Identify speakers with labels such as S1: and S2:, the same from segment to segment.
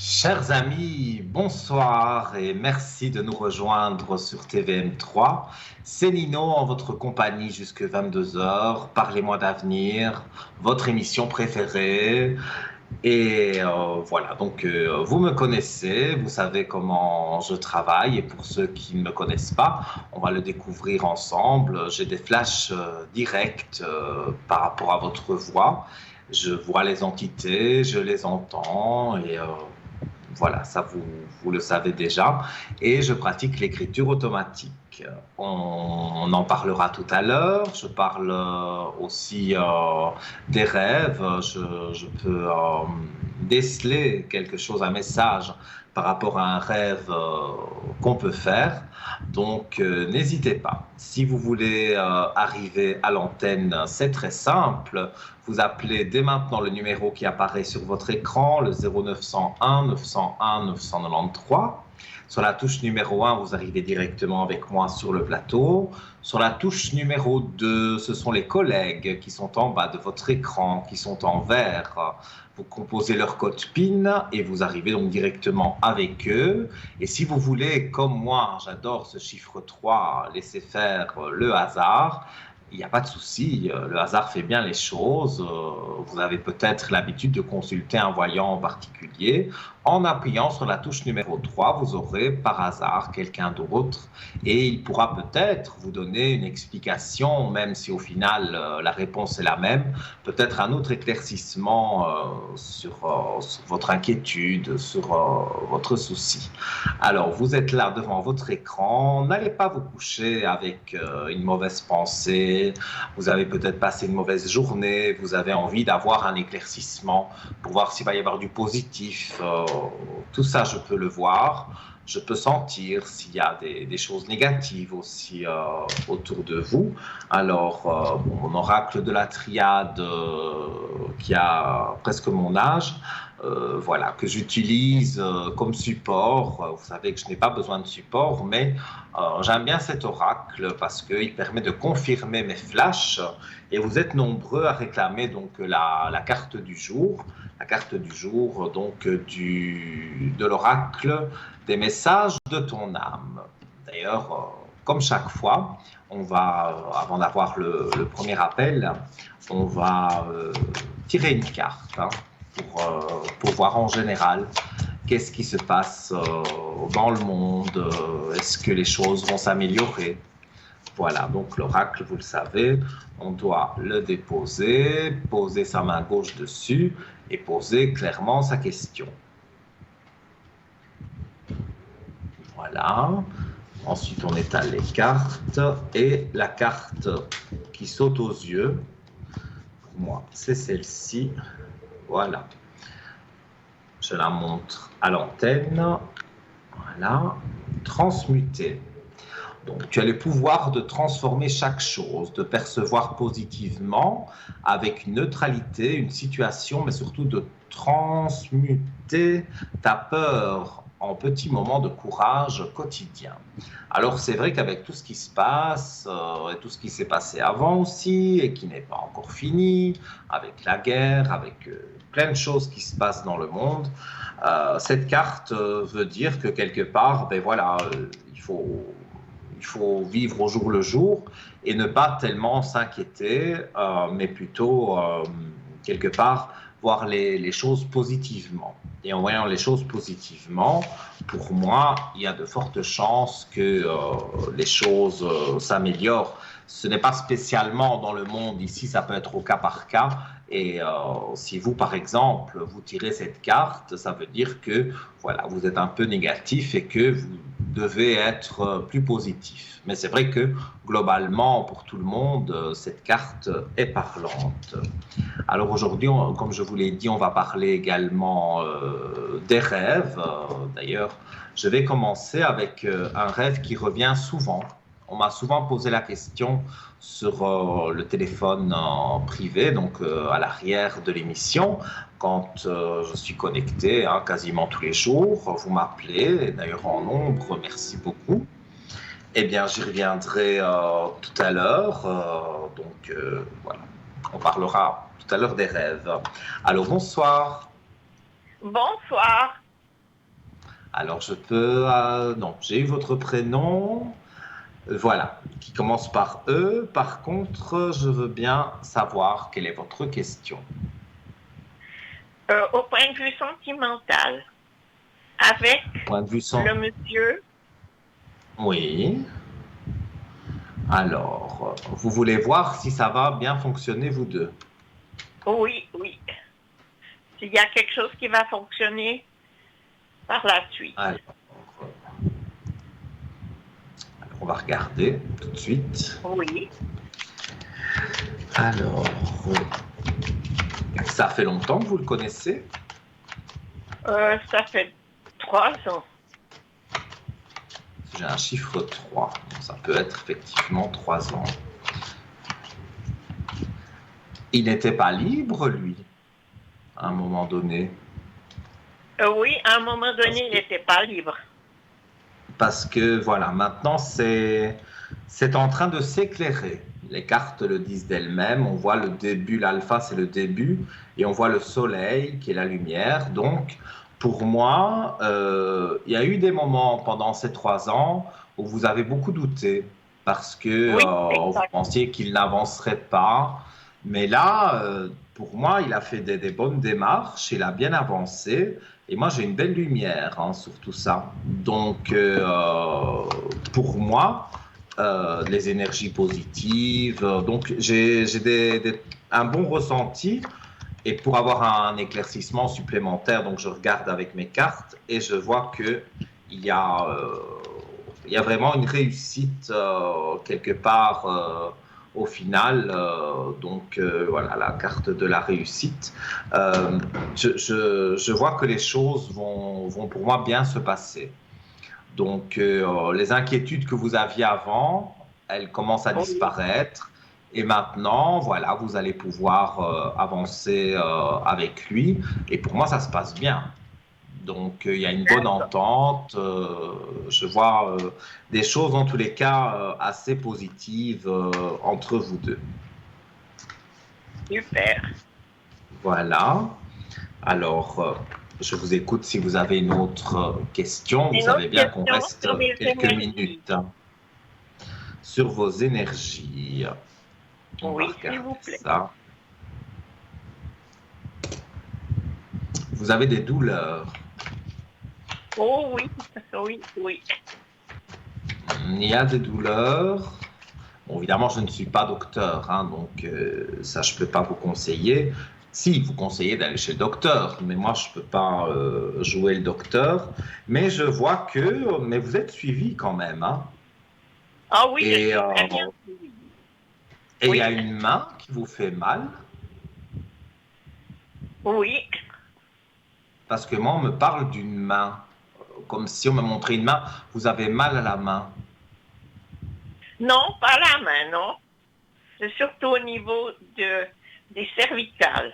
S1: Chers amis, bonsoir et merci de nous rejoindre sur TVM3. C'est Nino en votre compagnie jusque 22 heures. Parlez-moi d'avenir, votre émission préférée. Voilà, vous me connaissez, vous savez comment je travaille et pour ceux qui ne me connaissent pas, on va le découvrir ensemble. J'ai des flashs directs par rapport à votre voix. Je vois les entités, je les entends voilà, ça vous le savez déjà. Et je pratique l'écriture automatique. On en parlera tout à l'heure. Je parle aussi des rêves. Je peux déceler quelque chose, un message par rapport à un rêve qu'on peut faire. N'hésitez pas. Si vous voulez arriver à l'antenne, c'est très simple. Vous appelez dès maintenant le numéro qui apparaît sur votre écran, le 0901 901 993. Sur la touche numéro 1, vous arrivez directement avec moi sur le plateau. Sur la touche numéro 2, ce sont les collègues qui sont en bas de votre écran, qui sont en vert. Vous composez leur code PIN et vous arrivez donc directement avec eux. Et si vous voulez, comme moi, j'adore ce chiffre 3, laisser faire le hasard, il n'y a pas de souci, le hasard fait bien les choses. Vous avez peut-être l'habitude de consulter un voyant en particulier. En appuyant sur la touche numéro 3, vous aurez par hasard quelqu'un d'autre et il pourra peut-être vous donner une explication, même si au final la réponse est la même, peut-être un autre éclaircissement sur votre inquiétude, sur votre souci. Alors, vous êtes là devant votre écran, n'allez pas vous coucher avec une mauvaise pensée, vous avez peut-être passé une mauvaise journée, vous avez envie d'avoir un éclaircissement pour voir s'il va y avoir du positif. Tout ça, je peux le voir. Je peux sentir s'il y a des choses négatives aussi autour de vous. Alors, mon oracle de la triade qui a presque mon âge, voilà, que j'utilise comme support. Vous savez que je n'ai pas besoin de support, mais j'aime bien cet oracle parce qu'il permet de confirmer mes flashs et vous êtes nombreux à réclamer donc la carte du jour. La carte du jour donc de l'oracle des messages de ton âme. D'ailleurs, comme chaque fois, on va, avant d'avoir le premier appel, on va tirer une carte pour voir en général qu'est-ce qui se passe dans le monde, est-ce que les choses vont s'améliorer. Voilà, donc l'oracle, vous le savez, on doit le déposer, poser sa main gauche dessus et poser clairement sa question. Voilà. Ensuite, on étale les cartes et la carte qui saute aux yeux, pour moi, c'est celle-ci. Voilà. Je la montre à l'antenne. Voilà. Transmuter. Donc, tu as le pouvoir de transformer chaque chose, de percevoir positivement, avec une neutralité, une situation, mais surtout de transmuter ta peur en petits moments de courage quotidien. Alors, c'est vrai qu'avec tout ce qui se passe, et tout ce qui s'est passé avant aussi, et qui n'est pas encore fini, avec la guerre, avec plein de choses qui se passent dans le monde, cette carte veut dire que quelque part, ben voilà, il faut vivre au jour le jour et ne pas tellement s'inquiéter, mais plutôt, quelque part, voir les choses positivement. Et en voyant les choses positivement, pour moi, il y a de fortes chances que les choses s'améliorent. Ce n'est pas spécialement dans le monde ici, ça peut être au cas par cas. Et si vous, par exemple, vous tirez cette carte, ça veut dire que voilà, vous êtes un peu négatif et que vous devez être plus positif. Mais c'est vrai que globalement, pour tout le monde, cette carte est parlante. Alors aujourd'hui, comme je vous l'ai dit, on va parler également des rêves. D'ailleurs, je vais commencer avec un rêve qui revient souvent. On m'a souvent posé la question sur le téléphone en privé, donc à l'arrière de l'émission, quand je suis connecté quasiment tous les jours. Vous m'appelez, d'ailleurs en nombre, merci beaucoup. Eh bien, j'y reviendrai tout à l'heure. Voilà, on parlera tout à l'heure des rêves. Alors, bonsoir.
S2: Bonsoir.
S1: Alors, je peux... non, j'ai eu votre prénom, voilà, qui commence par E. Par contre, je veux bien savoir quelle est votre question.
S2: Au point de vue sentimental, avec
S1: Point de vue sans...
S2: le monsieur,
S1: Oui. Alors, vous voulez voir si ça va bien fonctionner, vous deux?
S2: oui, oui. S'il y a quelque chose qui va fonctionner par la suite.
S1: Alors, on va regarder tout de suite.
S2: Oui.
S1: Alors, ça fait longtemps que vous le connaissez?
S2: Ça fait 3 ans.
S1: J'ai un chiffre 3, donc ça peut être effectivement 3 ans. Il n'était pas libre, lui, à un moment donné.
S2: Oui, à un moment donné, il n'était pas libre.
S1: Parce que, voilà, maintenant, c'est en train de s'éclairer. Les cartes le disent d'elles-mêmes. On voit le début, l'alpha, c'est le début. Et on voit le soleil, qui est la lumière. Donc, pour moi, il y a eu des moments pendant ces 3 ans où vous avez beaucoup douté. Parce que
S2: Oui,
S1: vous
S2: exact.
S1: pensiez qu'il n'avancerait pas. Mais là, pour moi, il a fait des bonnes démarches. Il a bien avancé. Et moi, j'ai une belle lumière sur tout ça. Donc, pour moi, les énergies positives, donc j'ai un bon ressenti. Et pour avoir un éclaircissement supplémentaire, donc je regarde avec mes cartes et je vois que il y a, euh, il y a vraiment une réussite quelque part au final. Donc voilà, la carte de la réussite. Je vois que les choses vont pour moi bien se passer. Donc les inquiétudes que vous aviez avant, elles commencent à
S2: Oui,
S1: disparaître. Et maintenant, voilà, vous allez pouvoir avancer avec lui. Et pour moi, ça se passe bien. Donc, il y a une bonne
S2: d'accord.
S1: entente. Je vois des choses, en tous les cas, assez positives entre vous deux.
S2: Super.
S1: Voilà. Alors, je vous écoute si vous avez une autre question. Vous
S2: Une autre
S1: savez bien qu'on
S2: question
S1: reste
S2: sur mes
S1: quelques
S2: énergies.
S1: minutes sur vos énergies. On va
S2: Oui, s'il vous
S1: regarder
S2: plaît.
S1: ça. Vous avez des douleurs.
S2: Oh oui, oui, oui.
S1: Il y a des douleurs. Bon, évidemment, je ne suis pas docteur, hein, donc ça, je ne peux pas vous conseiller. Si, vous conseillez d'aller chez le docteur, mais moi, je ne peux pas jouer le docteur. Mais je vois que, mais vous êtes suivi quand même, hein.
S2: Ah oui, je
S1: Et
S2: suis très bien suivie.
S1: il y
S2: Oui,
S1: a une main qui vous fait mal,
S2: oui.
S1: parce que moi, on me parle d'une main, comme si on me montrait une main. Vous avez mal à la main.
S2: Non, pas la main, non. C'est surtout au niveau des cervicales.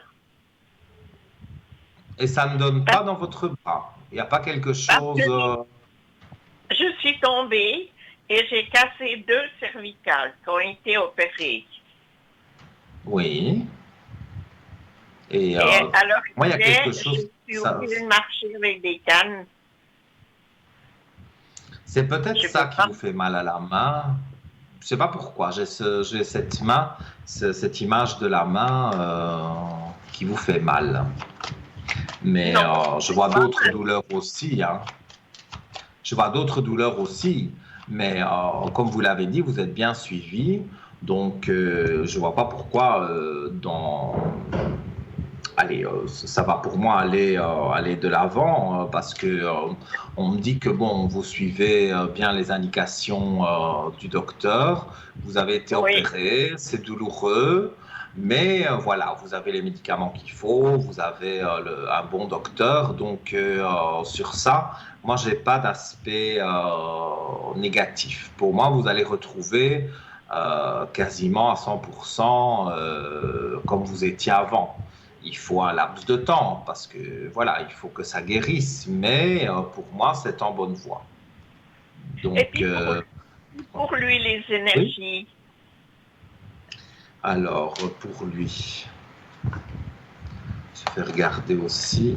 S1: Et ça ne donne
S2: Parce,
S1: pas dans votre bras. Il n'y a pas quelque
S2: parce que
S1: chose.
S2: je suis tombée et j'ai cassé 2 cervicales qui ont été opérées.
S1: Oui. Et
S2: Et à l'heure
S1: moi, il y a
S2: qu'il est,
S1: quelque
S2: je
S1: chose.
S2: suis obligée de marcher avec des cannes.
S1: C'est peut-être
S2: Je
S1: ça
S2: peux
S1: qui
S2: pas.
S1: vous fait mal à la main. Je sais pas pourquoi. J'ai cette main, cette image de la main qui vous fait mal. Mais
S2: Non,
S1: je
S2: c'est
S1: vois
S2: pas
S1: d'autres
S2: mal.
S1: douleurs aussi, hein. Je vois d'autres douleurs aussi. Mais comme vous l'avez dit, vous êtes bien suivi. Donc, je ne vois pas pourquoi allez, ça va pour moi aller de l'avant parce que on me dit que bon, vous suivez bien les indications du docteur, vous avez été
S2: Oui.
S1: opéré, c'est douloureux, mais voilà, vous avez les médicaments qu'il faut, vous avez un bon docteur, donc sur ça, moi j'ai pas d'aspect négatif. Pour moi, vous allez retrouver quasiment à 100% comme vous étiez avant. Il faut un laps de temps parce que voilà, il faut que ça guérisse. Mais pour moi, c'est en bonne voie.
S2: Et
S1: Donc,
S2: puis pour lui, les
S1: oui.
S2: énergies.
S1: Alors, pour lui, je vais regarder aussi.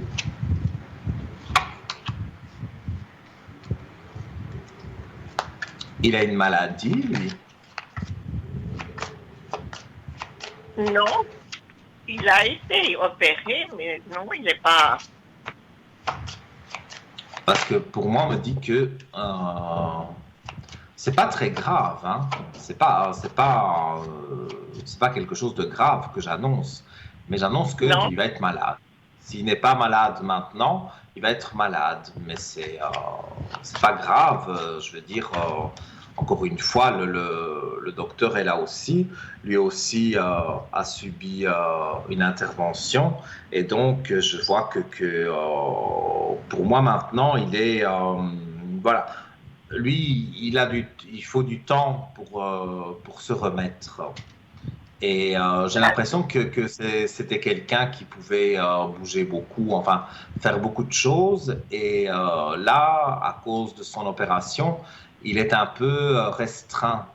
S1: Il a une maladie, lui.
S2: Non, il a été opéré, mais non, il n'est pas...
S1: Parce que pour moi, on me dit que c'est pas très grave, hein. C'est pas quelque chose de grave que j'annonce, mais j'annonce
S2: Non,
S1: qu'il va être malade. S'il n'est pas malade maintenant, il va être malade, mais c'est pas grave. Je veux dire, encore une fois, le docteur est là aussi. Lui aussi a subi une intervention, et donc je vois que pour moi maintenant, il est voilà. Lui, il faut du temps pour se remettre. Et j'ai l'impression que c'était quelqu'un qui pouvait bouger beaucoup, enfin faire beaucoup de choses. Et là, à cause de son opération, il est un peu restreint.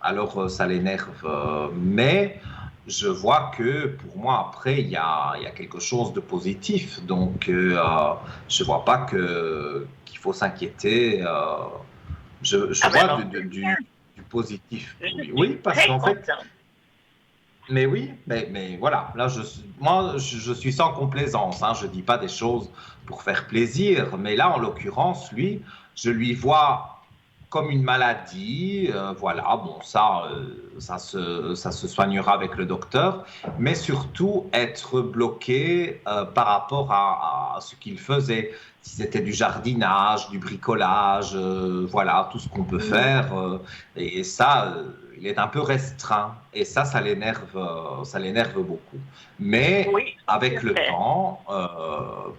S1: Alors ça l'énerve. Mais je vois que pour moi, après, il y a quelque chose de positif. Donc je ne vois pas qu'il faut s'inquiéter. Je
S2: ah ben
S1: vois
S2: non, c'est bien.
S1: du positif
S2: Je
S1: pour lui.
S2: suis
S1: Oui, parce
S2: très
S1: qu'en fait,
S2: contente.
S1: mais oui, mais voilà, là, je suis sans complaisance, hein, je dis pas des choses pour faire plaisir, mais là, en l'occurrence, lui, je lui vois comme une maladie, voilà, bon, ça se soignera avec le docteur, mais surtout être bloqué par rapport à ce qu'il faisait. Si c'était du jardinage, du bricolage, voilà, tout ce qu'on peut faire, et ça, il est un peu restreint, et ça l'énerve beaucoup. Mais
S2: Oui,
S1: avec
S2: c'est
S1: le
S2: vrai.
S1: temps,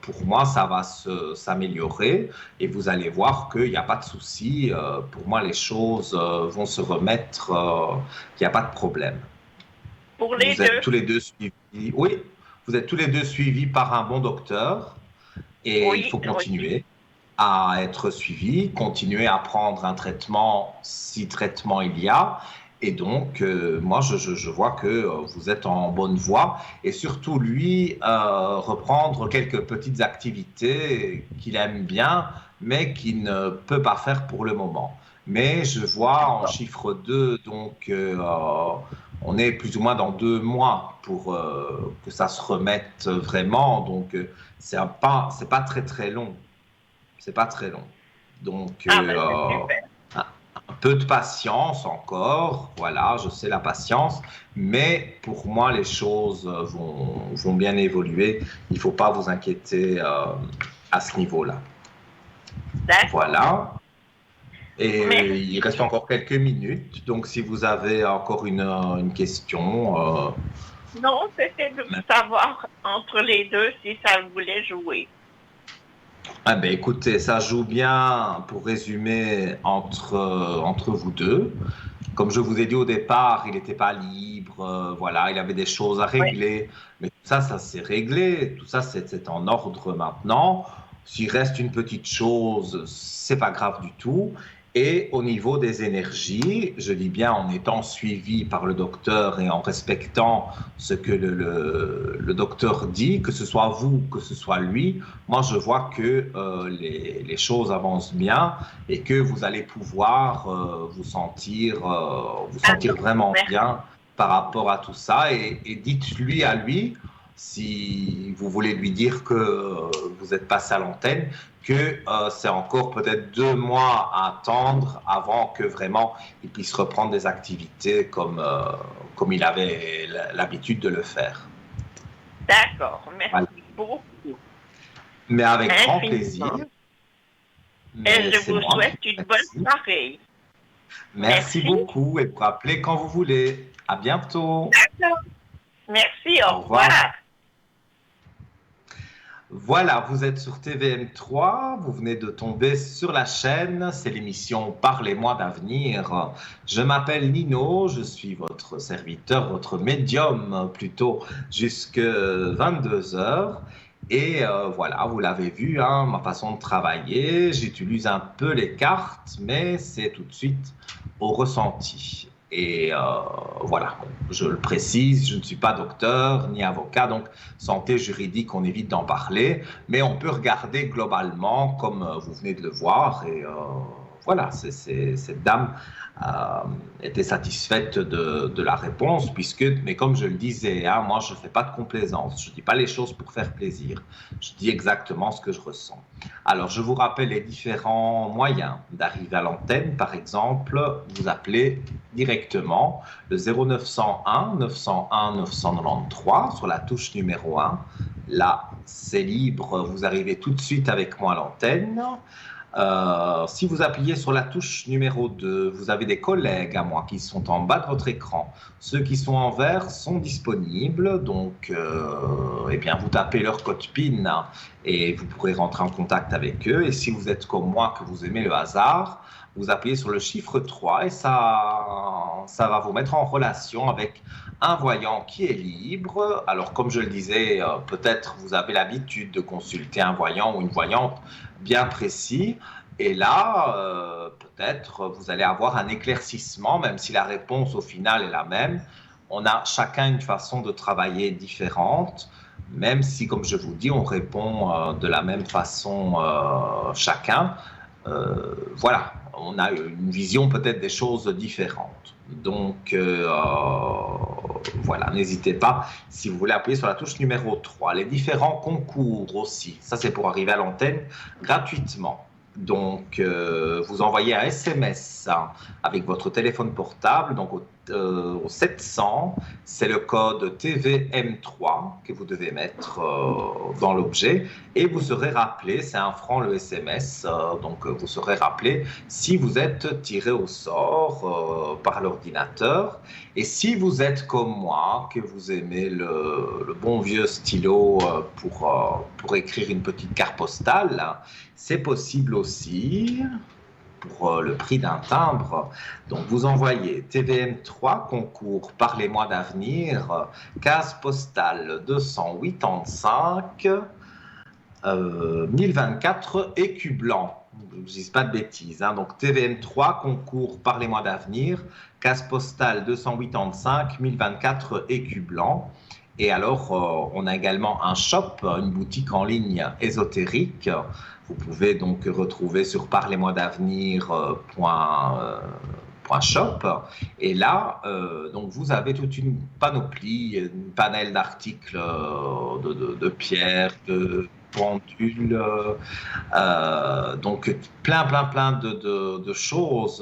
S1: pour moi, ça va s'améliorer, et vous allez voir qu'il n'y a pas de souci. Pour moi, les choses vont se remettre, il n'y a pas de problème.
S2: Pour les
S1: Vous êtes
S2: deux.
S1: tous les deux suivis, oui, vous êtes tous les deux suivis par un bon docteur, et il
S2: Oui,
S1: faut
S2: oui.
S1: continuer à être suivi, continuer à prendre un traitement si traitement il y a. Et donc, moi, je vois que vous êtes en bonne voie, et surtout lui, reprendre quelques petites activités qu'il aime bien, mais qu'il ne peut pas faire pour le moment. Mais je vois en
S2: D'accord.
S1: chiffre 2, donc on est plus ou moins dans 2 mois pour que ça se remette vraiment. Donc, c'est pas très très long. C'est pas très long. Donc,
S2: Ah ben c'est super.
S1: un peu de patience encore. Voilà, je sais la patience. Mais pour moi, les choses vont bien évoluer. Il ne faut pas vous inquiéter à ce niveau-là.
S2: D'accord.
S1: Voilà. Et il reste
S2: Merci.
S1: encore quelques minutes. Donc, si vous avez encore une question,
S2: Non, c'était de savoir entre les deux si ça voulait jouer.
S1: ah ben écoutez, ça joue bien pour résumer entre vous deux. Comme je vous ai dit au départ, il n'était pas libre, voilà, il avait des choses à
S2: Oui.
S1: régler, mais tout ça, ça s'est réglé, tout ça, c'est en ordre maintenant. S'il reste une petite chose, c'est pas grave du tout. Et au niveau des énergies, je dis bien en étant suivi par le docteur et en respectant ce que le docteur dit, que ce soit vous, que ce soit lui, moi je vois que les choses avancent bien, et que vous allez pouvoir vous
S2: Ah
S1: sentir
S2: non,
S1: vraiment
S2: merci.
S1: bien par rapport à tout ça. Et dites-lui à lui, si vous voulez lui dire que vous êtes passé à l'antenne, que c'est encore peut-être 2 mois à attendre avant que vraiment il puisse reprendre des activités comme il avait l'habitude de le faire.
S2: D'accord,
S1: Voilà.
S2: merci beaucoup.
S1: Mais avec grand
S2: Infiniment.
S1: plaisir.
S2: Et
S1: Mais
S2: je
S1: c'est
S2: vous
S1: moi qui
S2: souhaite
S1: vous
S2: une bonne
S1: remercie.
S2: soirée.
S1: Merci
S2: Merci.
S1: beaucoup, et vous rappelez quand vous voulez. À bientôt.
S2: D'accord. Merci,
S1: Au
S2: au
S1: revoir.
S2: revoir.
S1: Voilà, vous êtes sur TVM3, vous venez de tomber sur la chaîne, c'est l'émission Parlez-moi d'avenir. Je m'appelle Nino, je suis votre serviteur, votre médium plutôt, jusque 22 heures. Et voilà, vous l'avez vu, hein, ma façon de travailler, j'utilise un peu les cartes, mais c'est tout de suite au ressenti. Et voilà, je le précise, je ne suis pas docteur ni avocat, donc santé juridique, on évite d'en parler, mais on peut regarder globalement, comme vous venez de le voir, et voilà, cette dame était satisfaite de la réponse, mais comme je le disais, hein, moi je ne fais pas de complaisance, je ne dis pas les choses pour faire plaisir, je dis exactement ce que je ressens. Alors je vous rappelle les différents moyens d'arriver à l'antenne, par exemple, vous appelez directement le 0901 901 993 sur la touche numéro 1. Là, c'est libre, vous arrivez tout de suite avec moi à l'antenne. Si vous appuyez sur la touche numéro 2, vous avez des collègues à moi qui sont en bas de votre écran. Ceux qui sont en vert sont disponibles, donc eh bien, vous tapez leur code PIN et vous pourrez rentrer en contact avec eux. Et si vous êtes comme moi, que vous aimez le hasard, vous appuyez sur le chiffre 3 et ça va vous mettre en relation avec un voyant qui est libre. Alors, comme je le disais, peut-être vous avez l'habitude de consulter un voyant ou une voyante bien précis. Et là, peut-être vous allez avoir un éclaircissement, même si la réponse au final est la même. On a chacun une façon de travailler différente, même si, comme je vous dis, on répond de la même façon chacun. Voilà, on a une vision peut-être des choses différentes. Donc, voilà, n'hésitez pas, si vous voulez appuyer sur la touche numéro 3. Les différents concours aussi, ça c'est pour arriver à l'antenne gratuitement. Donc, vous envoyez un SMS hein, avec votre téléphone portable, donc au 700, c'est le code TVM3 que vous devez mettre dans l'objet et vous serez rappelé, c'est 1 franc le SMS, donc vous serez rappelé si vous êtes tiré au sort par l'ordinateur. Et si vous êtes comme moi, que vous aimez le bon vieux stylo pour écrire une petite carte postale, c'est possible aussi pour le prix d'un timbre. Donc vous envoyez TVM3 concours Parlez-moi d'avenir, case postale 285 1024 écus blancs. Je ne dis pas de bêtises. Hein. Donc TVM3 concours Parlez-moi d'avenir, case postale 285 1024 écus blancs. Et alors, on a également un shop, une boutique en ligne ésotérique. Vous pouvez donc retrouver sur parlez-moi-d'avenir.shop. Et là, donc vous avez toute une panoplie, une panel d'articles de pierres, de pendules, donc plein de choses.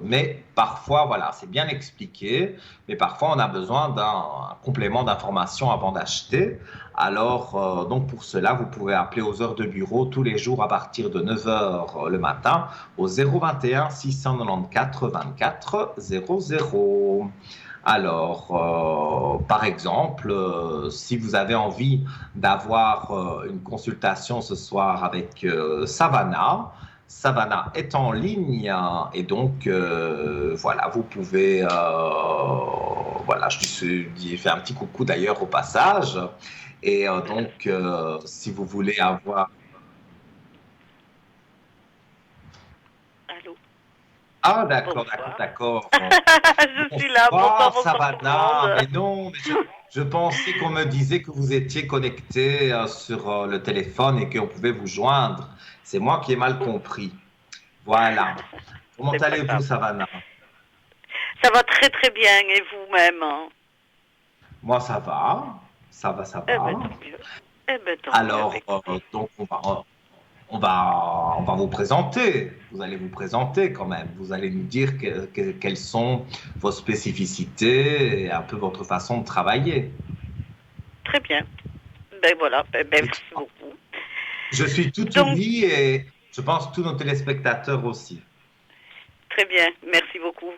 S1: Mais parfois, voilà, c'est bien expliqué, mais parfois on a besoin d'un complément d'information avant d'acheter. Alors, donc pour cela, vous pouvez appeler aux heures de bureau tous les jours à partir de 9 heures le matin au 021 694 24 00. Alors, par exemple, si vous avez envie d'avoir une consultation ce soir avec Savannah, Savannah est en ligne et donc voilà, vous pouvez, voilà, je lui ai fait un petit coucou d'ailleurs au passage. Et donc, si vous voulez avoir...
S2: Allô?
S1: Ah, d'accord.
S2: Je suis là, bonsoir, bonsoir tout le monde.
S1: Mais non, mais je pensais qu'on me disait que vous étiez connecté sur le téléphone et qu'on pouvait vous joindre. C'est moi qui ai mal compris. Voilà. Comment
S2: C'est pas
S1: allez-vous,
S2: grave.
S1: Savannah?
S2: Ça va très très bien, et vous-même?
S1: Moi, ça va. Ça va, ça
S2: Eh ben
S1: va.
S2: tant mieux. Eh ben tant mieux.
S1: Alors, donc, on va vous présenter. Vous allez vous présenter quand même. Vous allez nous dire quelles sont vos spécificités et un peu votre façon de travailler.
S2: Très bien. Ben voilà, merci beaucoup.
S1: Je suis tout
S2: Donc,
S1: ouïe et je pense tous nos téléspectateurs aussi.
S2: très bien, merci beaucoup.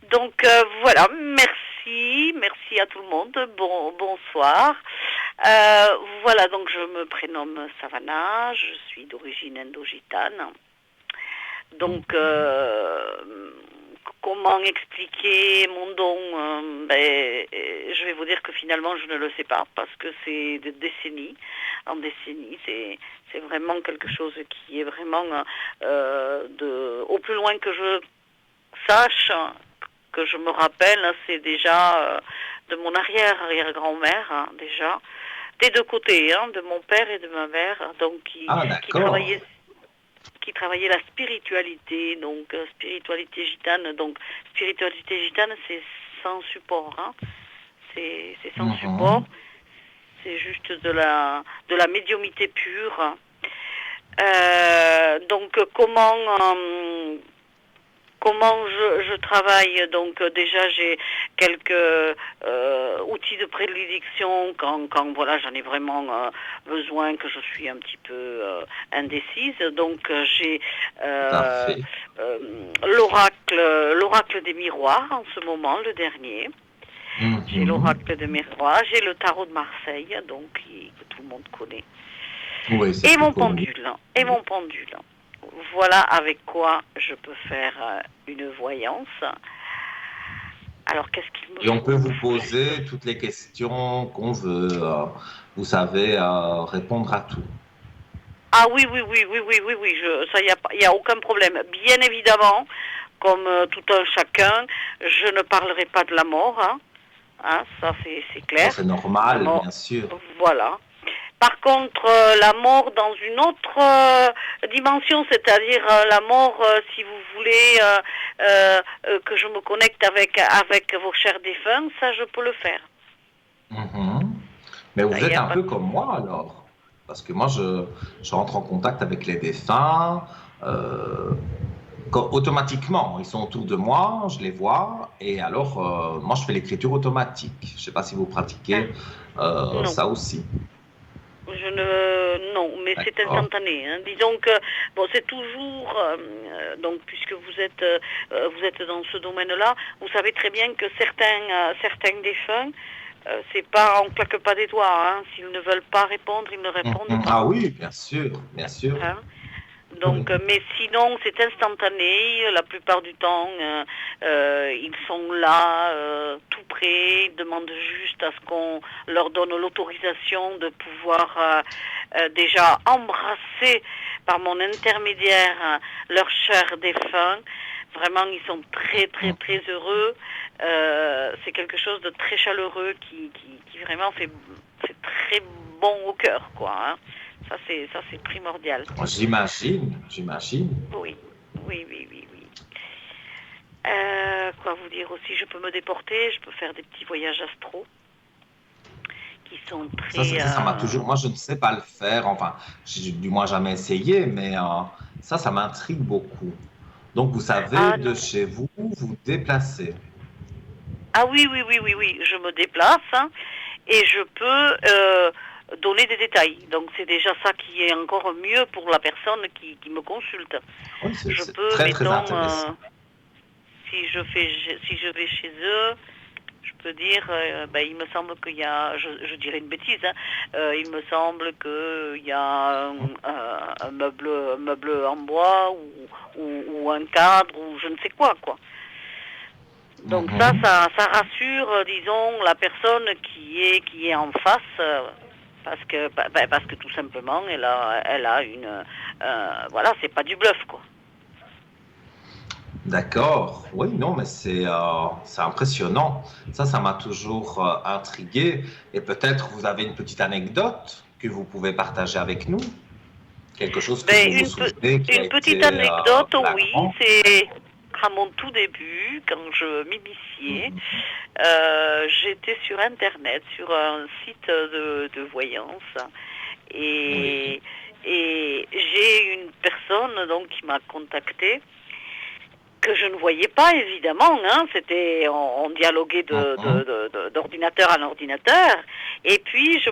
S2: Donc voilà, merci à tout le monde. Bonsoir. Voilà, donc je me prénomme Savannah, je suis d'origine indo-gitane. Donc, comment expliquer mon don? Je vais vous dire que finalement je ne le sais pas parce que c'est de décennies en décennies. C'est vraiment quelque chose qui est vraiment au plus loin que je sache, que je me rappelle, c'est déjà de mon arrière-grand-mère, hein, déjà, des deux côtés, hein, de mon père et de ma mère, donc qui travaillaient qui travaillait la spiritualité, donc spiritualité gitane. Donc spiritualité gitane, c'est sans support, hein. C'est sans support.
S1: Mhm.
S2: C'est juste de la médiumité pure. Donc comment je travaille. Donc déjà j'ai quelques outils de prédilection quand voilà j'en ai vraiment besoin, que je suis un petit peu indécise. Donc j'ai
S1: Tout à
S2: euh,
S1: fait.
S2: l'oracle des miroirs en ce moment, le dernier. J'ai
S1: Mhm.
S2: l'oracle des miroirs, j'ai le tarot de Marseille, donc que tout le monde connaît.
S1: Oui, c'est
S2: Et
S1: très
S2: mon
S1: connu.
S2: pendule. Et mon pendule. Voilà avec quoi je peux faire une voyance. Alors, qu'est-ce qu'il me
S1: Et on
S2: faut?
S1: peut
S2: Il me
S1: vous
S2: faut juste...
S1: poser toutes les questions qu'on veut. Vous savez, répondre à tout.
S2: Ah oui, oui, oui, oui, oui, oui, oui, ça, y a aucun problème. Bien évidemment, comme tout un chacun, je ne parlerai pas de la mort, hein. Hein, ça, c'est
S1: Ça,
S2: clair.
S1: c'est
S2: La
S1: normal,
S2: mort,
S1: bien sûr.
S2: voilà. Par contre, la mort dans une autre dimension, c'est-à-dire la mort, si vous voulez que je me connecte avec vos chers défunts, ça je peux le faire.
S1: Mhm. Mais
S2: Ça,
S1: vous
S2: il n'y
S1: êtes
S2: a
S1: un
S2: pas de
S1: peu comme moi alors. Parce que moi, je rentre en contact avec les défunts. euh, Automatiquement, ils sont autour de moi, je les vois. Et alors, moi, je fais l'écriture automatique. Je ne sais pas si vous
S2: ah,
S1: pratiquez
S2: non.
S1: ça aussi.
S2: Non, mais c'est
S1: D'accord.
S2: instantané, hein. Disons que bon, c'est toujours donc puisque vous êtes dans ce domaine-là, vous savez très bien que certains défunts, c'est pas on claque pas des doigts, hein. S'ils ne veulent pas répondre, ils ne répondent
S1: Mhm.
S2: pas,
S1: Ah oui, bien sûr, bien sûr.
S2: hein.
S1: Oui.
S2: Donc, mais sinon, c'est instantané. La plupart du temps, ils sont là, tout prêts. Ils demandent juste à ce qu'on leur donne l'autorisation de pouvoir déjà embrasser par mon intermédiaire leur cher défunt. Vraiment, ils sont très, très,
S1: Mhm.
S2: très heureux. C'est quelque chose de très chaleureux qui vraiment fait très bon au cœur, quoi, hein. Ça, c'est primordial.
S1: J'imagine, j'imagine.
S2: Oui, oui, oui, oui, oui. Quoi vous dire aussi, je peux me déporter, je peux faire des petits voyages astro qui sont très...
S1: Ça m'a toujours. Moi, je ne sais pas le faire. Enfin, j'ai du moins jamais essayé, mais ça m'intrigue beaucoup. Donc, vous savez,
S2: Ah
S1: de
S2: non.
S1: chez vous, vous déplacez.
S2: Ah oui, oui, oui, oui, oui, je me déplace, hein, et je peux donner des détails. Donc c'est déjà ça qui est encore mieux pour la personne qui me consulte.
S1: Oui,
S2: Je
S1: c'est
S2: peux,
S1: très, très
S2: mettons,
S1: intéressant.
S2: si je vais chez eux, je peux dire, ben, il me semble qu'il y a, je dirais une bêtise, hein, il me semble qu'il y a un meuble en bois ou un cadre ou je ne sais quoi, quoi. Donc
S1: Mhm.
S2: ça rassure, disons, la personne qui est en face, parce que tout simplement, elle a une, voilà, c'est pas du bluff, quoi.
S1: D'accord. Oui, non, mais c'est impressionnant. Ça m'a toujours intrigué. Et peut-être vous avez une petite anecdote que vous pouvez partager avec nous. Quelque chose que
S2: Ben,
S1: vous vous souvenez qui a
S2: une petite
S1: été
S2: anecdote, oui,
S1: flagrant.
S2: c'est à mon tout début, quand je m'initiais,
S1: Mhm.
S2: j'étais sur Internet, sur un site de voyance,
S1: Oui.
S2: et, et j'ai une personne donc qui m'a contactée, que je ne voyais pas évidemment, hein, c'était on dialoguait
S1: Mhm.
S2: d'ordinateur à ordinateur, et puis je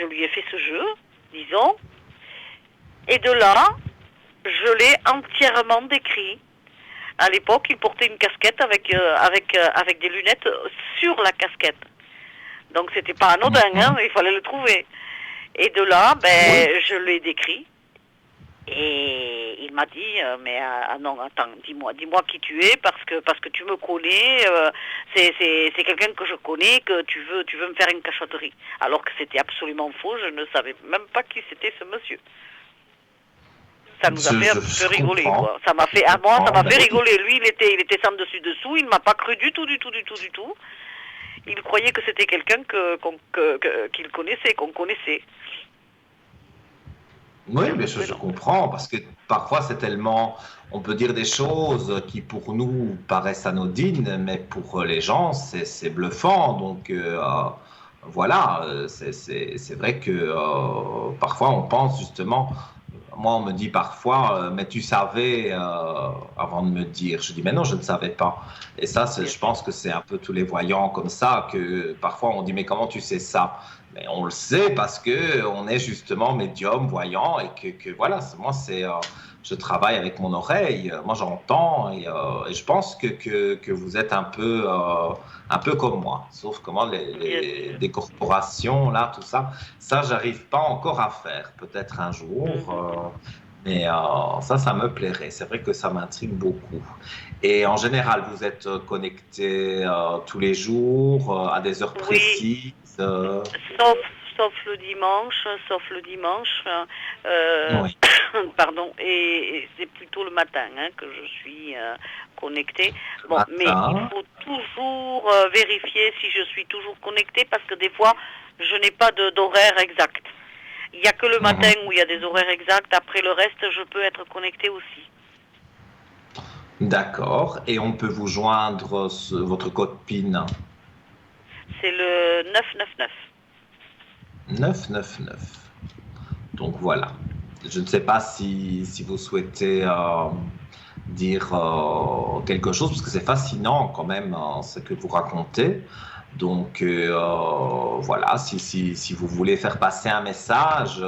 S2: lui ai fait ce jeu, disons, et de là, je l'ai entièrement décrit. À l'époque, il portait une casquette avec des lunettes sur la casquette. Donc c'était pas anodin, hein,
S1: Mhm.
S2: il fallait le trouver. Et de là,
S1: Oui.
S2: ben, je l'ai décrit. Et il m'a dit, mais non, attends, dis-moi qui tu es parce que tu me connais, c'est quelqu'un que je connais, que tu veux me faire une cachotterie. Alors que c'était absolument faux, je ne savais même pas qui c'était ce monsieur. Ça nous a fait un petit peu
S1: Je
S2: rigoler,
S1: comprends.
S2: quoi. Ça m'a
S1: Je
S2: fait, à moi, ça
S1: comprends.
S2: m'a
S1: Ben
S2: fait
S1: oui.
S2: rigoler. Lui, il était sans dessus dessous, il m'a pas cru du tout, du tout, du tout, du tout. Il croyait que c'était quelqu'un qu'il connaissait, qu'on connaissait.
S1: Oui,
S2: C'est un
S1: mais
S2: peu
S1: je
S2: gênant.
S1: comprends, parce que parfois c'est tellement, on peut dire des choses qui pour nous paraissent anodines, mais pour les gens c'est bluffant. Donc voilà, c'est vrai que parfois on pense justement, moi on me dit parfois, mais tu savais avant de me dire, je dis mais non, je ne savais pas. Et ça,
S2: Bien
S1: je
S2: sûr.
S1: pense que c'est un peu tous les voyants comme ça, que parfois on dit mais comment tu sais ça? Mais on le sait parce que on est justement médium, voyant, et que voilà, moi c'est, je travaille avec mon oreille, moi j'entends, et je pense que vous êtes un peu comme moi, sauf comment
S2: Bien sûr.
S1: des corporations là, tout ça, ça j'arrive pas encore à faire, peut-être un jour,
S2: Mhm.
S1: mais ça me plairait. C'est vrai que ça m'intrigue beaucoup. Et en général, vous êtes connecté tous les jours à des heures
S2: Oui,
S1: précises.
S2: sauf, sauf le dimanche, euh,
S1: Oui.
S2: pardon, et c'est plutôt le matin hein, que je suis connectée. Bon, mais il
S1: Matin.
S2: faut toujours vérifier si je suis toujours connectée parce que des fois, je n'ai pas d'horaire exact. Il n'y a que le matin
S1: Mhm.
S2: où il y a des horaires exacts. Après le reste, je peux être connectée aussi.
S1: D'accord. Et on peut vous joindre votre code PIN
S2: C'est le 999.
S1: 999. Donc voilà. Je ne sais pas si vous souhaitez dire quelque chose, parce que c'est fascinant quand même ce que vous racontez. Donc voilà, si vous voulez faire passer un message,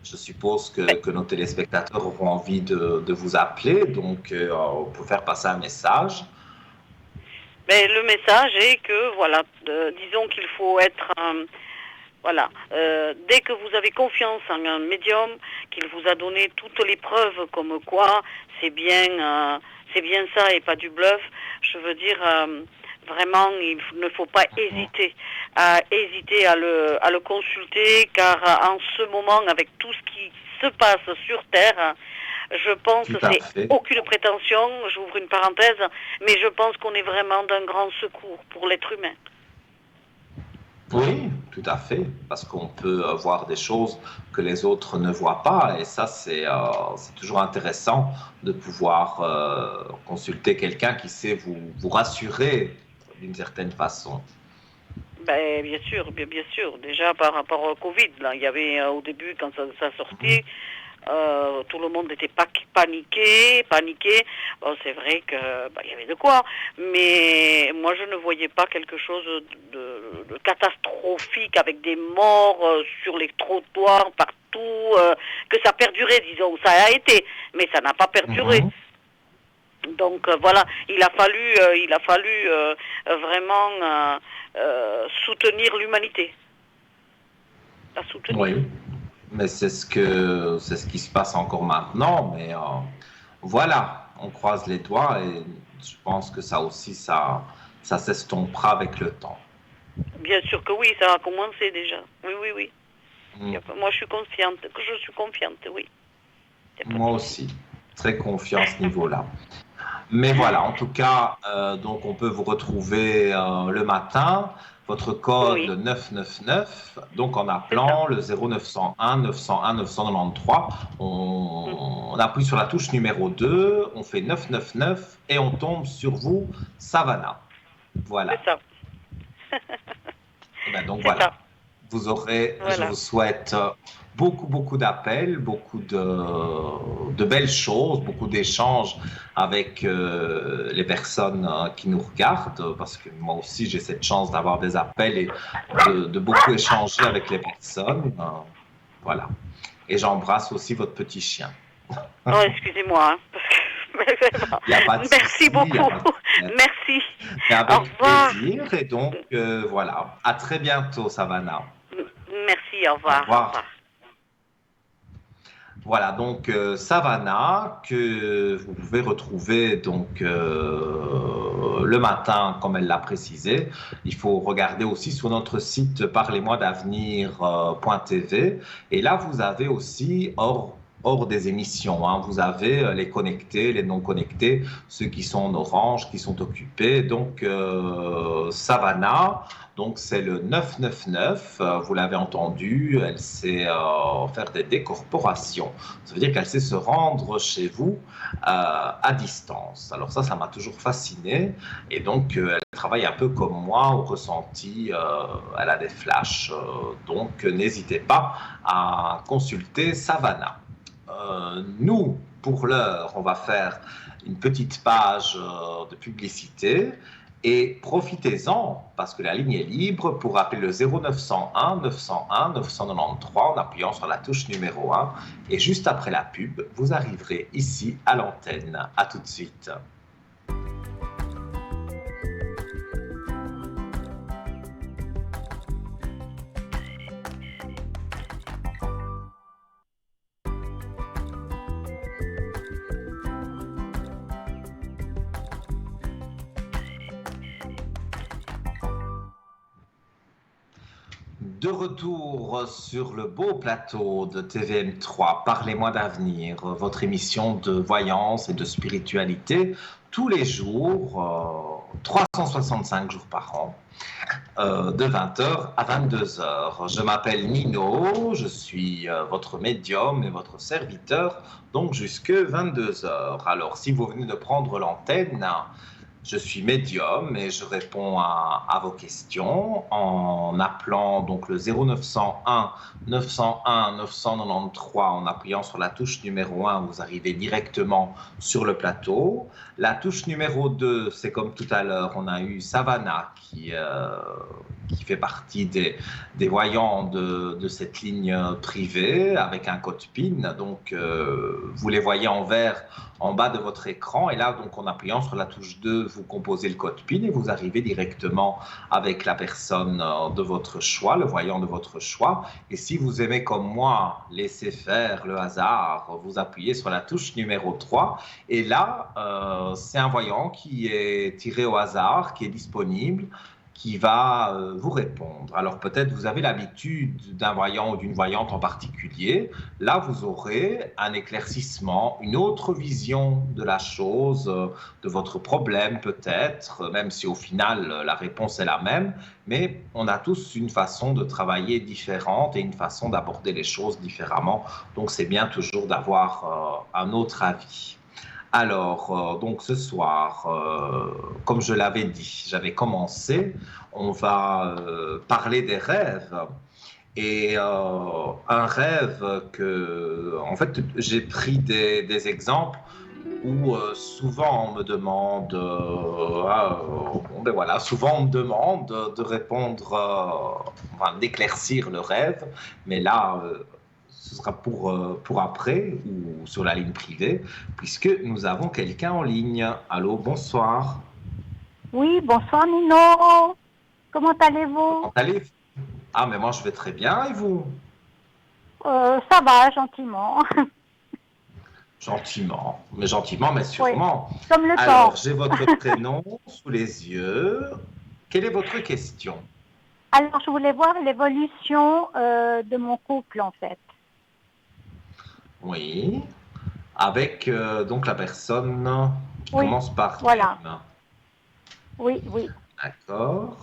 S1: je suppose
S2: Ben,
S1: que nos téléspectateurs auront envie de vous appeler. Donc on peut faire passer un message.
S2: mais le message est que, voilà, disons qu'il faut être, voilà, dès que vous avez confiance en un médium, qu'il vous a donné toutes les preuves comme quoi c'est bien ça et pas du bluff, je veux dire, vraiment, il ne faut pas hésiter à le consulter, car en ce moment, avec tout ce qui se passe sur Terre, je pense,
S1: Tout à
S2: c'est
S1: fait.
S2: aucune prétention, j'ouvre une parenthèse, mais je pense qu'on est vraiment d'un grand secours pour l'être humain.
S1: Oui, tout à fait, parce qu'on peut voir des choses que les autres ne voient pas, et ça, c'est toujours intéressant de pouvoir consulter quelqu'un qui sait vous rassurer d'une certaine façon.
S2: Ben, bien sûr. Déjà par rapport au Covid, là, il y avait au début quand ça
S1: Mhm.
S2: sortait, tout le monde était paniqué. Bon, c'est vrai que il y avait de quoi, mais moi je ne voyais pas quelque chose de catastrophique avec des morts sur les trottoirs partout, que ça perdurait, disons, ça a été, mais ça n'a pas perduré.
S1: Mhm.
S2: Donc voilà, il a fallu vraiment soutenir l'humanité, la soutenir.
S1: Oui, mais c'est ce qui se passe encore maintenant, mais voilà, on croise les doigts et je pense que ça aussi, ça s'estompera avec le temps.
S2: Bien sûr que oui, ça a commencé déjà. Oui, oui, oui.
S1: Mm.
S2: Moi, je suis confiante, oui. Il n'y a pas de
S1: Moi
S2: souci.
S1: aussi, très confiant à ce niveau-là. Mais voilà, en tout cas, donc on peut vous retrouver le matin, votre code
S2: Oui,
S1: 999, donc en
S2: c'est ça.
S1: appelant le 0901 901 993,
S2: Mm.
S1: on appuie sur la touche numéro 2, on fait 999 et on tombe sur vous, Savannah.
S2: C'est
S1: Voilà.
S2: ça.
S1: Et ben donc
S2: C'est ça.
S1: voilà, vous aurez, je
S2: Voilà.
S1: vous souhaite beaucoup d'appels, de belles choses, beaucoup d'échanges avec les personnes qui nous regardent, parce que moi aussi j'ai cette chance d'avoir des appels et de beaucoup échanger avec les personnes. Voilà. Et j'embrasse aussi votre petit chien.
S2: Oh, excusez-moi. Hein, vraiment.
S1: Il n'y a pas de
S2: Merci
S1: souci, il n'y a
S2: beaucoup.
S1: pas de stress.
S2: Merci.
S1: Mais
S2: Au
S1: avec
S2: revoir.
S1: plaisir. Et donc, voilà. À très bientôt, Savannah.
S2: Merci, au
S1: Au
S2: revoir. Au
S1: revoir.
S2: revoir.
S1: Voilà, donc Savannah, que vous pouvez retrouver donc le matin, comme elle l'a précisé. Il faut regarder aussi sur notre site parlez-moi d'avenir.tv. Et là, vous avez aussi, hors des émissions, hein, vous avez les connectés, les non connectés, ceux qui sont en orange, qui sont occupés. Donc, Savannah, Donc c'est le 999, vous l'avez entendu, elle sait faire des décorporations. Ça veut dire qu'elle sait se rendre chez vous à distance. Alors ça m'a toujours fasciné. Et donc elle travaille un peu comme moi au ressenti, elle a des flashs. Donc n'hésitez pas à consulter Savannah. Nous, pour l'heure, on va faire une petite page de publicité et profitez-en parce que la ligne est libre pour appeler le 0901 901 993 en appuyant sur la touche numéro 1 et juste après la pub, vous arriverez ici à l'antenne. À tout de suite. De retour sur le beau plateau de TVM3, Parlez-moi d'avenir, votre émission de voyance et de spiritualité, tous les jours, 365 jours par an, de 20h à 22h. Je m'appelle Nino, je suis votre médium et votre serviteur, donc jusque 22h. Alors, si vous venez de prendre l'antenne, je suis médium et je réponds à vos questions en appelant donc le 0901 901 993 en appuyant sur la touche numéro 1, vous arrivez directement sur le plateau. La touche numéro 2, c'est comme tout à l'heure, on a eu Savannah qui fait partie des voyants de cette ligne privée avec un code PIN. Donc, vous les voyez en vert en bas de votre écran. Et là, donc, en appuyant sur la touche 2, vous composez le code PIN et vous arrivez directement avec la personne de votre choix, le voyant de votre choix. Et si vous aimez, comme moi, laisser faire le hasard, vous appuyez sur la touche numéro 3. Et là, c'est un voyant qui est tiré au hasard, qui est disponible, qui va vous répondre. Alors peut-être vous avez l'habitude d'un voyant ou d'une voyante en particulier. Là, vous aurez un éclaircissement, une autre vision de la chose, de votre problème peut-être, même si au final la réponse est la même. Mais on a tous une façon de travailler différente et une façon d'aborder les choses différemment. Donc c'est bien toujours d'avoir un autre avis. Alors, donc ce soir, comme je l'avais dit, j'avais commencé, on va parler des rêves. Et un rêve que, en fait, j'ai pris des exemples où souvent on me demande, bon ben voilà, souvent on me demande de répondre, enfin, d'éclaircir le rêve, mais là, ce sera pour après ou sur la ligne privée, puisque nous avons quelqu'un en ligne. Allô, bonsoir.
S3: Oui, bonsoir Nino. Comment allez-vous?
S1: Comment allez-vous? Ah, mais moi je vais très bien, et vous?
S3: Ça va, gentiment.
S1: Gentiment, mais sûrement.
S3: Oui, comme le
S1: Alors,
S3: temps.
S1: j'ai votre prénom sous les yeux. Quelle est votre question?
S3: Alors, je voulais voir l'évolution de mon couple, en fait.
S1: Oui. Avec donc la personne qui
S3: Oui,
S1: commence par
S3: voilà.
S1: M.
S3: Oui, oui.
S1: D'accord.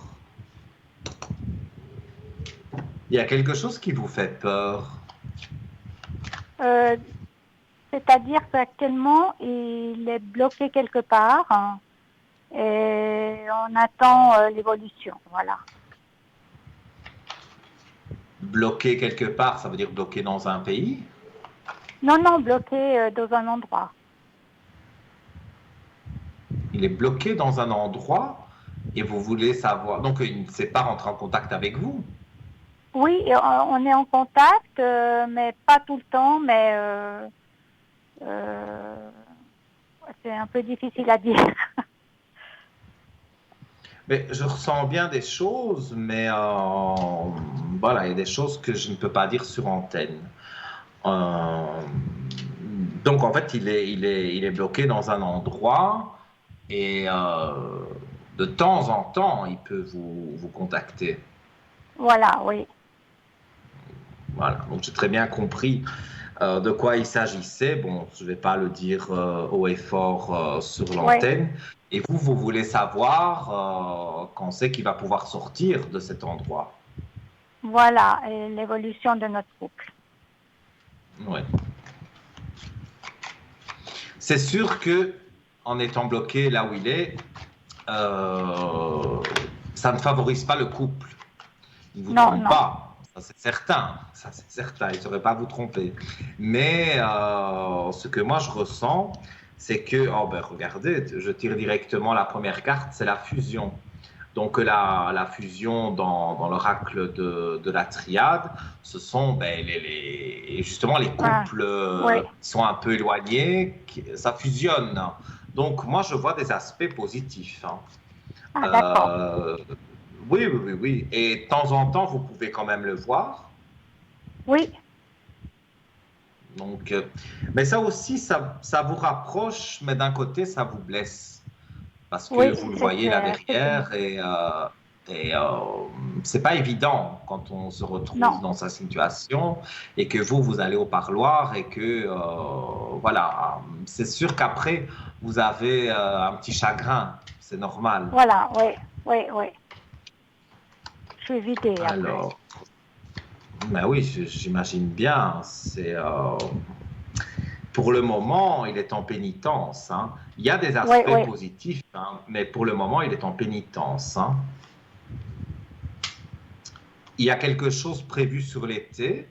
S1: Il y a quelque chose qui vous fait peur?
S3: C'est-à-dire qu'actuellement, il est bloqué quelque part, hein, et on attend l'évolution, voilà.
S1: Bloqué quelque part, ça veut dire bloqué dans un pays?
S3: Non, non, bloqué dans un endroit.
S1: Il est bloqué dans un endroit et vous voulez savoir. Donc, il ne sait pas rentrer en contact avec vous?
S3: Oui, on est en contact, mais pas tout le temps, mais c'est un peu difficile à dire.
S1: Mais je ressens bien des choses, mais voilà, il y a des choses que je ne peux pas dire sur antenne. Euh, donc, en fait, il est bloqué dans un endroit et de temps en temps, il peut vous contacter.
S3: Voilà, oui.
S1: Voilà, donc j'ai très bien compris de quoi il s'agissait. Bon, je ne vais pas le dire haut et fort sur
S3: Oui,
S1: l'antenne. Et vous, vous voulez savoir quand c'est qu'il va pouvoir sortir de cet endroit.
S3: voilà, et l'évolution de notre couple.
S1: Oui. C'est sûr que en étant bloqué là où il est, ça ne favorise pas le couple. Il ne vous
S3: Non,
S1: trompe
S3: non.
S1: pas, ça c'est certain. Ça c'est certain, il ne saurait pas vous tromper. Mais ce que moi je ressens, c'est que, oh ben regardez, je tire directement la première carte, c'est la fusion. Donc la fusion dans l'oracle de la triade, ce sont ben, justement les
S3: Ah,
S1: couples
S3: oui.
S1: qui sont un peu éloignés, ça fusionne. Donc moi je vois des aspects positifs. Hein.
S3: Ah, d'accord.
S1: Euh, oui, oui, oui, oui. Et de temps en temps, vous pouvez quand même le voir.
S3: Oui,
S1: Donc, mais ça aussi, ça vous rapproche, mais d'un côté, ça vous blesse. Parce que
S3: oui,
S1: vous le
S3: c'est
S1: voyez là
S3: clair.
S1: derrière et c'est pas évident quand on se retrouve
S3: Non,
S1: dans sa situation et que vous allez au parloir et que, voilà, c'est sûr qu'après, vous avez un petit chagrin, c'est normal.
S3: voilà, oui, oui, oui. Je suis vidée après.
S1: Alors, ben oui, j'imagine bien. Pour le moment, il est en pénitence. Hein. Il y a des
S3: Oui,
S1: aspects
S3: oui,
S1: positifs, hein, mais pour le moment, il est en pénitence. Hein. Il y a quelque chose prévu sur l'été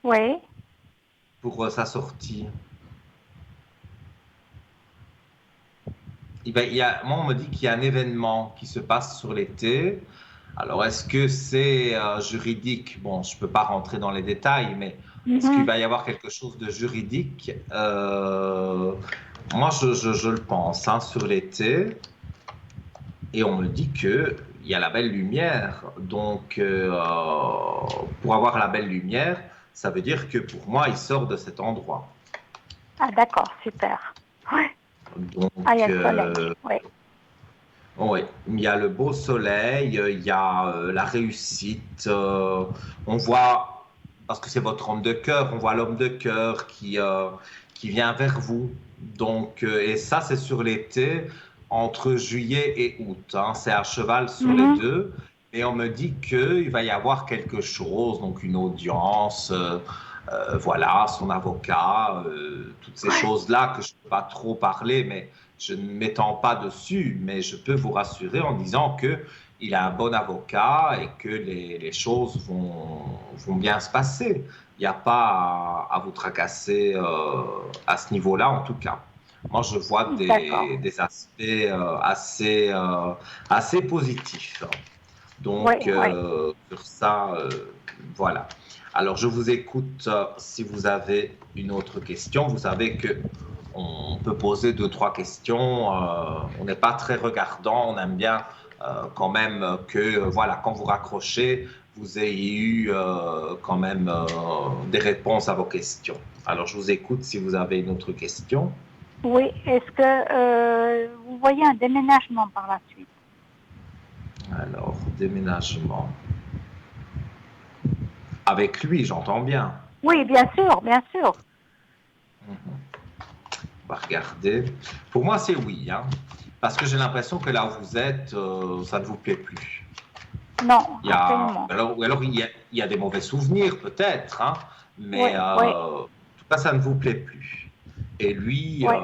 S3: oui.
S1: pour sa sortie. Moi, on me dit qu'il y a un événement qui se passe sur l'été. Alors, est-ce que c'est juridique? Bon, je ne peux pas rentrer dans les détails, mais est-ce qu'il
S3: Mhm.
S1: va y avoir quelque chose de juridique? Moi, je le pense, hein, sur l'été. Et on me dit qu'il y a la belle lumière. Donc, pour avoir la belle lumière, ça veut dire que pour moi, il sort de cet endroit.
S3: Ah, d'accord, super. Oui. Ah, il y
S1: Donc,
S3: a le soleil. Oui.
S1: oui, il y a le beau soleil, il y a la réussite. On voit, parce que c'est votre homme de cœur, on voit l'homme de cœur qui vient vers vous. Donc, et ça, c'est sur l'été, entre juillet et août. Hein. C'est à cheval sur les
S3: Mhm.
S1: deux. Et on me dit qu'il va y avoir quelque chose, donc une audience, voilà, son avocat, toutes ces
S3: Ouais.
S1: choses-là que je ne peux pas trop parler, mais je ne m'étends pas dessus, mais je peux vous rassurer en disant qu'il a un bon avocat et que les choses vont bien se passer. Il n'y a pas à vous tracasser à ce niveau-là, en tout cas. Moi, je vois
S3: D'accord.
S1: des aspects assez positifs.
S3: Oui,
S1: Donc,
S3: oui.
S1: sur ça, voilà. Alors, je vous écoute si vous avez une autre question. Vous savez que on peut poser deux, trois questions. On n'est pas très regardant. On aime bien quand même que, voilà, quand vous raccrochez, vous ayez eu quand même des réponses à vos questions. Alors, je vous écoute si vous avez une autre question.
S3: Oui. Est-ce que vous voyez un déménagement par la suite?
S1: Alors, déménagement. Avec lui, j'entends bien.
S3: Oui, bien sûr, bien sûr.
S1: Mhm. On va regarder. Pour moi, c'est oui, hein, parce que j'ai l'impression que là où vous êtes, ça ne vous plaît plus.
S3: Non,
S1: Il y a,
S3: absolument.
S1: ou alors il y a des mauvais souvenirs peut-être, hein,
S3: Oui,
S1: mais
S3: oui,
S1: en tout cas, ça ne vous plaît plus. Et lui,
S3: oui,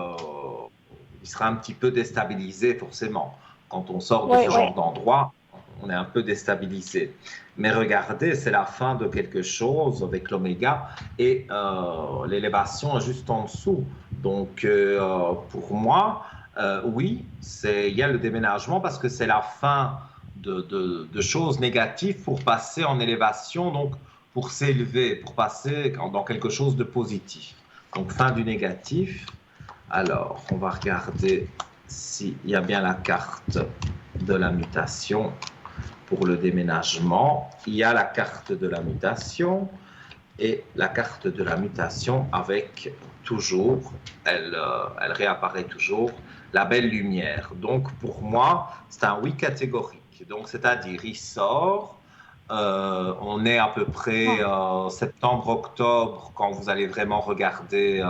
S1: il sera un petit peu déstabilisé forcément. Quand on sort de
S3: oui,
S1: ce
S3: oui.
S1: genre d'endroit, on est un peu déstabilisé. Mais regardez, c'est la fin de quelque chose avec l'oméga et l'élévation est juste en dessous. Donc, pour moi, oui, il y a le déménagement parce que c'est la fin de choses négatives pour passer en élévation, donc pour s'élever, pour passer dans quelque chose de positif. Donc, fin du négatif. Alors, on va regarder s'il y a bien la carte de la mutation pour le déménagement. Il y a la carte de la mutation et la carte de la mutation avec toujours, elle réapparaît toujours, la belle lumière. Donc pour moi, c'est un oui catégorique. Donc c'est-à-dire, il sort, On est à peu près septembre-octobre quand vous allez vraiment regarder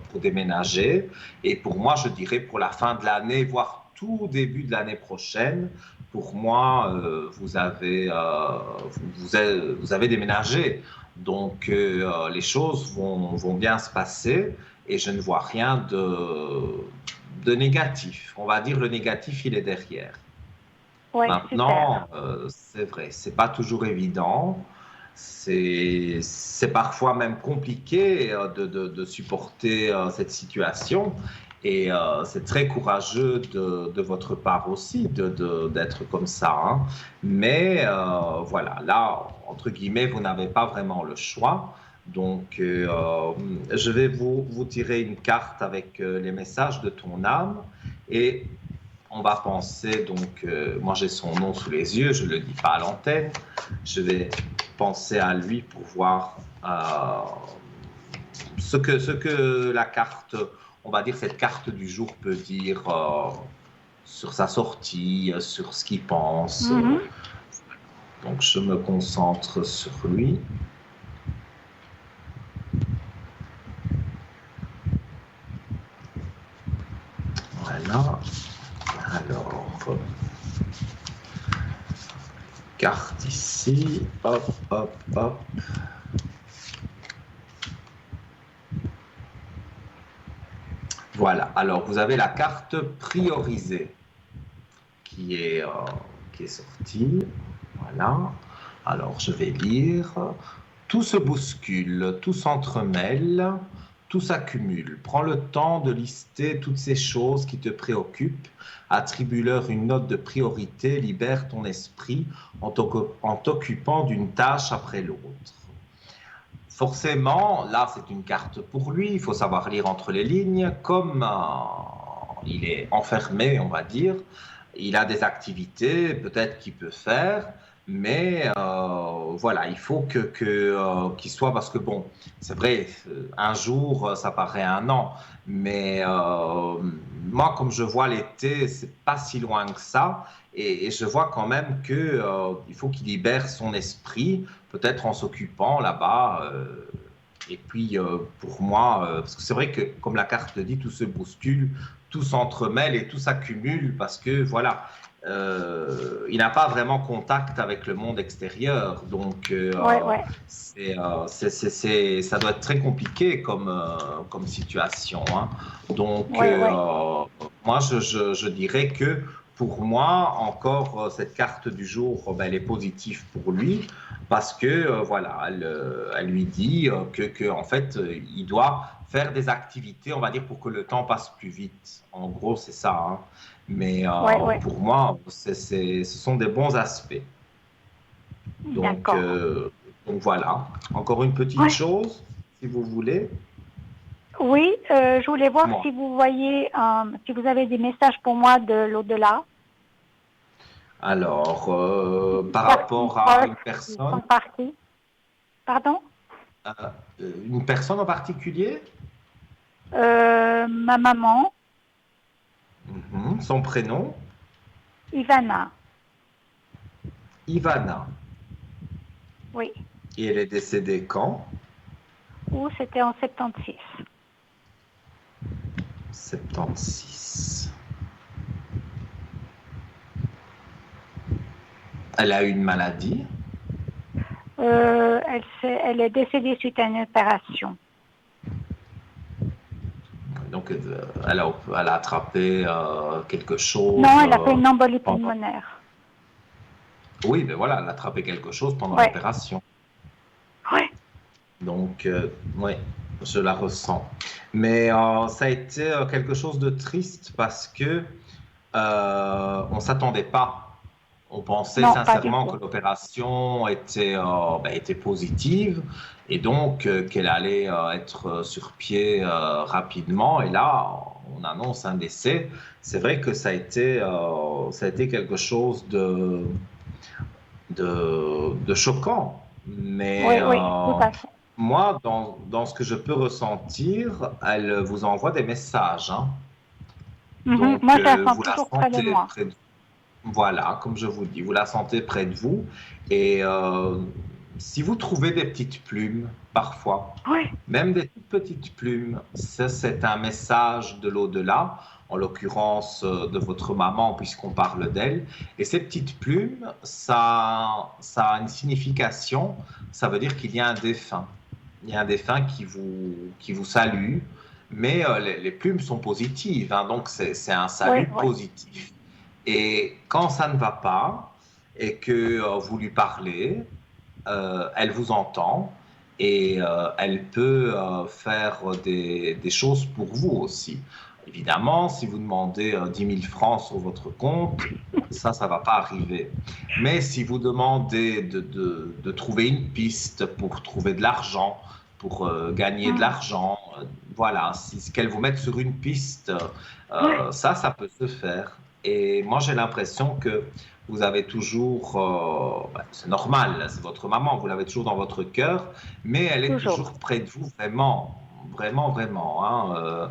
S1: pour déménager. Et pour moi, je dirais pour la fin de l'année, voire tout début de l'année prochaine, pour moi, vous avez déménagé. Donc, les choses vont bien se passer et je ne vois rien de négatif. On va dire le négatif, il est derrière.
S3: Oui, super.
S1: Maintenant, c'est vrai, c'est pas toujours évident. C'est parfois même compliqué de supporter cette situation. Et c'est très courageux de votre part aussi d'être comme ça, hein. Mais voilà, là, entre guillemets, vous n'avez pas vraiment le choix. Donc, je vais vous tirer une carte avec les messages de ton âme. Et on va penser, donc, moi j'ai son nom sous les yeux, je ne le dis pas à l'antenne, je vais penser à lui pour voir ce que la carte, on va dire cette carte du jour peut dire sur sa sortie, sur ce qu'il pense.
S3: Mhm.
S1: Donc je me concentre sur lui. Voilà. Alors, carte ici, hop, hop, hop. Voilà, alors vous avez la carte priorisée qui est sortie. Voilà, alors je vais lire. Tout se bouscule, tout s'entremêle, tout s'accumule. Prends le temps de lister toutes ces choses qui te préoccupent. Attribue-leur une note de priorité, libère ton esprit en t'occupant d'une tâche après l'autre. Forcément, là, c'est une carte pour lui. Il faut savoir lire entre les lignes. Comme il est enfermé, on va dire, il a des activités peut-être qu'il peut faire, mais voilà, il faut qu'il soit, parce que bon, c'est vrai, un jour, ça paraît un an, mais moi, comme je vois l'été, c'est pas si loin que ça, et je vois quand même que il faut qu'il libère son esprit, peut-être en s'occupant là-bas. Et puis, pour moi, parce que c'est vrai que, comme la carte le dit, tout se bouscule, tout s'entremêle et tout s'accumule parce que, voilà, il n'a pas vraiment contact avec le monde extérieur. Donc,
S3: Ouais, ouais.
S1: ça doit être très compliqué comme situation, hein. Donc,
S3: Ouais, ouais.
S1: moi, je dirais que pour moi, encore, cette carte du jour, ben, elle est positive pour lui parce que, voilà, elle lui dit en fait, il doit faire des activités, on va dire, pour que le temps passe plus vite. En gros, c'est ça, hein. Mais
S3: Ouais, ouais.
S1: pour moi, ce sont des bons aspects. Donc,
S3: D'accord.
S1: donc voilà. Encore une petite
S3: Ouais.
S1: chose, si vous voulez.
S3: Oui, je voulais voir
S1: Moi.
S3: si vous voyez, si vous avez des messages pour moi de l'au-delà.
S1: Alors,
S3: Des
S1: par
S3: personnes
S1: rapport à une
S3: proches qui
S1: personne,
S3: sont parties. Pardon?
S1: euh, une personne en particulier,
S3: Ma maman,
S1: son prénom,
S3: Ivana.
S1: Ivana.
S3: Oui.
S1: Et elle est décédée quand?
S3: Ou c'était en 76.
S1: 76. Elle a eu une maladie.
S3: Elle est décédée suite à une opération.
S1: Donc, elle a attrapé quelque chose
S3: Non, elle a fait une embolie
S1: pendant...
S3: pulmonaire.
S1: Oui, mais voilà, elle a attrapé quelque chose pendant
S3: Ouais.
S1: l'opération.
S3: Ouais.
S1: Donc, oui, je la ressens. Mais ça a été quelque chose de triste parce que on ne s'attendait pas. On pensait
S3: Non, pas du
S1: sincèrement que
S3: tout.
S1: l'opération était positive et donc qu'elle allait être sur pied rapidement. Et là, on annonce un décès. C'est vrai que ça a été quelque chose de choquant. Mais
S3: Oui, oui, tout à fait.
S1: moi, dans ce que je peux ressentir, elle vous envoie des messages, hein.
S3: Mhm.
S1: Donc,
S3: Moi, je la sens
S1: vous la
S3: toujours près de
S1: sentez
S3: moi.
S1: près de... Voilà, comme je vous dis, vous la sentez près de vous. Et si vous trouvez des petites plumes, parfois,
S3: Oui,
S1: même des toutes petites plumes, ça c'est un message de l'au-delà, en l'occurrence de votre maman, puisqu'on parle d'elle. Et ces petites plumes, ça a une signification, ça veut dire qu'il y a un défunt. Il y a un défunt qui vous salue, mais les plumes sont positives, hein, donc c'est un
S3: oui,
S1: salut
S3: oui.
S1: positif. Et quand ça ne va pas et que vous lui parlez, elle vous entend et elle peut faire des choses pour vous aussi. Évidemment, si vous demandez 10 000 francs sur votre compte, ça ne va pas arriver. Mais si vous demandez de trouver une piste pour trouver de l'argent, pour gagner de
S3: Mm.
S1: l'argent, voilà, si qu'elle vous mette sur une piste,
S3: Oui,
S1: ça peut se faire. Et moi, j'ai l'impression que vous avez toujours, c'est normal, c'est votre maman, vous l'avez toujours dans votre cœur, mais elle est
S3: toujours.
S1: toujours près de vous, vraiment, vraiment, vraiment. Hein,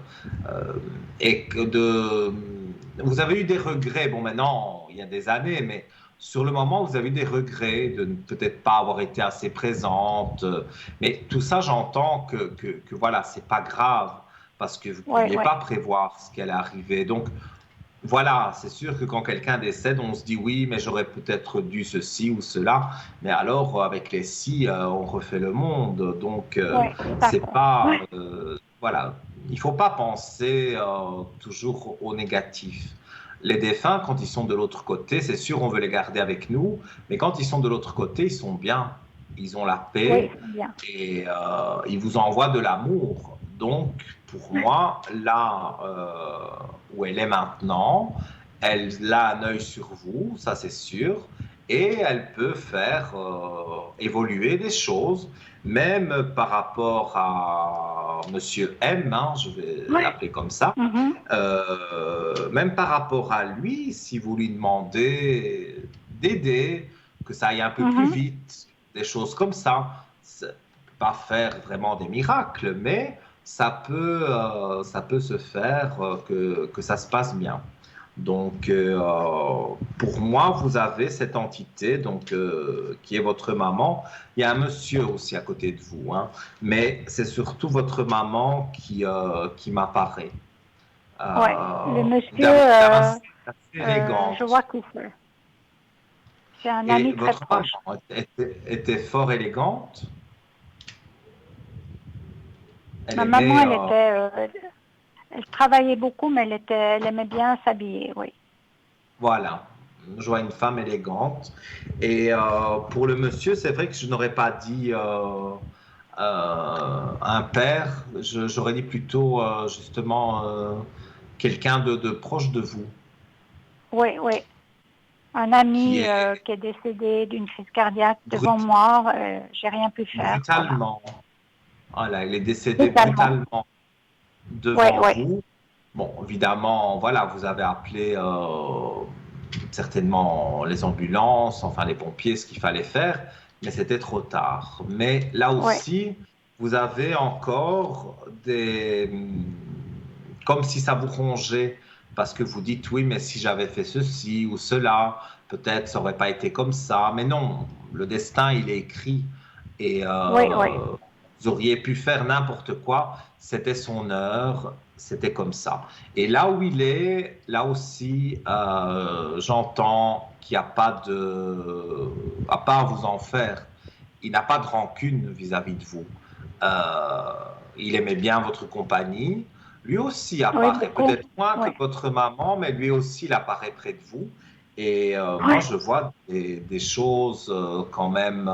S1: et que vous avez eu des regrets, bon maintenant, il y a des années, mais sur le moment, vous avez eu des regrets de ne peut-être pas avoir été assez présente. Mais tout ça, j'entends que voilà, c'est pas grave, parce que vous ne
S3: Oui,
S1: pouviez
S3: oui.
S1: pas prévoir ce qui allait arriver. Donc, voilà, c'est sûr que quand quelqu'un décède, on se dit oui, mais j'aurais peut-être dû ceci ou cela. Mais alors, avec les si, on refait le monde. Donc,
S3: Oui, tout à
S1: c'est
S3: fait.
S1: pas,
S3: Oui,
S1: voilà, il faut pas penser toujours au négatif. Les défunts, quand ils sont de l'autre côté, c'est sûr, on veut les garder avec nous, mais quand ils sont de l'autre côté, ils sont bien, ils ont la
S3: oui,
S1: paix
S3: c'est bien.
S1: et ils vous envoient de l'amour. Donc, pour moi, là où elle est maintenant, elle a un œil sur vous, ça c'est sûr, et elle peut faire évoluer des choses, même par rapport à Monsieur M, hein, je vais
S3: Oui.
S1: l'appeler comme ça,
S3: Mhm,
S1: même par rapport à lui, si vous lui demandez d'aider, que ça aille un peu plus
S3: mhm.
S1: vite, des choses comme ça ne peut pas faire vraiment des miracles, mais ça peut se faire que ça se passe bien. Donc, pour moi, vous avez cette entité donc, qui est votre maman. Il y a un monsieur aussi à côté de vous, hein, mais c'est surtout votre maman qui m'apparaît.
S3: Oui. Le
S1: Une
S3: monsieur,
S1: dame, assez
S3: je
S1: élégante.
S3: vois qui c'est. C'est un
S1: Et
S3: ami très
S1: votre
S3: proche.
S1: maman était fort élégante. Elle
S3: Ma maman,
S1: aimait,
S3: elle travaillait beaucoup, mais elle aimait bien s'habiller, oui.
S1: voilà, je vois une femme élégante. Et pour le monsieur, c'est vrai que je n'aurais pas dit un père, j'aurais dit plutôt justement quelqu'un de proche de vous,
S3: Oui, oui. Un
S1: qui
S3: ami
S1: est
S3: qui est décédé d'une crise cardiaque devant
S1: brut-
S3: moi, j'ai rien pu faire, voilà.
S1: brutalement, voilà, il est décédé
S3: Totalement.
S1: brutalement
S3: Oui,
S1: devant
S3: oui.
S1: vous. Bon, évidemment, voilà, vous avez appelé certainement les ambulances, enfin les pompiers, ce qu'il fallait faire, mais c'était trop tard. Mais là
S3: Oui.
S1: aussi, vous avez encore comme si ça vous rongeait, parce que vous dites oui, mais si j'avais fait ceci ou cela, peut-être ça aurait pas été comme ça. Mais non, le destin, il est écrit et
S3: Oui, oui.
S1: vous auriez pu faire n'importe quoi. C'était son heure, c'était comme ça. Et là où il est, là aussi, j'entends qu'il n'y a pas à pas vous en faire. Il n'a pas de rancune vis-à-vis de vous. Euh, il aimait bien votre compagnie. Lui aussi
S3: Oui,
S1: apparaît,
S3: beaucoup.
S1: peut-être moins que
S3: Oui.
S1: votre maman, mais lui aussi il apparaît près de vous. Et moi,
S3: Oui.
S1: je vois des choses quand même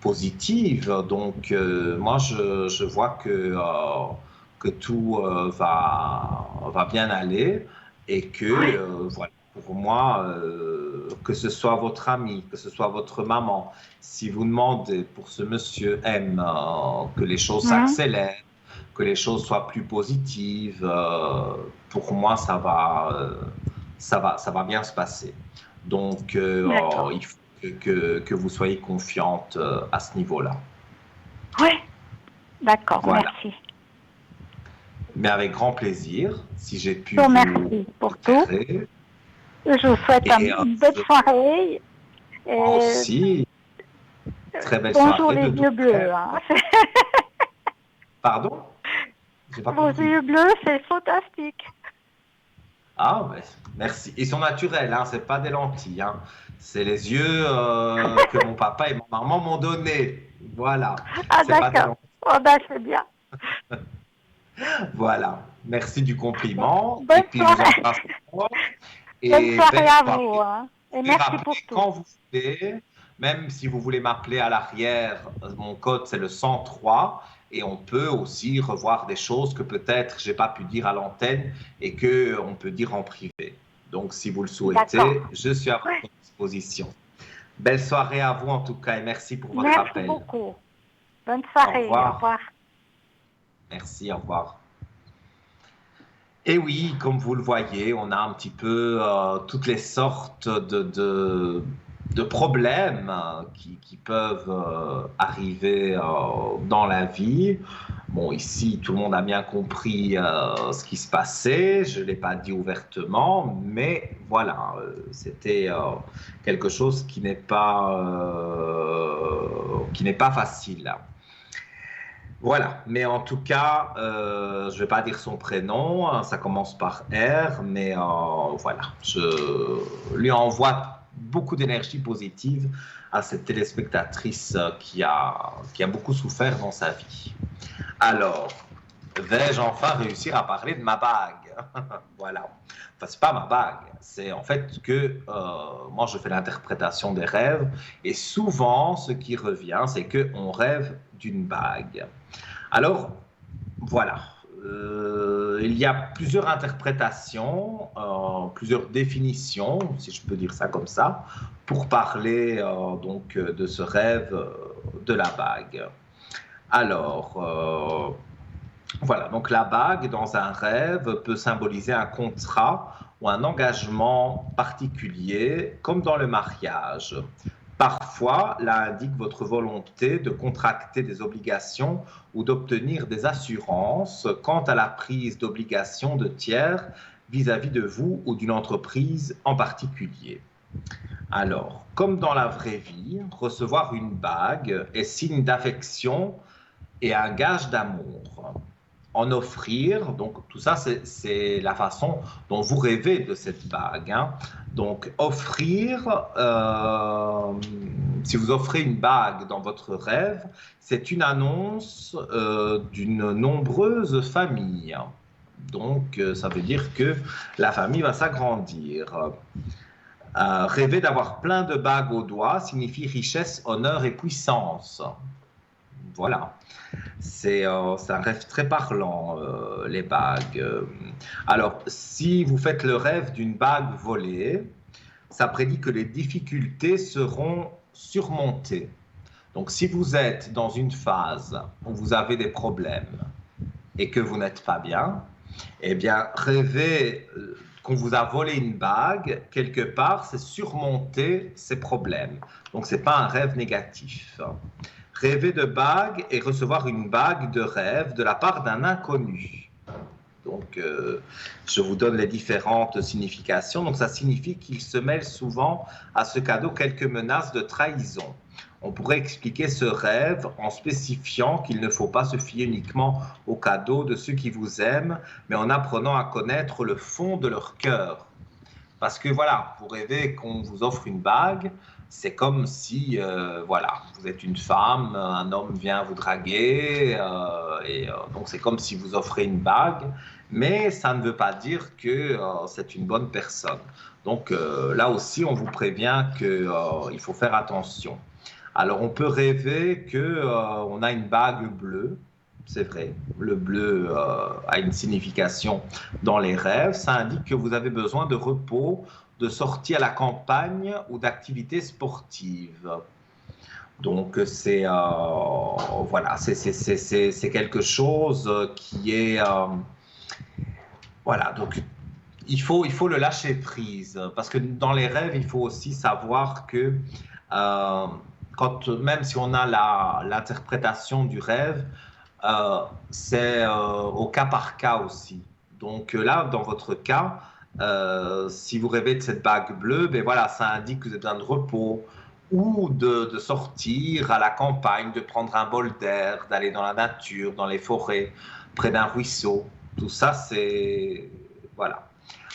S1: positives. Donc, moi, je vois que tout va bien aller et que,
S3: Oui.
S1: voilà, pour moi, que ce soit votre ami, que ce soit votre maman, si vous demandez pour ce monsieur M que les choses
S3: Mhm.
S1: s'accélèrent, que les choses soient plus positives, pour moi, ça va bien se passer. Donc,
S3: D'accord.
S1: il faut que vous soyez confiante à ce niveau-là.
S3: Oui. D'accord,
S1: Voilà.
S3: merci.
S1: Mais avec grand plaisir, si j'ai pu
S3: Je vous
S1: vous
S3: remercie pour tout.
S1: éclairer.
S3: Je vous souhaite
S1: Et
S3: une belle soirée.
S1: aussi, très belle
S3: Bonjour
S1: soirée.
S3: les yeux bleus. Hein.
S1: Pardon? J'ai pas
S3: Vos
S1: compris.
S3: yeux bleus, c'est fantastique.
S1: Ah, ouais, merci. Ils sont naturels, hein, c'est pas des lentilles. Hein. C'est les yeux que mon papa et ma maman m'ont donnés. Voilà.
S3: Ah
S1: C'est pas des
S3: d'accord.
S1: lentilles.
S3: Oh ben c'est bien.
S1: Voilà. Merci du compliment. Et
S3: Bonne
S1: puis, je vous
S3: soirée.
S1: embrasse fort.
S3: Bonne
S1: Et
S3: soirée
S1: belle
S3: à
S1: soirée.
S3: vous. Hein. Et
S1: Vous pouvez
S3: merci pour
S1: rappeler
S3: tout.
S1: quand vous voulez, même si vous voulez m'appeler à l'arrière, mon code c'est le 103 et on peut aussi revoir des choses que peut-être j'ai pas pu dire à l'antenne et que on peut dire en privé. Donc si vous le souhaitez, je suis à votre disposition. Belle soirée à vous en tout cas et merci pour votre
S3: Merci
S1: appel.
S3: beaucoup. Bonne
S1: Au
S3: soirée. Au
S1: revoir.
S3: revoir.
S1: Merci, au revoir. Et oui, comme vous le voyez, on a un petit peu toutes les sortes de problèmes qui peuvent arriver dans la vie. Bon, ici, tout le monde a bien compris ce qui se passait. Je ne l'ai pas dit ouvertement, mais voilà, c'était quelque chose qui n'est pas facile. Voilà, mais en tout cas, je ne vais pas dire son prénom, hein, ça commence par R, mais voilà, je lui envoie beaucoup d'énergie positive à cette téléspectatrice qui a beaucoup souffert dans sa vie. Alors, vais-je enfin réussir à parler de ma bague? Voilà. Enfin, c'est pas ma bague, c'est en fait que moi je fais l'interprétation des rêves et souvent ce qui revient, c'est qu'on rêve d'une bague. Alors, voilà. Il y a plusieurs interprétations, plusieurs définitions, si je peux dire ça comme ça, pour parler donc de ce rêve de la bague. Alors, voilà, donc la bague dans un rêve peut symboliser un contrat ou un engagement particulier, comme dans le mariage. Parfois, là indique votre volonté de contracter des obligations ou d'obtenir des assurances quant à la prise d'obligations de tiers vis-à-vis de vous ou d'une entreprise en particulier. Alors, comme dans la vraie vie, recevoir une bague est signe d'affection et un gage d'amour. En offrir, donc tout ça c'est la façon dont vous rêvez de cette bague. Hein. Donc offrir, si vous offrez une bague dans votre rêve, c'est une annonce d'une nombreuse famille. Donc ça veut dire que la famille va s'agrandir. Rêver d'avoir plein de bagues au doigt signifie richesse, honneur et puissance. Voilà. C'est un rêve très parlant, les bagues. Alors, si vous faites le rêve d'une bague volée, ça prédit que les difficultés seront surmontées. Donc, si vous êtes dans une phase où vous avez des problèmes et que vous n'êtes pas bien, eh bien, rêver qu'on vous a volé une bague, quelque part, c'est surmonter ces problèmes. Donc, ce n'est pas un rêve négatif. Rêver de bague et recevoir une bague de rêve de la part d'un inconnu. Donc, je vous donne les différentes significations. Donc, ça signifie qu'il se mêle souvent à ce cadeau quelques menaces de trahison. On pourrait expliquer ce rêve en spécifiant qu'il ne faut pas se fier uniquement aux cadeaux de ceux qui vous aiment, mais en apprenant à connaître le fond de leur cœur. Parce que voilà, vous rêvez qu'on vous offre une bague, c'est comme si, voilà, vous êtes une femme, un homme vient vous draguer, donc c'est comme si vous offrez une bague, mais ça ne veut pas dire que c'est une bonne personne. Donc là aussi, on vous prévient qu'il faut faire attention. Alors on peut rêver qu'on a une bague bleue, c'est vrai, le bleu a une signification dans les rêves, ça indique que vous avez besoin de repos, de sortie à la campagne ou d'activités sportives. Donc c'est voilà, c'est quelque chose qui est voilà, donc il faut le lâcher prise parce que dans les rêves il faut aussi savoir que même si on a l'interprétation du rêve, c'est au cas par cas aussi. Donc là, dans votre cas, Si vous rêvez de cette bague bleue, ben voilà, ça indique que vous avez besoin de repos ou de sortir à la campagne, de prendre un bol d'air, d'aller dans la nature, dans les forêts, près d'un ruisseau. Tout ça, c'est... Voilà.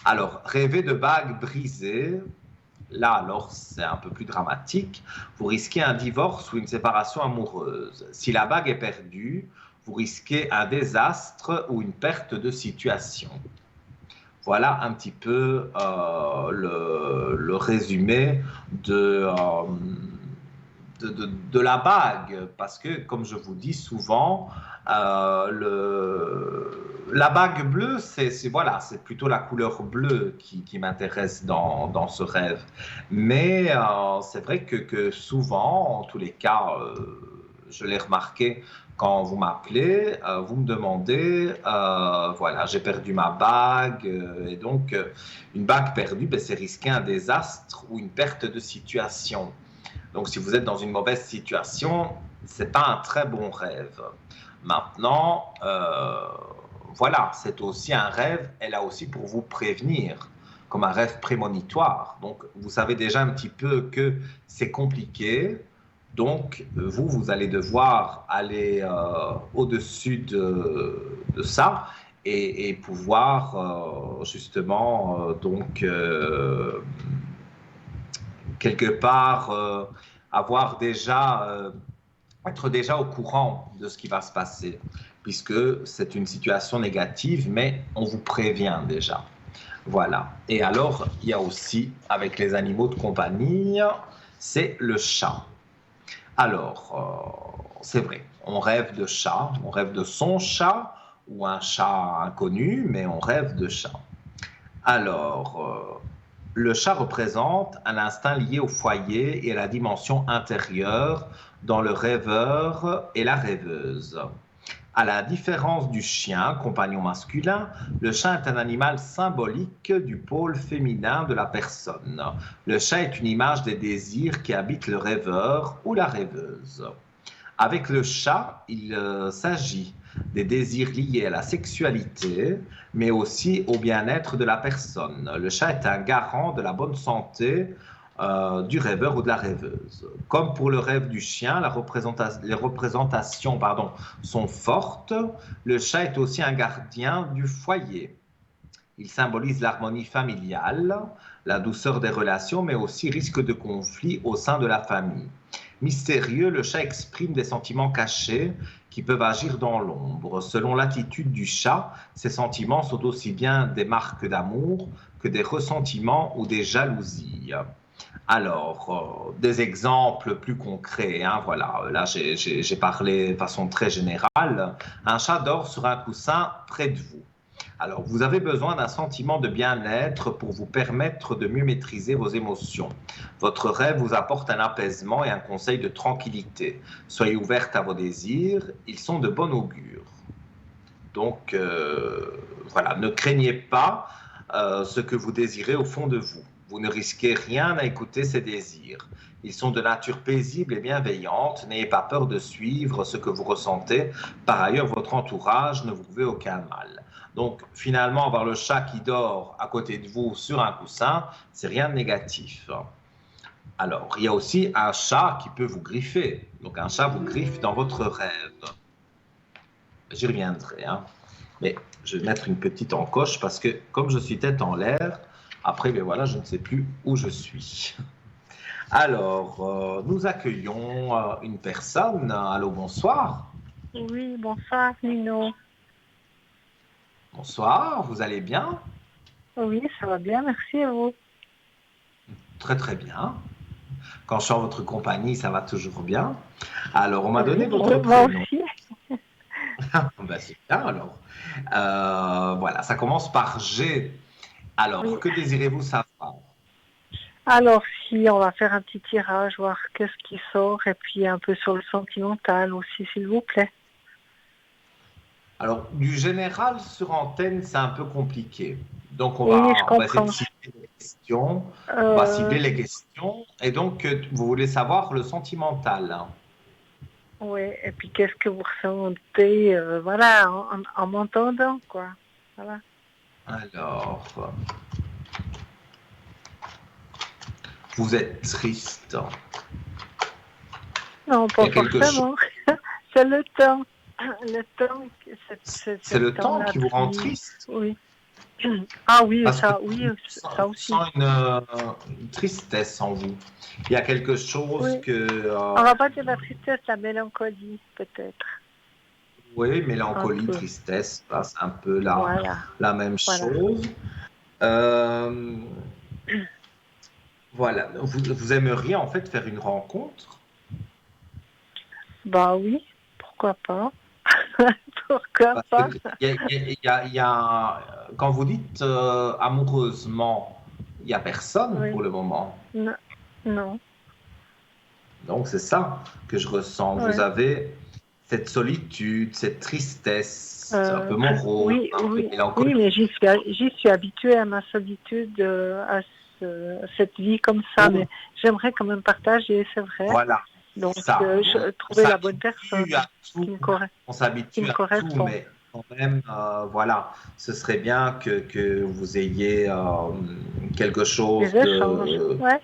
S1: Alors, rêver de bagues brisées, là, alors, c'est un peu plus dramatique. Vous risquez un divorce ou une séparation amoureuse. Si la bague est perdue, vous risquez un désastre ou une perte de situation. Voilà un petit peu le résumé de la bague, parce que, comme je vous dis souvent, la bague bleue, voilà, c'est plutôt la couleur bleue qui m'intéresse dans ce rêve. Mais c'est vrai que souvent, en tous les cas, je l'ai remarqué quand vous m'appelez, vous me demandez, voilà, j'ai perdu ma bague, et donc une bague perdue, ben, c'est risquer un désastre ou une perte de situation. Donc, si vous êtes dans une mauvaise situation, c'est pas un très bon rêve. Maintenant, voilà, c'est aussi un rêve, elle a aussi pour vous prévenir, comme un rêve prémonitoire. Donc, vous savez déjà un petit peu que c'est compliqué. Donc, vous allez devoir aller au-dessus de ça et pouvoir justement, donc, quelque part, avoir déjà, être déjà au courant de ce qui va se passer, puisque c'est une situation négative, mais on vous prévient déjà. Voilà. Et alors, il y a aussi, avec les animaux de compagnie, c'est le chat. Alors, c'est vrai, on rêve de chat, on rêve de son chat ou un chat inconnu, mais on rêve de chat. Alors, le chat représente un instinct lié au foyer et à la dimension intérieure dans le rêveur et la rêveuse. À la différence du chien, compagnon masculin, le chat est un animal symbolique du pôle féminin de la personne. Le chat est une image des désirs qui habitent le rêveur ou la rêveuse. Avec le chat, il s'agit des désirs liés à la sexualité, mais aussi au bien-être de la personne. Le chat est un garant de la bonne santé du rêveur ou de la rêveuse. Comme pour le rêve du chien, les représentations sont fortes. Le chat est aussi un gardien du foyer. Il symbolise l'harmonie familiale, la douceur des relations, mais aussi risque de conflit au sein de la famille. Mystérieux, le chat exprime des sentiments cachés qui peuvent agir dans l'ombre. Selon l'attitude du chat, ces sentiments sont aussi bien des marques d'amour que des ressentiments ou des jalousies. Alors, des exemples plus concrets, hein, voilà, là j'ai parlé de façon très générale. Un chat dort sur un coussin près de vous. Alors, vous avez besoin d'un sentiment de bien-être pour vous permettre de mieux maîtriser vos émotions. Votre rêve vous apporte un apaisement et un conseil de tranquillité. Soyez ouverte à vos désirs, ils sont de bon augure. Donc, voilà, ne craignez pas ce que vous désirez au fond de vous. Vous ne risquez rien à écouter ces désirs. Ils sont de nature paisible et bienveillante. N'ayez pas peur de suivre ce que vous ressentez. Par ailleurs, votre entourage ne vous veut aucun mal. Donc, finalement, avoir le chat qui dort à côté de vous sur un coussin, c'est rien de négatif. Alors, il y a aussi un chat qui peut vous griffer. Donc, un chat vous griffe dans votre rêve. J'y reviendrai, hein. Mais je vais mettre une petite encoche parce que, comme je suis tête en l'air, après, ben voilà, je ne sais plus où je suis. Alors, nous accueillons une personne. Allô, bonsoir.
S3: Oui, bonsoir, Nino.
S1: Bonsoir, vous allez bien?
S3: Oui, ça va bien, merci à vous.
S1: Très très bien. Quand je suis en votre compagnie, ça va toujours bien. Alors, on m'a donné
S3: Oui,
S1: votre
S3: moi
S1: prénom.
S3: aussi.
S1: Ben, c'est bien alors. Voilà, ça commence par G. Alors,
S3: Oui.
S1: que désirez-vous savoir?
S3: Alors, si on va faire un petit tirage, voir qu'est-ce qui sort, et puis un peu sur le sentimental aussi, s'il vous plaît.
S1: Alors, du général sur antenne, c'est un peu compliqué. Donc,
S3: Oui, je
S1: on va essayer de
S3: comprends.
S1: cibler les questions. On va
S3: Euh,
S1: cibler les questions. Et donc, vous voulez savoir le sentimental, hein?
S3: oui, et puis qu'est-ce que vous ressentez, voilà, en m'entendant, quoi. Voilà.
S1: Alors, Vous êtes triste.
S3: Non,
S1: Il
S3: pas
S1: y a quelque chose.
S3: forcément. C'est le temps. Le temps,
S1: C'est le temps
S3: temps-là
S1: qui vous rend
S3: triste.
S1: triste.
S3: Oui. Ah oui,
S1: Parce que
S3: oui,
S1: je
S3: ça aussi.
S1: sens une tristesse en vous. Il y a quelque chose
S3: Oui.
S1: que,
S3: On va pas dire la tristesse, la mélancolie, peut-être.
S1: oui,
S3: Un
S1: mélancolie,
S3: peu.
S1: tristesse, bah, c'est un peu
S3: Voilà.
S1: la même
S3: Voilà.
S1: chose. Euh, voilà, vous aimeriez en fait faire une rencontre?
S3: Bah oui, pourquoi pas. Pourquoi
S1: Parce que
S3: pas.
S1: quand vous dites amoureusement, il n'y a personne
S3: Oui.
S1: pour le moment.
S3: Non. Non.
S1: Donc c'est ça que je ressens. Vous
S3: Ouais.
S1: avez cette solitude, cette tristesse, un peu morose,
S3: Oui,
S1: un peu
S3: oui, oui, mais
S1: mélancolique.
S3: j'y suis habituée à ma solitude, à cette vie comme ça,
S1: Oui,
S3: mais j'aimerais quand même partager, c'est vrai.
S1: voilà,
S3: Donc,
S1: ça.
S3: je
S1: On
S3: trouver la bonne
S1: s'habitue à
S3: personne
S1: tout, on
S3: qui
S1: s'habitue
S3: me
S1: à tout,
S3: correspond.
S1: mais quand même, voilà, ce serait bien que vous ayez quelque
S3: Des
S1: chose
S3: échanges, ouais, ouais.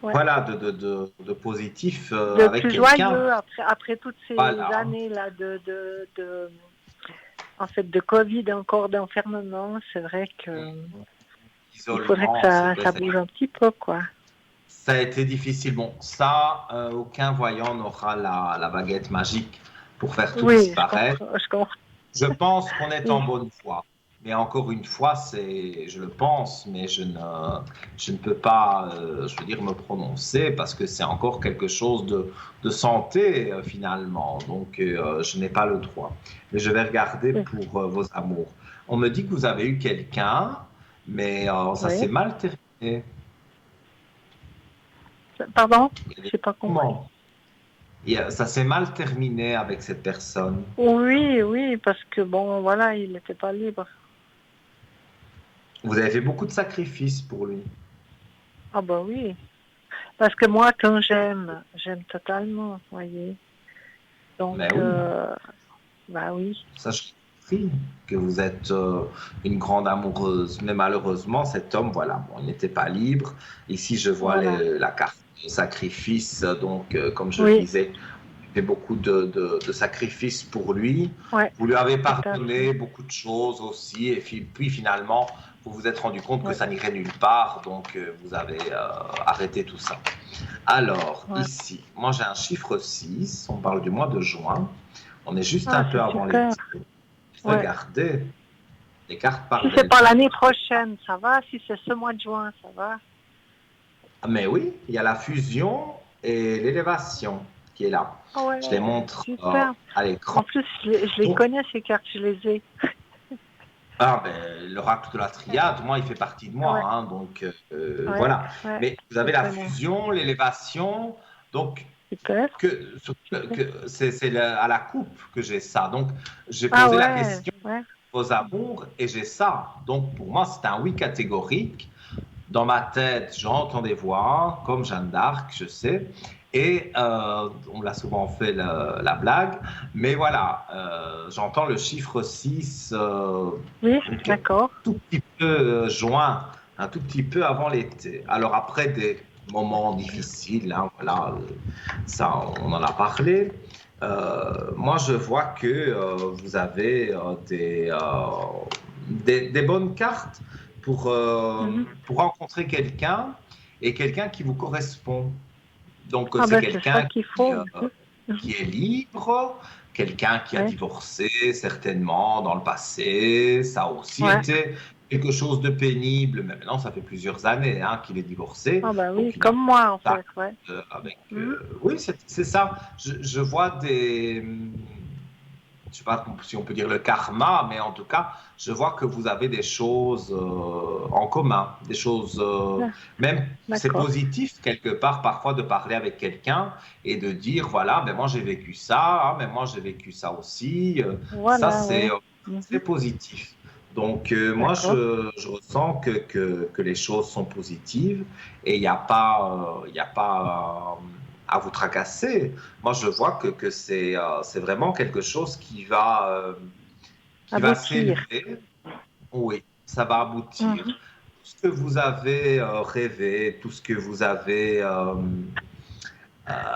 S1: voilà, de positif
S3: De
S1: avec
S3: plus
S1: quelqu'un.
S3: joyeux après toutes ces
S1: Voilà,
S3: années-là en fait, de Covid, encore d'enfermement, c'est vrai que il faudrait que
S1: isolement, c'est vrai,
S3: ça bouge un petit peu, quoi.
S1: ça a été difficile. Bon, ça, aucun voyant n'aura la baguette magique pour faire tout
S3: Oui,
S1: disparaître.
S3: je comprends.
S1: Je pense qu'on est en
S3: Oui,
S1: bonne voie. Mais encore une fois, je le pense, mais je ne peux pas, je veux dire, me prononcer parce que c'est encore quelque chose de santé finalement. Donc, je n'ai pas le droit. Mais je vais regarder
S3: oui,
S1: pour vos amours. On me dit que vous avez eu quelqu'un, mais ça s'est
S3: oui.
S1: mal terminé.
S3: Pardon?
S1: Il y a des
S3: J'ai pas compris.
S1: moments. Ça s'est mal terminé avec cette personne.
S3: Oui, oui, parce que bon, voilà, il n'était pas libre.
S1: Vous avez fait beaucoup de sacrifices pour lui.
S3: Ah bah oui. Parce que moi, quand j'aime totalement, vous voyez. Donc,
S1: Mais oui.
S3: bah oui.
S1: Ça, je compris que vous êtes une grande amoureuse. Mais malheureusement, cet homme, voilà, bon, il n'était pas libre. Ici, je vois
S3: Voilà.
S1: la carte de sacrifice. Donc, comme je le
S3: Oui,
S1: disais, il fait beaucoup de sacrifices pour lui.
S3: ouais,
S1: Vous lui avez
S3: tout à fait.
S1: pardonné beaucoup de choses aussi. Et puis finalement, vous vous êtes rendu compte que
S3: Ouais,
S1: ça n'irait nulle part. Donc, vous avez arrêté tout ça. Alors,
S3: ouais.
S1: ici, moi j'ai un chiffre 6. On parle du mois de juin. On est juste un
S3: Ah,
S1: peu
S3: c'est
S1: avant
S3: super.
S1: l'été.
S3: Ouais.
S1: Regardez, les cartes
S3: Si
S1: parlent
S3: c'est pas
S1: d'elles-mêmes.
S3: l'année prochaine, ça va. Si c'est ce mois de juin, ça va.
S1: Mais oui, il y a la fusion et l'élévation qui est là.
S3: Ah
S1: Je les
S3: ouais,
S1: montre
S3: super.
S1: à
S3: En
S1: l'écran.
S3: plus, je les
S1: Donc,
S3: connais, ces cartes, je les ai.
S1: l'oracle de la triade, moi, il fait partie de moi.
S3: Ouais,
S1: Hein, donc,
S3: ouais,
S1: voilà.
S3: ouais,
S1: Mais vous
S3: je les
S1: avez la
S3: connais.
S1: fusion, l'élévation. Donc,
S3: Super, super.
S1: c'est à la coupe que j'ai ça. Donc, j'ai
S3: Ah
S1: posé la
S3: ouais,
S1: question
S3: ouais.
S1: vos amours et j'ai ça. Donc, pour moi, c'est un oui catégorique. Dans ma tête, j'entends des voix, comme Jeanne d'Arc, je sais. Et on me l'a souvent fait la blague. Mais voilà, j'entends le chiffre 6,
S3: Oui,
S1: donc un
S3: d'accord.
S1: tout petit peu juin, un tout petit peu avant l'été. Alors après des moments difficiles, hein, voilà, ça on en a parlé. Moi je vois que vous avez des bonnes cartes
S3: Mhm.
S1: pour rencontrer quelqu'un et quelqu'un qui vous correspond. Donc,
S3: Ah
S1: c'est
S3: ben, c'est ça
S1: quelqu'un
S3: qu'il faut. Mhm.
S1: qui est libre, quelqu'un qui a
S3: Ouais,
S1: divorcé certainement dans le passé. Ça a aussi
S3: ouais.
S1: été quelque chose de pénible, mais maintenant, ça fait plusieurs années hein, qu'il est divorcé.
S3: Ah ben
S1: Donc,
S3: oui,
S1: il n'a
S3: comme moi, en
S1: pas
S3: fait, ouais.
S1: avec.
S3: Mhm.
S1: Oui, c'est ça. Je vois des. Je ne sais pas si on peut dire le karma, mais en tout cas, je vois que vous avez des choses en commun, des choses,
S3: Ah,
S1: même c'est
S3: d'accord.
S1: positif quelque part parfois de parler avec quelqu'un et de dire voilà, ben moi j'ai vécu ça, hein, mais moi j'ai vécu ça aussi. Ça
S3: Voilà, ouais.
S1: c'est
S3: Mhm.
S1: positif. Donc moi
S3: D'accord.
S1: je ressens que les choses sont positives et il y a pas à vous tracasser. Moi, je vois que c'est vraiment quelque chose qui va
S3: Aboutir.
S1: s'élever. Oui, ça va aboutir.
S3: Mhm.
S1: ce que vous avez rêvé, tout ce que vous avez,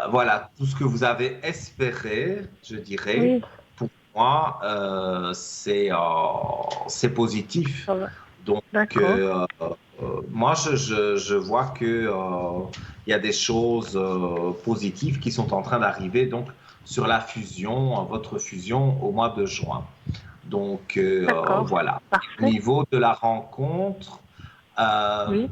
S1: voilà, tout ce que vous avez espéré, je dirais,
S3: Oui,
S1: pour moi, c'est positif.
S3: ça va.
S1: Donc,
S3: D'accord.
S1: moi, je vois que il y a des choses positives qui sont en train d'arriver. Donc, sur la fusion, votre fusion au mois de juin. Donc,
S3: D'accord.
S1: voilà. Au
S3: Parfait.
S1: niveau de la rencontre, euh,
S3: Oui.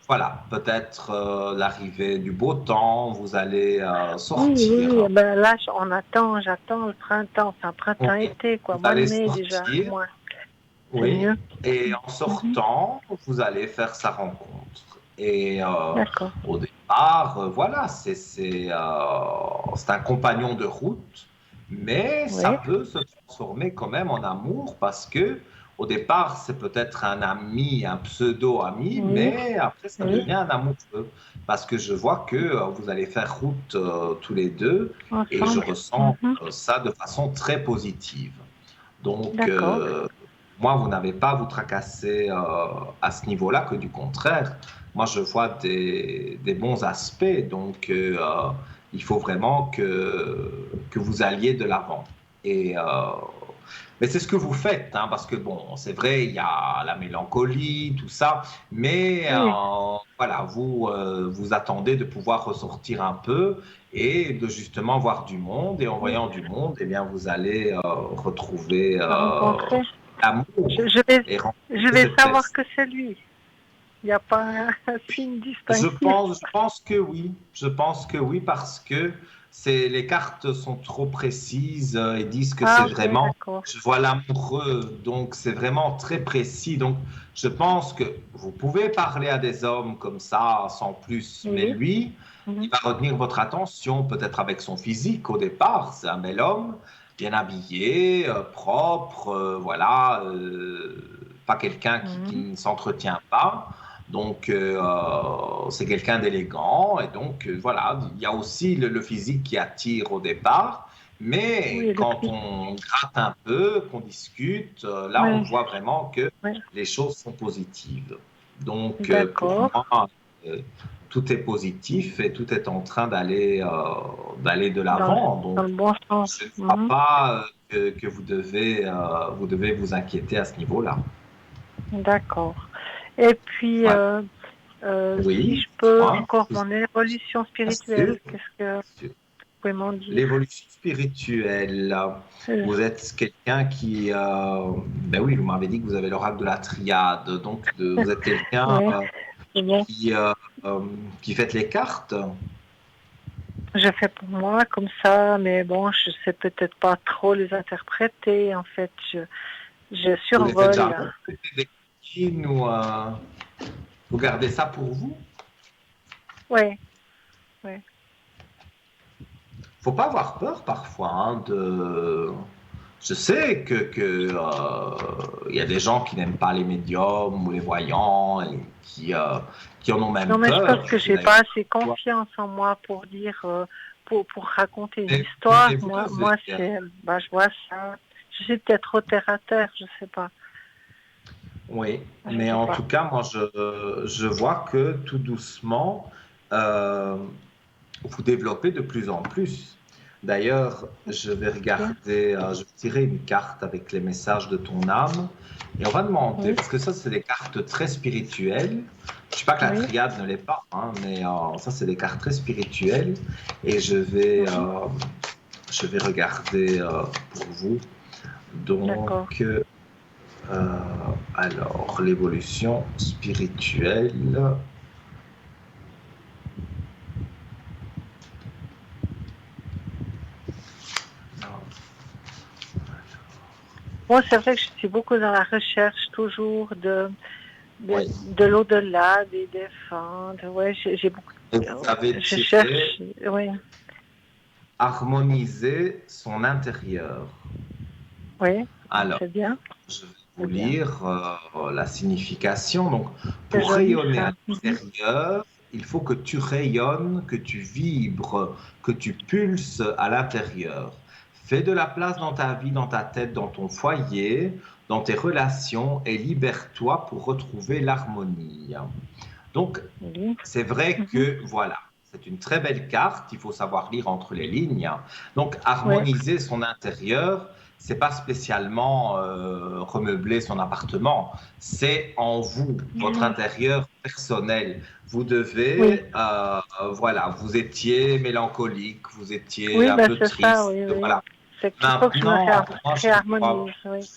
S1: voilà, peut-être l'arrivée du beau temps, vous allez
S3: Oui, oui, oui.
S1: sortir.
S3: Ben là, j'attends le printemps, enfin
S1: Oui,
S3: printemps-été, quoi.
S1: vous
S3: Mois de
S1: allez
S3: mai déjà, au
S1: sortir,
S3: moins. C'est
S1: oui,
S3: mieux.
S1: et en
S3: Mhm.
S1: sortant, vous allez faire sa rencontre. Et
S3: D'accord.
S1: au départ, voilà, c'est un compagnon de route, mais ça
S3: Oui,
S1: peut se transformer quand même en amour parce que au départ, c'est peut-être un ami, un pseudo-ami,
S3: oui,
S1: mais après, ça
S3: oui.
S1: devient un amoureux. Parce que je vois que vous allez faire route tous les deux et je
S3: Ensemble.
S1: ressens
S3: Mhm.
S1: ça de façon très positive. Donc,
S3: D'accord.
S1: moi, vous n'avez pas à vous tracasser à ce niveau-là, que du contraire. Moi, je vois des bons aspects, donc il faut vraiment que vous alliez de l'avant. Et, mais c'est ce que vous faites, hein, parce que bon, c'est vrai, il y a la mélancolie, tout ça, mais
S3: Oui.
S1: voilà, vous attendez de pouvoir ressortir un peu et de justement voir du monde. Et en
S3: Oui.
S1: voyant du monde, eh bien, vous allez retrouver
S3: À rencontrer. Je,
S1: l'amour
S3: je vais,
S1: et
S3: je
S1: rencontrer
S3: vais
S1: cette
S3: savoir
S1: personne.
S3: que c'est lui. Il n'y a pas un signe distinctif.
S1: Je pense que oui. Je pense que oui parce que les cartes sont trop précises et disent que c'est
S3: Ah, ok,
S1: vraiment,
S3: d'accord.
S1: je vois l'amoureux, donc c'est vraiment très précis. Donc je pense que vous pouvez parler à des hommes comme ça sans plus, mais
S3: Oui.
S1: lui, il
S3: Mhm.
S1: va retenir votre attention peut-être avec son physique au départ. C'est un bel homme, bien habillé, propre, voilà, pas quelqu'un qui
S3: Mhm.
S1: ne s'entretient pas. Donc, c'est quelqu'un d'élégant. Et donc, voilà, il y a aussi le physique qui attire au départ. Mais
S3: Oui, le
S1: quand
S3: prix.
S1: on gratte un peu, qu'on discute, là, on
S3: Oui,
S1: voit vraiment que
S3: oui.
S1: les choses sont positives. Donc, pour
S3: D'accord.
S1: moi, euh, tout est positif et tout est en train d'aller de
S3: Dans
S1: l'avant. Donc,
S3: dans le bon sens.
S1: je ne crois
S3: Mhm.
S1: pas que vous devez vous inquiéter à ce niveau-là.
S3: D'accord. Et puis,
S1: Voilà.
S3: si
S1: Oui,
S3: je peux
S1: moi,
S3: encore mon évolution
S1: bien
S3: spirituelle,
S1: sûr,
S3: qu'est-ce que vous
S1: sûr.
S3: pouvez m'en dire?
S1: L'évolution spirituelle,
S3: Euh,
S1: vous êtes quelqu'un qui, ben oui, vous m'avez dit que vous avez l'oracle de la triade, donc vous êtes quelqu'un
S3: Oui, c'est bon.
S1: qui, euh, euh, qui fait les cartes.
S3: Je fais pour moi comme ça, mais bon, je sais peut-être pas trop les interpréter. En fait, je
S1: Vous les faites jamais,
S3: survole.
S1: vous faites des copines ou vous gardez ça pour vous.
S3: Oui, oui.
S1: Faut pas avoir peur parfois Je sais il y a des gens qui n'aiment pas les médiums ou les voyants et qui en ont
S3: Non,
S1: même
S3: mais je pense
S1: peur.
S3: que
S1: C'est
S3: j'ai
S1: d'ailleurs
S3: pas assez
S1: pourquoi-
S3: confiance en moi pour dire, pour raconter une
S1: mais
S3: histoire.
S1: vous
S3: Moi,
S1: devez.
S3: c'est, bah, je vois ça. Je suis peut-être trop terre à terre, je sais pas.
S1: Oui,
S3: Je
S1: mais
S3: sais
S1: en
S3: pas.
S1: tout cas, moi, je vois que tout doucement, euh, vous développez de plus en plus. D'ailleurs, je vais
S3: Ok.
S1: regarder, je vais tirer une carte avec les messages de ton âme et on va demander,
S3: Oui,
S1: parce que ça, c'est des cartes très spirituelles. Je ne dis pas que la
S3: oui.
S1: triade ne l'est pas, hein, mais ça, c'est des cartes très spirituelles et
S3: Mhm.
S1: je vais regarder pour vous.
S3: D'accord.
S1: Donc, alors, l'évolution spirituelle.
S3: Moi, c'est vrai que je suis beaucoup dans la recherche toujours
S1: Oui.
S3: de l'au-delà, des défunts. Ouais, j'ai beaucoup.
S1: Et vous avez
S3: Je
S1: tiré
S3: cherche. Oui,
S1: harmoniser son intérieur.
S3: oui.
S1: Alors,
S3: C'est bien,
S1: je vais vous
S3: c'est bien.
S1: lire la signification. Donc,
S3: C'est
S1: pour
S3: joli
S1: rayonner à
S3: ça. Mhm.
S1: l'extérieur, il faut que tu rayonnes, que tu vibres, que tu pulses à l'intérieur. Fais de la place dans ta vie, dans ta tête, dans ton foyer, dans tes relations et libère-toi pour retrouver l'harmonie. Donc,
S3: Oui.
S1: c'est vrai que, voilà, c'est une très belle carte, il faut savoir lire entre les lignes. Donc,
S3: Ouais.
S1: harmoniser son intérieur, c'est pas spécialement remeubler son appartement, c'est en vous, votre
S3: Oui.
S1: intérieur personnel. Vous
S3: Oui.
S1: devez, voilà, vous étiez mélancolique, vous étiez
S3: Oui,
S1: un
S3: ben
S1: peu
S3: c'est ça,
S1: triste,
S3: oui, oui.
S1: voilà.
S3: C'est qu'il faut que je me
S1: Maintenant, moi, je ne crois
S3: réharmonise, oui.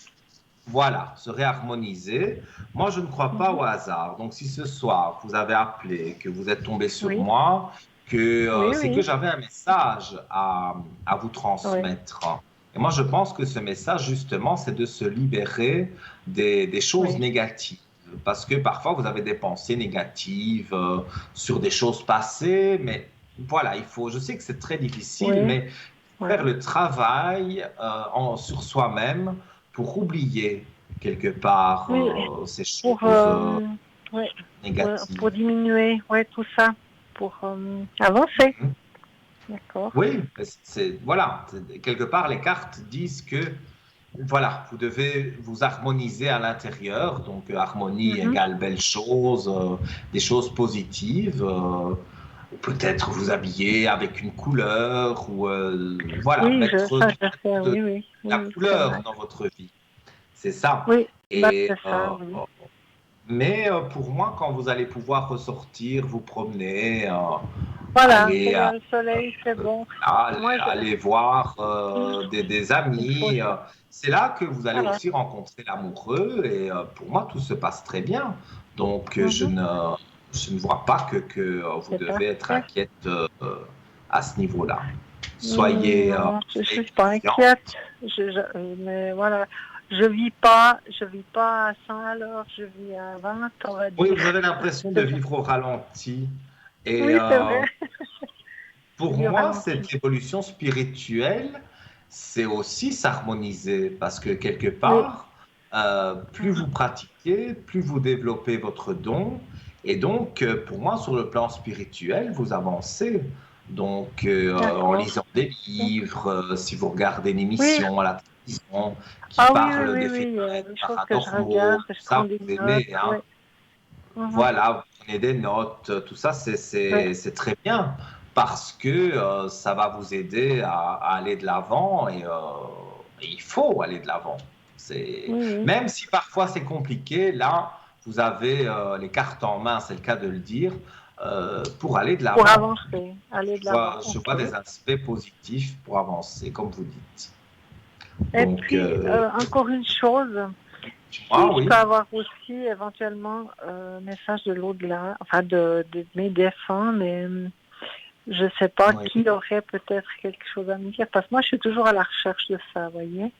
S1: voilà, se réharmoniser. Moi, je ne crois pas
S3: Mhm.
S1: au hasard. Donc, si ce soir, vous avez appelé, que vous êtes tombé sur
S3: Oui,
S1: moi, que
S3: oui,
S1: c'est que
S3: oui,
S1: j'avais un message à vous
S3: oui,
S1: transmettre. Et moi, je pense que ce message, justement, c'est de se libérer des choses
S3: oui,
S1: négatives. Parce que parfois, vous avez des pensées négatives sur des choses passées, mais voilà, il faut, je sais que c'est très difficile,
S3: oui,
S1: mais
S3: oui.
S1: faire le travail sur soi-même pour oublier quelque part
S3: Oui,
S1: ces
S3: pour,
S1: choses
S3: oui, pour
S1: négatives.
S3: diminuer, ouais, tout ça, pour avancer.
S1: Mhm.
S3: D'accord.
S1: Oui, voilà, quelque part les cartes disent que voilà, vous devez vous harmoniser à l'intérieur, donc harmonie
S3: Mhm.
S1: égale belles choses, des choses positives, peut-être vous habiller avec une couleur ou voilà,
S3: Oui,
S1: mettre
S3: ça, je sais,
S1: de
S3: oui, oui,
S1: la
S3: oui, oui, c'est
S1: couleur
S3: vrai.
S1: dans votre vie. C'est ça.
S3: Oui, bah,
S1: Et
S3: c'est ça, oui.
S1: mais pour moi, quand vous allez pouvoir ressortir, vous promener,
S3: Voilà, quand
S1: aller,
S3: il y a le soleil, c'est bon.
S1: aller,
S3: Moi,
S1: aller voir des
S3: il faut
S1: amis,
S3: ça.
S1: c'est là que vous allez
S3: Voilà.
S1: aussi rencontrer l'amoureux. Et pour moi, tout se passe très bien. Donc,
S3: Mhm.
S1: je ne vois pas que vous
S3: C'est
S1: devez être
S3: parfait.
S1: inquiète à ce niveau-là. Soyez,
S3: Non, je
S1: soyez
S3: suis pas
S1: confiante.
S3: inquiète. Mais voilà, je vis pas à 100 à l'heure, je vis à 20, on va
S1: Oui,
S3: dire.
S1: vous avez l'impression de
S3: C'est ça.
S1: vivre au ralenti. Et
S3: Oui, c'est vrai. Je
S1: pour
S3: vis au
S1: moi,
S3: ralenti.
S1: cette évolution spirituelle, c'est aussi s'harmoniser parce que quelque
S3: Oui.
S1: part, plus
S3: Mhm.
S1: vous pratiquez, plus vous développez votre don. Et donc, pour moi, sur le plan spirituel, vous avancez. Donc, en
S3: D'accord.
S1: lisant des
S3: Ok.
S1: livres, si vous regardez une
S3: Oui.
S1: émission à la télévision qui
S3: Ah oui, oui,
S1: parle
S3: oui,
S1: des
S3: oui. Il y a
S1: phénomènes
S3: des choses que je
S1: paranormaux,
S3: regarde,
S1: tout
S3: je prends
S1: ça,
S3: des
S1: vous
S3: notes.
S1: aimez,
S3: Oui.
S1: hein.
S3: Mhm.
S1: Voilà, vous prenez des notes, tout ça,
S3: Oui.
S1: c'est très bien parce que ça va vous aider à aller de l'avant et il faut aller de l'avant.
S3: Oui, oui.
S1: Même si parfois c'est compliqué, là, vous avez les cartes en main, c'est le cas de le dire, pour aller de
S3: Pour
S1: l'avant.
S3: avancer, aller de l'avant.
S1: Je
S3: Ok.
S1: vois des aspects positifs pour avancer, comme vous dites.
S3: Et
S1: Donc,
S3: puis, encore une chose,
S1: ah
S3: si je peux
S1: oui.
S3: avoir aussi éventuellement un message de l'au-delà, enfin de mes défunts, mais je sais pas
S1: Oui.
S3: qui aurait peut-être quelque chose à me dire, parce que moi je suis toujours à la recherche de ça, vous voyez,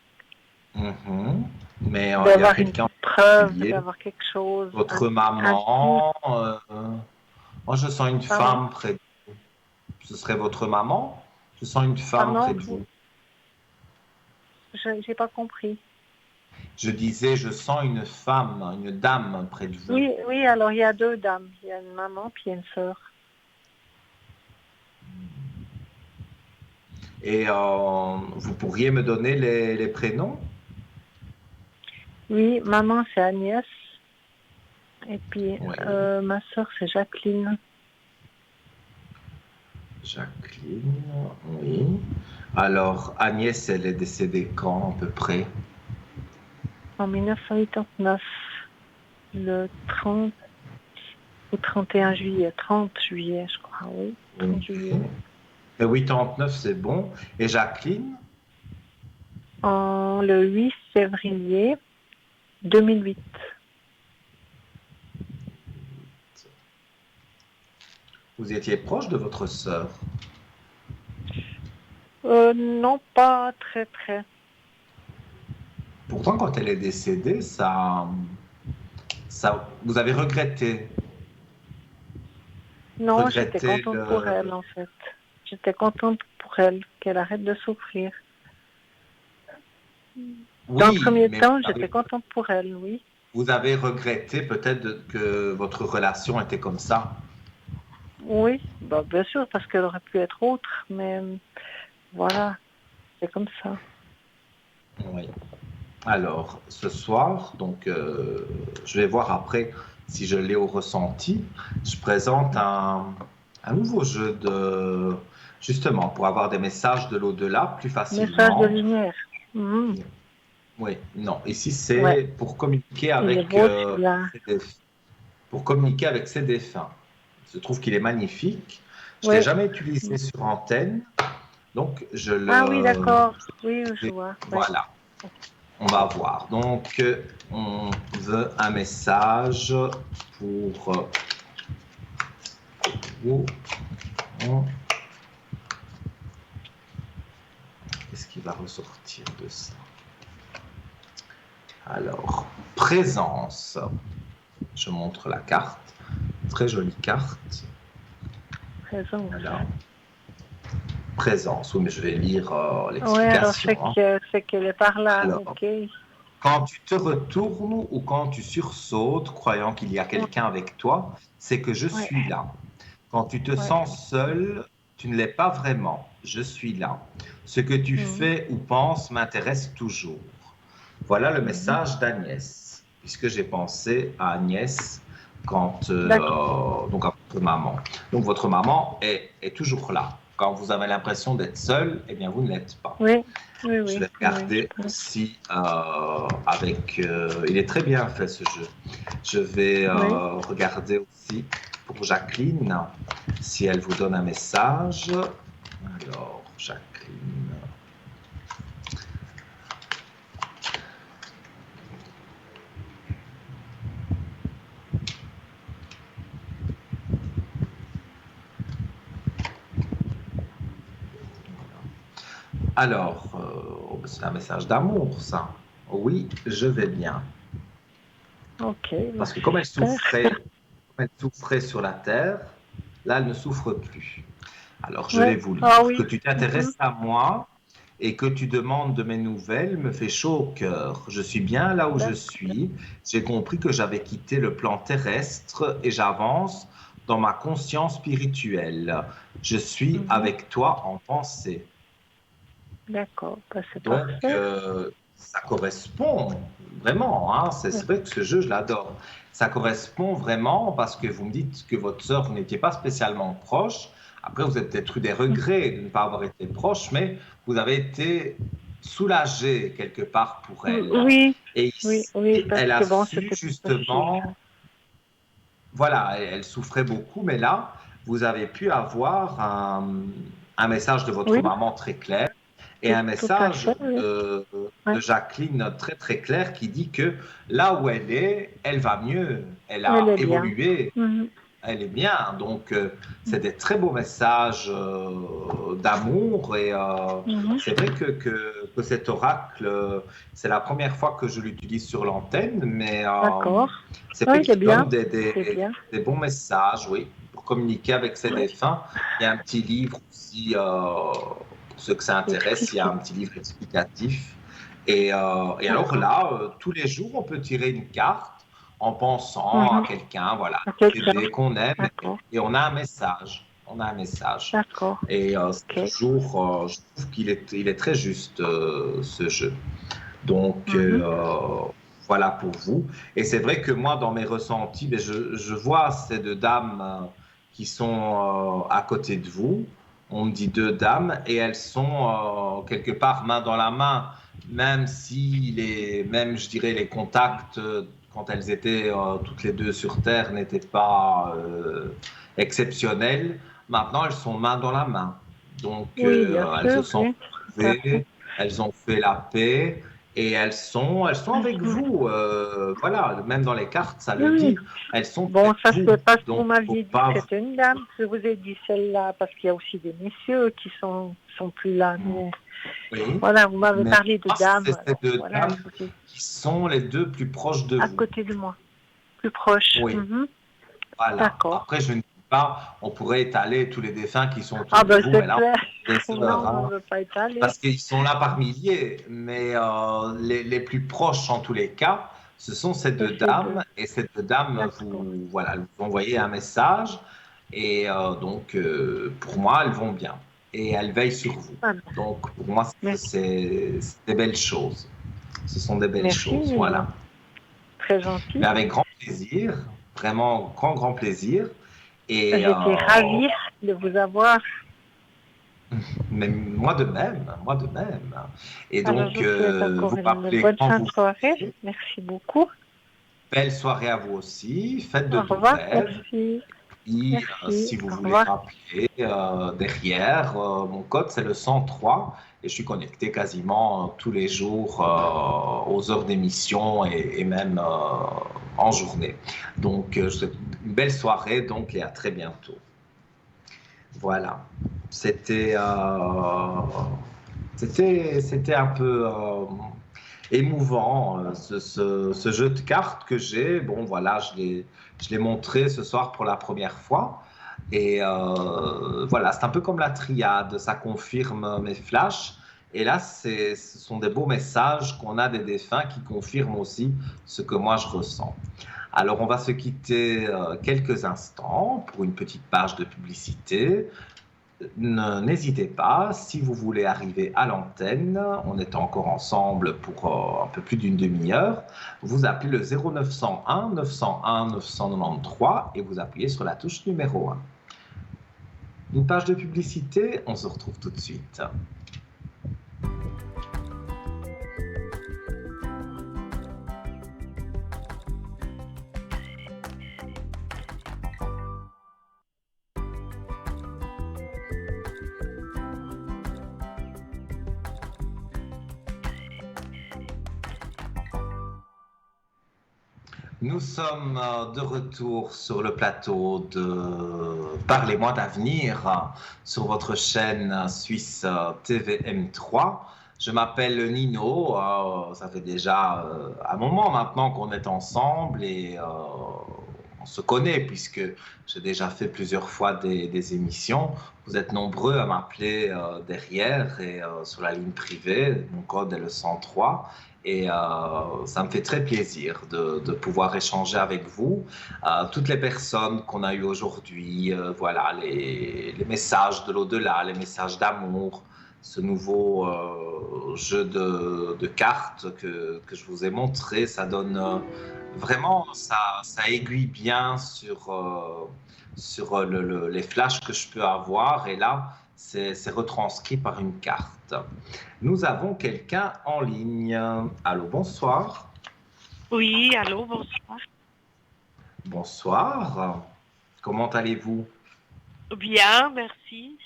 S1: Mhm. Mais il y a
S3: d'avoir une
S1: quelqu'un en
S3: preuve,
S1: particulier,
S3: d'avoir quelque chose,
S1: votre
S3: un signe.
S1: maman. Moi, je sens une
S3: Pardon,
S1: femme près de vous. Ce serait votre maman? Je sens une femme près
S3: pardon,
S1: de vous.
S3: je n'ai pas compris.
S1: Je disais, je sens une femme, une dame près de vous.
S3: Oui, oui, alors il y a deux dames, il y a une maman puis il y a une sœur.
S1: Et vous pourriez me donner les prénoms?
S3: Oui, maman c'est Agnès et puis
S1: Oui,
S3: ma sœur c'est Jacqueline.
S1: Jacqueline, oui. Alors, Agnès, elle est décédée quand à peu près?
S3: En 1989, le 30 ou 31 juillet, 30 juillet, je crois, oui, 30
S1: Ok.
S3: juillet.
S1: Le 89, c'est bon. Et Jacqueline?
S3: Le 8 février 2008.
S1: Vous étiez proche de votre sœur?
S3: Non, pas très très.
S1: Pourtant, quand elle est décédée, vous avez regretté,
S3: Non, j'étais
S1: regretté
S3: contente pour
S1: le.
S3: elle en fait. J'étais contente pour elle, qu'elle arrête de souffrir. Dans le
S1: Oui,
S3: premier
S1: mais
S3: temps, j'étais contente pour elle, oui.
S1: vous avez regretté peut-être que votre relation était comme ça.
S3: Oui, bah, bien sûr, parce qu'elle aurait pu être autre, mais voilà. c'est comme ça.
S1: Oui. Alors, ce soir, donc, je vais voir après si je l'ai au ressenti. Je présente un nouveau jeu justement, pour avoir des messages de l'au-delà plus
S3: Message de
S1: facilement.
S3: lumière. Mhm.
S1: Oui, non. Ici,
S3: Ouais,
S1: c'est pour communiquer
S3: il est
S1: avec,
S3: beau celui-là.
S1: pour communiquer avec ses défunts. Je trouve qu'il est magnifique. Je ne l'ai
S3: Oui.
S1: jamais utilisé sur antenne, donc
S3: Ah oui, d'accord. Oui, je vois. Ouais.
S1: voilà. On va voir. Donc, on veut un message pour vous. Qu'est-ce qui va ressortir de ça? Alors, présence. Je montre la carte. Très jolie carte.
S3: Présence.
S1: Voilà. Présence. Oui, mais je vais lire
S3: Oui, alors
S1: l'explication.
S3: c'est qu'elle est par là.
S1: Alors,
S3: Ok.
S1: quand tu te retournes ou quand tu sursautes, croyant qu'il y a quelqu'un avec toi, c'est que je
S3: Ouais,
S1: suis là. Quand tu te
S3: ouais.
S1: sens seul, tu ne l'es pas vraiment. Je suis là. Ce que tu
S3: Mhm.
S1: fais ou penses m'intéresse toujours. Voilà le
S3: Mhm.
S1: message d'Agnès, puisque j'ai pensé à Agnès quand,
S3: D'accord.
S1: donc à votre maman. Donc votre maman est toujours là. Quand vous avez l'impression d'être seul, eh bien vous ne l'êtes pas.
S3: Oui, oui,
S1: Je
S3: oui,
S1: vais
S3: oui, je
S1: regarder
S3: pense.
S1: aussi avec. Il est très bien fait ce jeu. Je vais
S3: Oui.
S1: regarder aussi pour Jacqueline si elle vous donne un message. Alors, Jacqueline. Alors, c'est un message d'amour, ça. Oui, je vais bien.
S3: Ok, bah,
S1: Parce que
S3: super.
S1: comme elle souffrait sur la terre, là, elle ne souffre plus. Alors, je vais
S3: Ouais.
S1: vous
S3: Ah
S1: lire. Que
S3: oui.
S1: tu
S3: Mhm.
S1: t'intéresses à moi et que tu demandes de mes nouvelles me fait chaud au cœur. Je suis bien là où je
S3: D'accord.
S1: suis. J'ai compris que j'avais quitté le plan terrestre et j'avance dans ma conscience spirituelle. Je suis
S3: Mhm.
S1: avec toi en pensée.
S3: D'accord, bah, c'est
S1: Donc,
S3: parfait.
S1: ça correspond vraiment. Hein,
S3: Ouais.
S1: c'est vrai que ce jeu, je l'adore. Ça correspond vraiment parce que vous me dites que votre sœur, vous n'étiez pas spécialement proche. Après, vous avez peut-être eu des regrets de ne pas avoir été proche, mais vous avez été soulagé quelque part pour elle.
S3: Oui,
S1: Et
S3: oui,
S1: ici,
S3: oui, parce
S1: elle a
S3: que bon,
S1: su
S3: c'était pas facile.
S1: justement, voilà, elle souffrait beaucoup, mais là, vous avez pu avoir un message de votre
S3: Oui,
S1: maman très clair et un
S3: tout à
S1: message
S3: fait, oui.
S1: de
S3: Ouais.
S1: Jacqueline très très clair qui dit que là où elle est, elle va mieux, elle
S3: Elle
S1: a
S3: est bien.
S1: évolué,
S3: Mhm.
S1: elle est bien. Donc c'est des très beaux messages d'amour et
S3: Mhm.
S1: c'est vrai que cet oracle, c'est la première fois que je l'utilise sur l'antenne, mais
S3: D'accord.
S1: c'est
S3: Oui,
S1: vrai
S3: il est
S1: qu'il donne
S3: bien. C'est bien.
S1: des bons messages, oui, pour communiquer avec ses
S3: Ouais.
S1: défunts. Il y a un petit livre aussi, pour ceux que ça intéresse, il y a
S3: Expliqué.
S1: un petit livre explicatif. Et alors
S3: D'accord.
S1: là, tous les jours, on peut tirer une carte en pensant à
S3: Mhm.
S1: quelqu'un, voilà,
S3: À quelqu'un.
S1: aider, qu'on aime,
S3: D'accord.
S1: et on a un message. On a un message.
S3: D'accord.
S1: Et
S3: Ok.
S1: toujours, je trouve il est très juste, ce jeu. Donc,
S3: Mhm.
S1: voilà pour vous. Et c'est vrai que moi, dans mes ressentis, ben, je vois ces deux dames qui sont à côté de vous. On me dit deux dames et elles sont quelque part main dans la main, même si même je dirais les contacts quand elles étaient toutes les deux sur Terre n'étaient pas exceptionnels. Maintenant, elles sont main dans la main. Donc,
S3: Oui, bien
S1: elles se
S3: sûr,
S1: sont
S3: oui. Tout à fait.
S1: retrouvées, elles ont fait la paix et elles sont avec
S3: Mhm.
S1: vous. Voilà, même dans les cartes, ça le
S3: Oui.
S1: dit. Elles sont
S3: Bon,
S1: avec
S3: ça
S1: vous.
S3: c'est parce que vous
S1: Donc, faut
S3: m'aviez dit que
S1: pas.
S3: c'était une dame. Je vous ai dit celle-là parce qu'il y a aussi des messieurs qui sont plus là. Mais
S1: Oui,
S3: voilà, vous m'avez
S1: mais
S3: parlé de
S1: moi,
S3: dames.
S1: c'est ces
S3: Alors
S1: deux
S3: voilà,
S1: dames
S3: je vous ai
S1: qui sont les deux plus proches de
S3: à
S1: vous.
S3: côté de moi, plus proche.
S1: Oui,
S3: Mhm.
S1: voilà.
S3: D'accord.
S1: Après, je ne dis pas, on pourrait étaler tous les défunts qui sont
S3: Ah
S1: autour de
S3: ben
S1: vous,
S3: c'est
S1: mais là,
S3: clair.
S1: on est des
S3: Non,
S1: heures,
S3: on ne
S1: hein,
S3: veut pas étaler.
S1: parce qu'ils sont là par milliers. Mais les plus proches, en tous les cas, ce sont ces
S3: C'est
S1: deux
S3: ces deux.
S1: dames. Et ces deux dames,
S3: D'accord.
S1: voilà, elles vous envoyez un message. Et donc, pour moi, elles vont bien. et elle veille sur vous.
S3: Ah,
S1: Donc, pour moi,
S3: merci.
S1: c'est des belles choses. Ce sont des belles choses,
S3: Merci,
S1: voilà.
S3: très
S1: Mais
S3: gentil.
S1: avec grand plaisir, vraiment grand plaisir. Et
S3: J'étais ravie de vous avoir.
S1: mais moi de même, moi de même. Et
S3: Alors,
S1: donc,
S3: je vous souhaite encore
S1: vous
S3: une
S1: m'appelez
S3: bonne
S1: quand
S3: fin de
S1: vous
S3: soirée.
S1: voulez.
S3: Merci beaucoup.
S1: Belle soirée à vous aussi. Faites de
S3: Au
S1: doux
S3: revoir,
S1: rêves.
S3: merci.
S1: Et
S3: Merci,
S1: si vous
S3: au
S1: voulez
S3: revoir.
S1: m'appeler derrière, mon code c'est le 103 et je suis connecté quasiment tous les jours aux heures d'émission et même en journée. Donc, je vous souhaite une belle soirée donc, et à très bientôt. Voilà. C'était c'était un peu émouvant ce jeu de cartes que j'ai. Bon, voilà, je l'ai montré ce soir pour la première fois. Et voilà, c'est un peu comme la triade, ça confirme mes flashs. Et là, ce sont des beaux messages qu'on a des défunts qui confirment aussi ce que moi je ressens. Alors, on va se quitter quelques instants pour une petite page de publicité. N'hésitez pas, si vous voulez arriver à l'antenne, on est encore ensemble pour un peu plus d'une demi-heure, vous appelez le 0901 901 993 et vous appuyez sur la touche numéro 1. Une page de publicité, on se retrouve tout de suite. Nous sommes de retour sur le plateau de Parlez-moi d'avenir sur votre chaîne suisse TVM3. Je m'appelle Nino, ça fait déjà un moment maintenant qu'on est ensemble et on se connaît puisque j'ai déjà fait plusieurs fois des émissions. Vous êtes nombreux à m'appeler derrière et sur la ligne privée, mon code est le 103. Et ça me fait très plaisir de pouvoir échanger avec vous. Toutes les personnes qu'on a eues aujourd'hui, voilà, les messages de l'au-delà, les messages d'amour, ce nouveau jeu de cartes que je vous ai montré, ça donne vraiment, ça aiguille bien sur les flashs que je peux avoir. Et là, c'est retranscrit par une carte. Nous avons quelqu'un en ligne. Allô, bonsoir.
S4: Oui, allô, bonsoir.
S1: Bonsoir. Comment allez-vous?
S4: Bien, merci.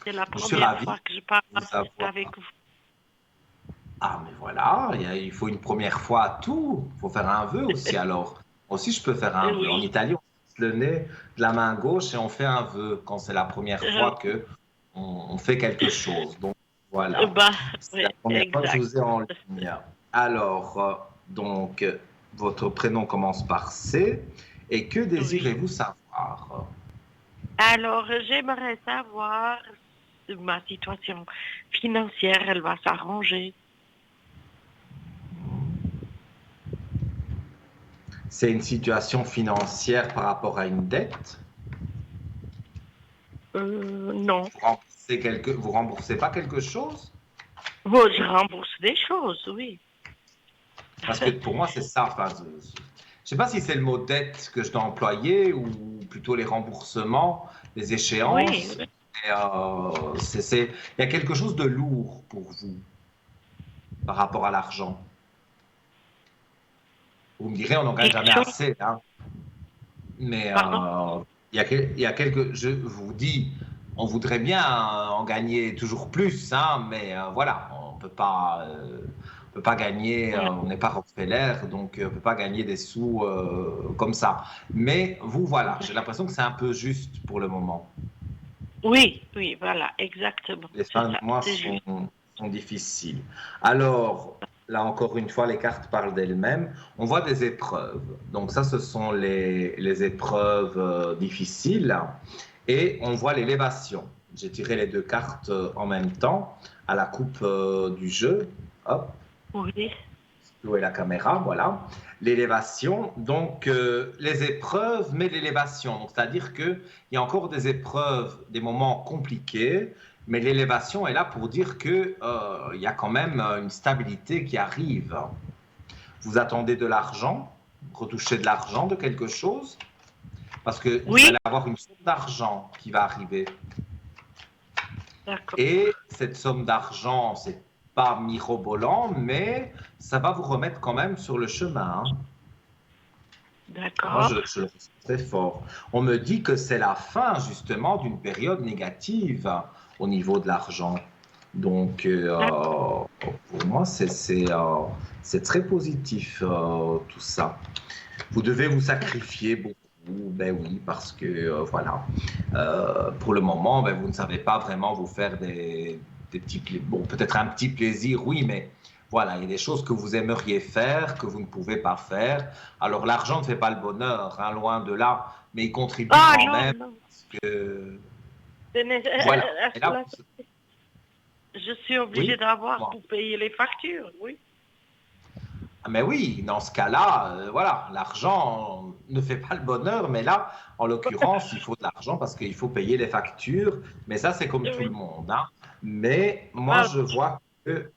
S4: C'est la
S1: Je suis
S4: première
S1: ravi
S4: fois que je parle
S1: de vous savoir.
S4: avec vous.
S1: Ah, mais voilà, il faut une première fois à tout. Il faut faire un vœu aussi. Alors, moi aussi, je peux faire un vœu. En
S4: Oui.
S1: Italie, on se le nez de la main gauche et on fait un vœu quand c'est la première fois que on fait quelque chose. Donc, voilà.
S4: Bah,
S1: C'est
S4: oui,
S1: la première fois que je
S4: exact.
S1: vous ai en ligne. Alors, donc, votre prénom commence par C. Et que désirez-vous savoir?
S4: Alors, j'aimerais savoir si ma situation financière, elle va s'arranger.
S1: C'est une situation financière par rapport à une dette?
S4: Non.
S1: Vous remboursez pas quelque chose?
S4: Bon, je rembourse des choses, oui.
S1: Parce que pour moi, c'est ça. Enfin, je ne sais pas si c'est le mot dette que je dois employer ou plutôt les remboursements, les échéances.
S4: Oui.
S1: Et, il y a quelque chose de lourd pour vous par rapport à l'argent. Vous me direz, on n'en gagne jamais assez. Hein. Mais il y a je vous dis, on voudrait bien en gagner toujours plus, hein, mais voilà, on peut pas gagner, on n'est pas Rockefeller, donc on peut pas gagner des sous comme ça. Mais vous, voilà, j'ai l'impression que c'est un peu juste pour le moment.
S4: Oui, oui, voilà, exactement.
S1: Les fins de mois sont difficiles. Alors, là encore une fois, les cartes parlent d'elles-mêmes. On voit des épreuves. Donc ça, ce sont les épreuves difficiles. Et on voit l'élévation. J'ai tiré les deux cartes en même temps à la coupe du jeu. Hop.
S4: Oui.
S1: Où est la caméra? Voilà. L'élévation, donc les épreuves, mais l'élévation. Donc, c'est-à-dire qu'il y a encore des épreuves, des moments compliqués, mais l'élévation est là pour dire qu'il y a quand même une stabilité qui arrive. Vous attendez de l'argent, retoucher de l'argent de quelque chose, parce que vous
S4: Oui,
S1: allez avoir une somme d'argent qui va arriver.
S4: d'accord,
S1: Et cette somme d'argent, c'est pas mirobolant, mais ça va vous remettre quand même sur le chemin. Hein. Moi,
S4: d'accord,
S1: je le ressens très fort. On me dit que c'est la fin, justement, d'une période négative au niveau de l'argent. Donc,
S4: d'accord.
S1: pour moi, c'est très positif, tout ça. Vous devez vous sacrifier beaucoup. Ben oui, parce que, voilà, pour le moment, ben, vous ne savez pas vraiment vous faire des petits, bon, peut-être un petit plaisir, oui, mais voilà, il y a des choses que vous aimeriez faire, que vous ne pouvez pas faire. Alors, l'argent ne fait pas le bonheur, hein, loin de là, mais il contribue
S4: Ah
S1: quand
S4: non,
S1: même,
S4: non.
S1: parce que,
S4: Ce n'est-
S1: voilà. Et là,
S4: là, je suis obligée
S1: oui,
S4: d'avoir
S1: moi.
S4: pour payer les factures, oui.
S1: Ah, mais oui, dans ce cas-là, voilà, l'argent ne fait pas le bonheur, mais là, en l'occurrence, il faut de l'argent parce qu'il faut payer les factures, mais ça, c'est comme tout le
S4: Oui,
S1: monde. Hein. Mais moi,
S4: voilà.
S1: je vois que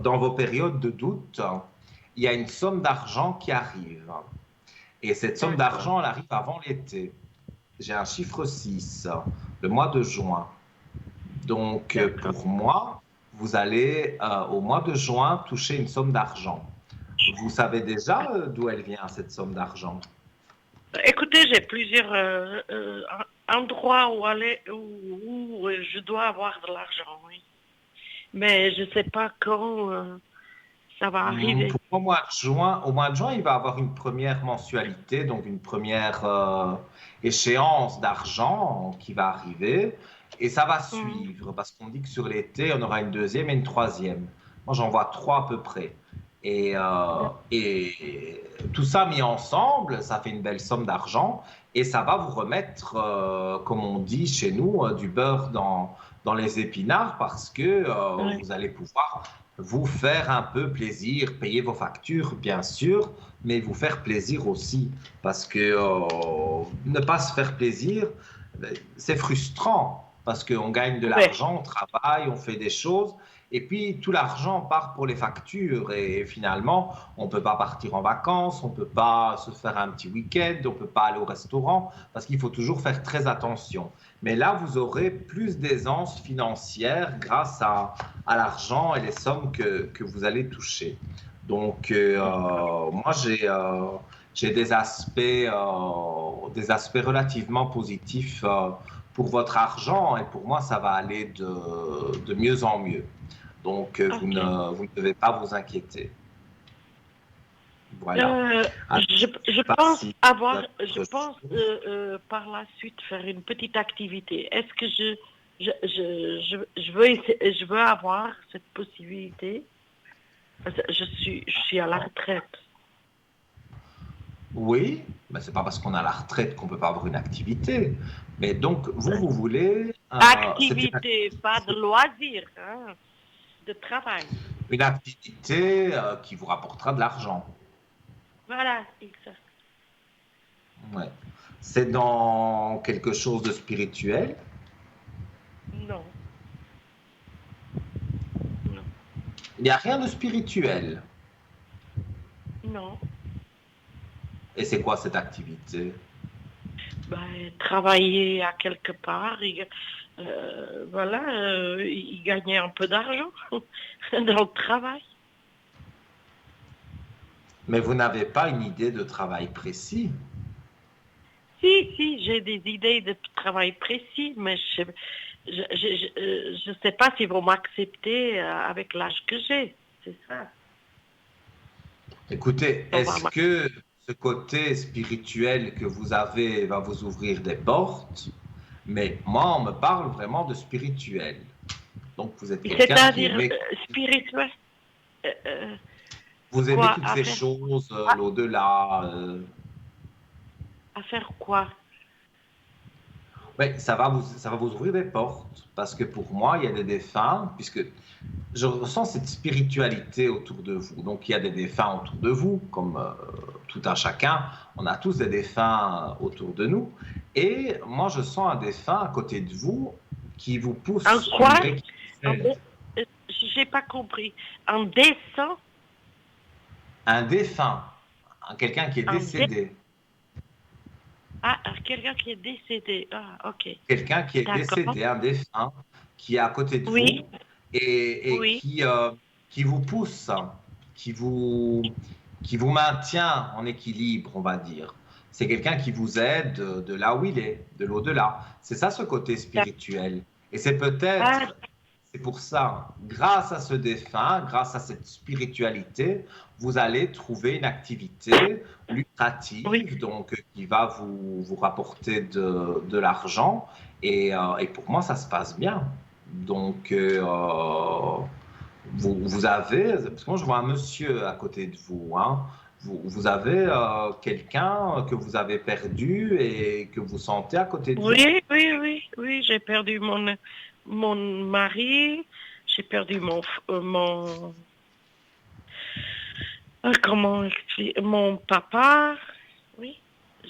S1: dans vos périodes de doute, il y a une somme d'argent qui arrive. Et cette somme
S4: D'accord,
S1: d'argent, elle arrive avant l'été. J'ai un chiffre 6, le mois de juin. Donc,
S4: d'accord.
S1: pour moi, vous allez, au mois de juin, toucher une somme d'argent. Vous savez déjà d'où elle vient, cette somme d'argent?
S4: Écoutez, j'ai plusieurs endroits où aller, où je dois avoir de l'argent, oui. Mais je ne sais pas quand ça va arriver.
S1: Pour moi, au mois de juin, il va avoir une première mensualité, donc une première échéance d'argent qui va arriver, et ça va
S4: Mhm.
S1: suivre, parce qu'on dit que sur l'été, on aura une deuxième et une troisième. Moi, j'en vois trois à peu près. Et tout ça mis ensemble, ça fait une belle somme d'argent, et ça va vous remettre, comme on dit chez nous, du beurre dans les épinards, parce que
S4: Ouais.
S1: vous allez pouvoir vous faire un peu plaisir, payer vos factures, bien sûr, mais vous faire plaisir aussi. Parce que ne pas se faire plaisir, c'est frustrant. Parce qu'on gagne de
S4: Ouais.
S1: l'argent, on travaille, on fait des choses, et puis tout l'argent part pour les factures. Et finalement, on ne peut pas partir en vacances, on ne peut pas se faire un petit week-end, on ne peut pas aller au restaurant, parce qu'il faut toujours faire très attention. Mais là, vous aurez plus d'aisance financière grâce à l'argent et les sommes que vous allez toucher. Donc, moi, j'ai des aspects relativement positifs pour votre argent et pour moi, ça va aller de mieux en mieux. Donc,
S4: Ok.
S1: vous ne devez pas vous inquiéter. Voilà.
S4: Euh,
S1: Alors, je ne sais
S4: je
S1: pas
S4: pense
S1: si vous
S4: avoir,
S1: avez
S4: je
S1: autre
S4: pense
S1: chose.
S4: par la suite faire une petite activité. Est-ce que je veux avoir cette possibilité? Parce que je suis à la retraite.
S1: Oui, mais c'est pas parce qu'on a la retraite qu'on peut pas avoir une activité. Mais donc, vous voulez, c'est
S4: Activité, pas de loisir, hein, de travail.
S1: une activité qui vous rapportera de l'argent.
S4: Voilà, exact.
S1: Ouais. C'est dans quelque chose de spirituel.
S4: Non, non,
S1: Il n'y a rien de spirituel.
S4: non.
S1: Et c'est quoi cette activité?
S4: Ben, travailler à quelque part, voilà, il gagnait un peu d'argent dans le travail.
S1: Mais vous n'avez pas une idée de travail précis.
S4: Si, j'ai des idées de travail précis, mais je sais pas s'ils vont m'accepter avec l'âge que j'ai. C'est ça.
S1: Écoutez,
S4: On va
S1: est-ce que ce côté spirituel que vous avez va vous ouvrir des portes? Mais moi, on me parle vraiment de spirituel. Donc, vous êtes quelqu'un qui
S4: C'est-à-dire
S1: aimait,
S4: spirituel. euh, euh,
S1: vous aimez
S4: quoi?
S1: toutes ces choses,
S4: À,
S1: l'au-delà.
S4: à faire quoi?
S1: Oui, ça va vous ouvrir des portes, parce que pour moi, il y a des défunts, puisque je ressens cette spiritualité autour de vous. Donc, il y a des défunts autour de vous, comme tout un chacun. On a tous des défunts autour de nous. Et moi, je sens un défunt à côté de vous qui vous
S4: En
S1: pousse
S4: quoi?
S1: et qui vous aide.
S4: J'ai pas compris. En dessin?
S1: Un défunt, quelqu'un qui est
S4: En dé...
S1: décédé.
S4: Ah, quelqu'un qui est décédé. Ah, ok.
S1: Quelqu'un qui est
S4: D'accord.
S1: décédé, un défunt, qui est à côté de
S4: Oui,
S1: vous et
S4: oui.
S1: qui vous pousse, qui vous, qui vous maintient en équilibre, on va dire. C'est quelqu'un qui vous aide de là où il est, de l'au-delà. C'est ça ce côté spirituel. Et c'est
S4: Ah,
S1: peut-être, c'est pour ça, grâce à ce défunt, grâce à cette spiritualité, vous allez trouver une activité
S4: oui.
S1: lucrative, donc qui va vous rapporter de l'argent. Et pour moi, ça se passe bien. Donc, vous avez, parce que moi je vois un monsieur à côté de vous, hein. Vous avez quelqu'un que vous avez perdu et que vous sentez à côté de vous.
S4: Oui, oui, oui, oui. J'ai perdu mon mari. J'ai perdu comment expliquer, mon papa. Oui,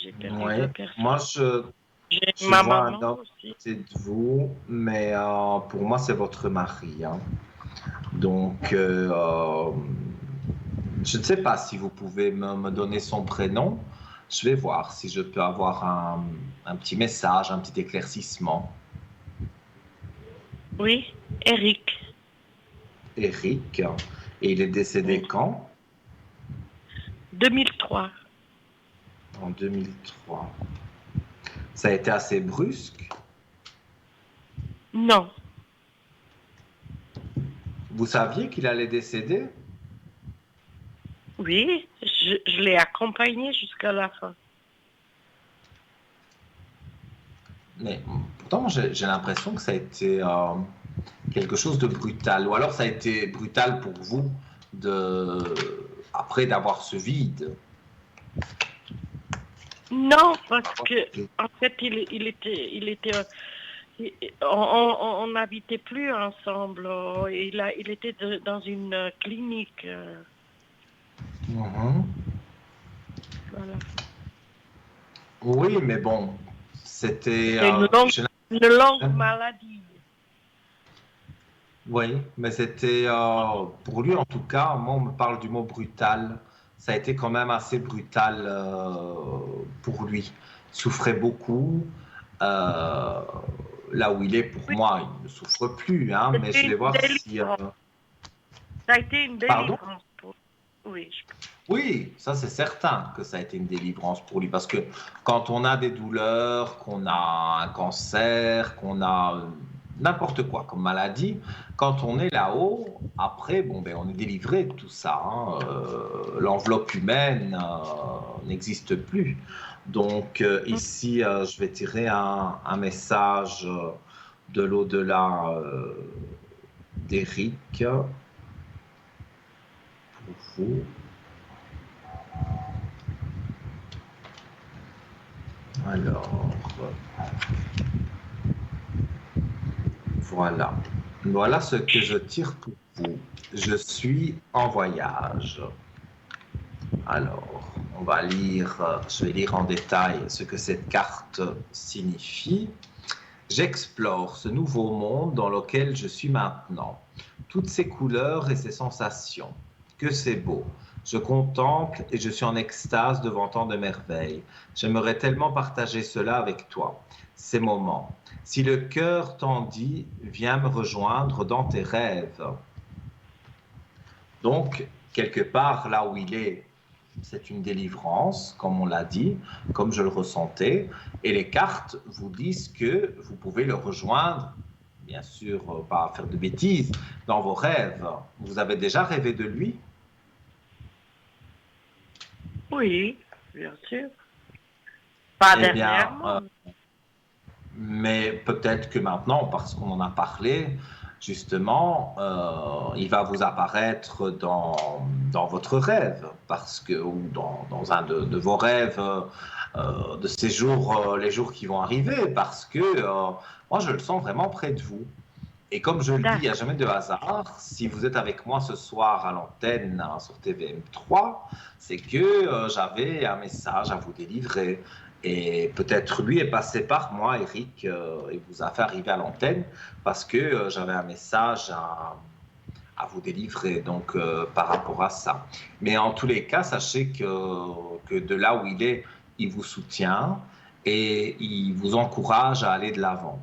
S4: j'ai perdu
S1: Oui,
S4: deux
S1: moi
S4: personnes. J'ai
S1: je
S4: ma
S1: vois un
S4: maman
S1: homme à
S4: aussi.
S1: côté de vous, mais pour moi c'est votre mari, hein. Donc, je ne sais pas si vous pouvez me donner son prénom. Je vais voir si je peux avoir un petit message, un petit éclaircissement.
S4: Oui, Eric.
S1: Eric, et il est décédé
S4: Oui.
S1: quand?
S4: 2003.
S1: En 2003. Ça a été assez brusque.
S4: Non.
S1: Vous saviez qu'il allait décéder?
S4: Oui, je l'ai accompagné jusqu'à la fin.
S1: Mais pourtant, j'ai l'impression que ça a été quelque chose de brutal. Ou alors ça a été brutal pour vous après d'avoir ce vide.
S4: Non, parce que en fait, on n'habitait plus ensemble. Il était dans une clinique.
S1: Mhm.
S4: Voilà.
S1: Oui, mais bon, c'était.
S4: C'était une longue maladie.
S1: Oui, mais c'était pour lui en tout cas. Moi, on me parle du mot brutal. Ça a été quand même assez brutal pour lui. Il souffrait beaucoup. Euh, Là où il est, pour
S4: Oui,
S1: moi, il ne souffre plus, hein, mais
S4: c'était
S1: je vais
S4: une
S1: voir si.
S4: délivrance. Ça a été une
S1: Pardon?
S4: délivrance pour. Oui.
S1: Oui, ça c'est certain que ça a été une délivrance pour lui, parce que quand on a des douleurs, qu'on a un cancer, qu'on a n'importe quoi comme maladie, quand on est là-haut, après, bon, ben, on est délivré de tout ça, hein. L'enveloppe humaine n'existe plus. Donc ici, je vais tirer un message de l'au-delà d'Eric pour vous. Alors, voilà. Voilà ce que je tire pour vous. Je suis en voyage. Alors, on va lire, je vais lire en détail ce que cette carte signifie. J'explore ce nouveau monde dans lequel je suis maintenant. Toutes ces couleurs et ces sensations. Que c'est beau. Je contemple et je suis en extase devant tant de merveilles. J'aimerais tellement partager cela avec toi, ces moments. Si le cœur t'en dit, viens me rejoindre dans tes rêves. Donc, quelque part, là où il est, c'est une délivrance, comme on l'a dit, comme je le ressentais. Et les cartes vous disent que vous pouvez le rejoindre, bien sûr, pas faire de bêtises, dans vos rêves. Vous avez déjà rêvé de lui?
S4: Oui, bien sûr. Pas
S1: Eh bien,
S4: dernièrement.
S1: mais peut-être que maintenant, parce qu'on en a parlé, justement, il va vous apparaître dans votre rêve, parce que, ou dans un de vos rêves de ces jours, les jours qui vont arriver, parce que moi, je le sens vraiment près de vous. Et comme je le dis, il n'y a
S4: D'accord.
S1: jamais de hasard. Si vous êtes avec moi ce soir à l'antenne hein, sur TVM3, c'est que j'avais un message à vous délivrer. Et peut-être lui est passé par moi, Eric, et vous a fait arriver à l'antenne parce que j'avais un message à vous délivrer, donc par rapport à ça. Mais en tous les cas, sachez que de là où il vous soutient et il vous encourage à aller de l'avant.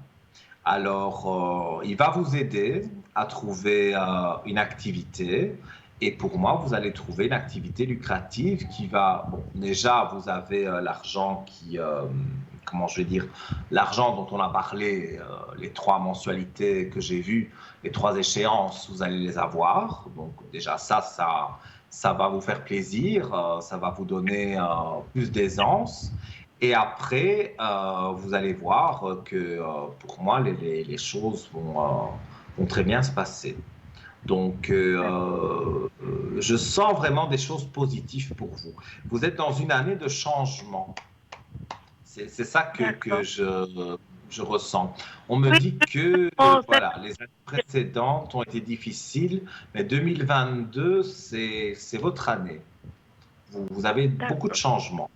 S1: Alors, il va vous aider à trouver une activité. Et pour moi, vous allez trouver une activité lucrative qui va, bon, déjà, vous avez l'argent qui, comment je vais dire, l'argent dont on a parlé, les 3 mensualités que j'ai vues, les 3 échéances, vous allez les avoir. Donc, déjà, ça va vous faire plaisir, ça va vous donner plus d'aisance. Et après, vous allez voir que pour moi, les choses vont très bien se passer. Donc, je sens vraiment des choses positives pour vous. Vous êtes dans une année de changement. C'est ça que je ressens. On me
S4: Oui,
S1: dit que
S4: bon,
S1: voilà, les années précédentes ont été difficiles, mais 2022, c'est votre année. Vous avez beaucoup de
S4: d'accord,
S1: changements.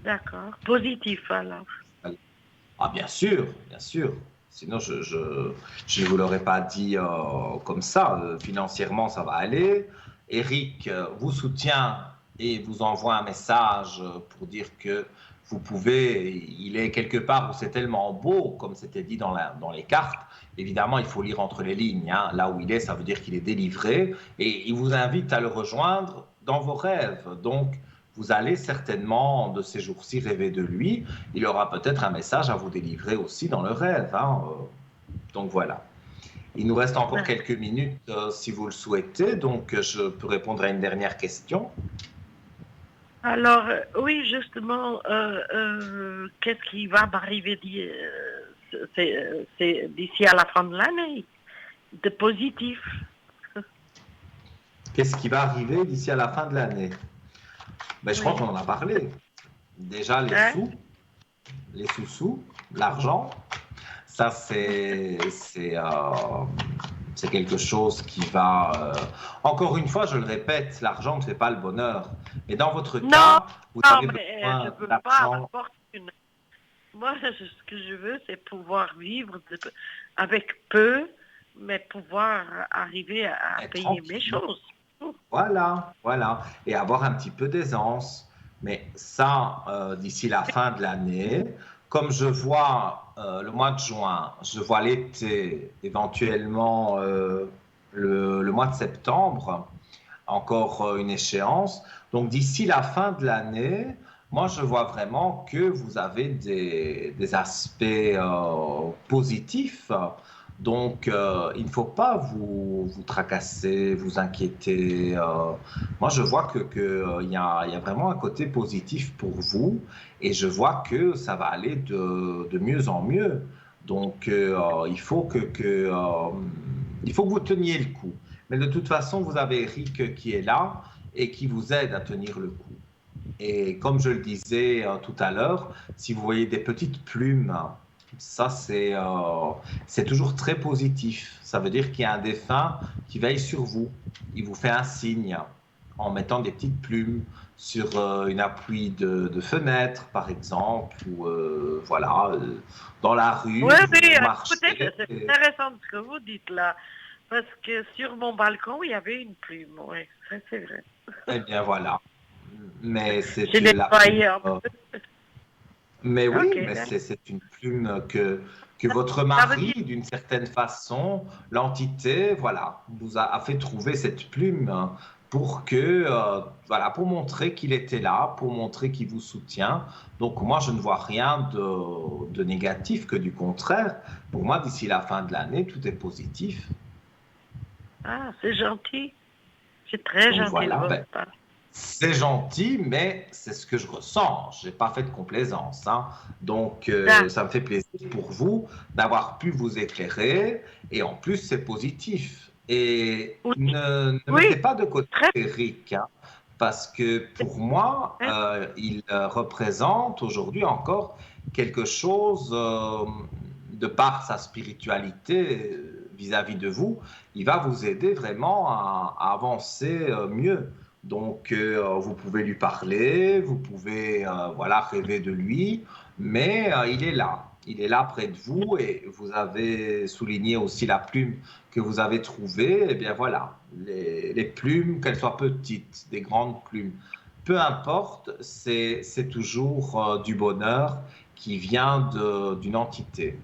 S4: d'accord. Positif alors.
S1: Ah, bien sûr, bien sûr. Sinon, je ne vous l'aurais pas dit comme ça. Financièrement, ça va aller. Eric vous soutient et vous envoie un message pour dire que vous pouvez, il est quelque part où c'est tellement beau, comme c'était dit dans les cartes. Évidemment, il faut lire entre les lignes. Hein. Là où il est, ça veut dire qu'il est délivré. Et il vous invite à le rejoindre dans vos rêves. Donc, vous allez certainement, de ces jours-ci, rêver de lui. Il aura peut-être un message à vous délivrer aussi dans le rêve. Hein. Donc voilà. Il nous reste encore quelques minutes si vous le souhaitez. Donc je peux répondre à une dernière question.
S4: Alors, oui, justement, qu'est-ce qui va m'arriver d'ici à la fin de l'année de positif?
S1: Qu'est-ce qui va arriver d'ici à la fin de l'année? Ben, je crois
S4: Oui.
S1: qu'on en a parlé. Déjà, les
S4: Hein?
S1: sous, les sous-sous, l'argent, ça c'est quelque chose qui va... encore une fois, je le répète, l'argent ne fait pas le bonheur. Mais dans votre
S4: Non,
S1: cas, vous
S4: non,
S1: avez
S4: mais je
S1: besoin
S4: veux pas la
S1: d'argent.
S4: fortune. Moi, ce que je veux, c'est pouvoir vivre avec peu, mais pouvoir arriver à
S1: Être
S4: payer mes
S1: tranquille.
S4: choses.
S1: Voilà, voilà. Et avoir un petit peu d'aisance. Mais ça, d'ici la fin de l'année, comme je vois le mois de juin, je vois l'été, éventuellement le mois de septembre, encore une échéance. Donc d'ici la fin de l'année, moi je vois vraiment que vous avez des aspects positifs. Donc il ne faut pas vous tracasser, vous inquiéter. Moi je vois il y a vraiment un côté positif pour vous et je vois que ça va aller de mieux en mieux. Donc il faut que vous teniez le coup. Mais de toute façon, vous avez Eric qui est là et qui vous aide à tenir le coup. Et comme je le disais tout à l'heure, si vous voyez des petites plumes, ça c'est toujours très positif. Ça veut dire qu'il y a un défunt qui veille sur vous. Il vous fait un signe en mettant des petites plumes sur une appui de fenêtre, par exemple, ou voilà, dans la rue,
S4: Oui, oui,
S1: vous
S4: écoutez,
S1: marchez.
S4: c'est intéressant ce que vous dites là. Parce que sur mon balcon, il y avait une plume, oui, c'est vrai.
S1: Eh bien voilà. Mais
S4: J'ai
S1: c'est la
S4: nettoyé un
S1: plume.
S4: peu.
S1: Mais
S4: Ok,
S1: oui, mais c'est une plume que votre
S4: ça veut dire,
S1: mari, d'une certaine façon, l'entité, voilà, a fait trouver cette plume pour que, voilà, pour montrer qu'il était là, pour montrer qu'il vous soutient. Donc moi, je ne vois rien de négatif, que du contraire. Pour moi, d'ici la fin de l'année, tout est positif.
S4: ah, c'est gentil. C'est très
S1: Donc
S4: gentil de
S1: voilà, ben,
S4: votre part.
S1: C'est gentil, mais c'est ce que je ressens. Je n'ai pas fait de complaisance, hein. Donc,
S4: Ah,
S1: ça me fait plaisir pour vous d'avoir pu vous éclairer. Et en plus, c'est positif. Et
S4: oui,
S1: ne mettez
S4: oui,
S1: pas de côté
S4: très
S1: Eric, hein, parce que pour moi,
S4: bien.
S1: il représente aujourd'hui encore quelque chose de par sa spiritualité vis-à-vis de vous. Il va vous aider vraiment à avancer mieux. Donc, vous pouvez lui parler, vous pouvez voilà, rêver de lui, mais il est là. Il est là près de vous et vous avez souligné aussi la plume que vous avez trouvée. Eh bien voilà, les plumes, qu'elles soient petites, des grandes plumes, peu importe, c'est toujours du bonheur qui vient d'une entité.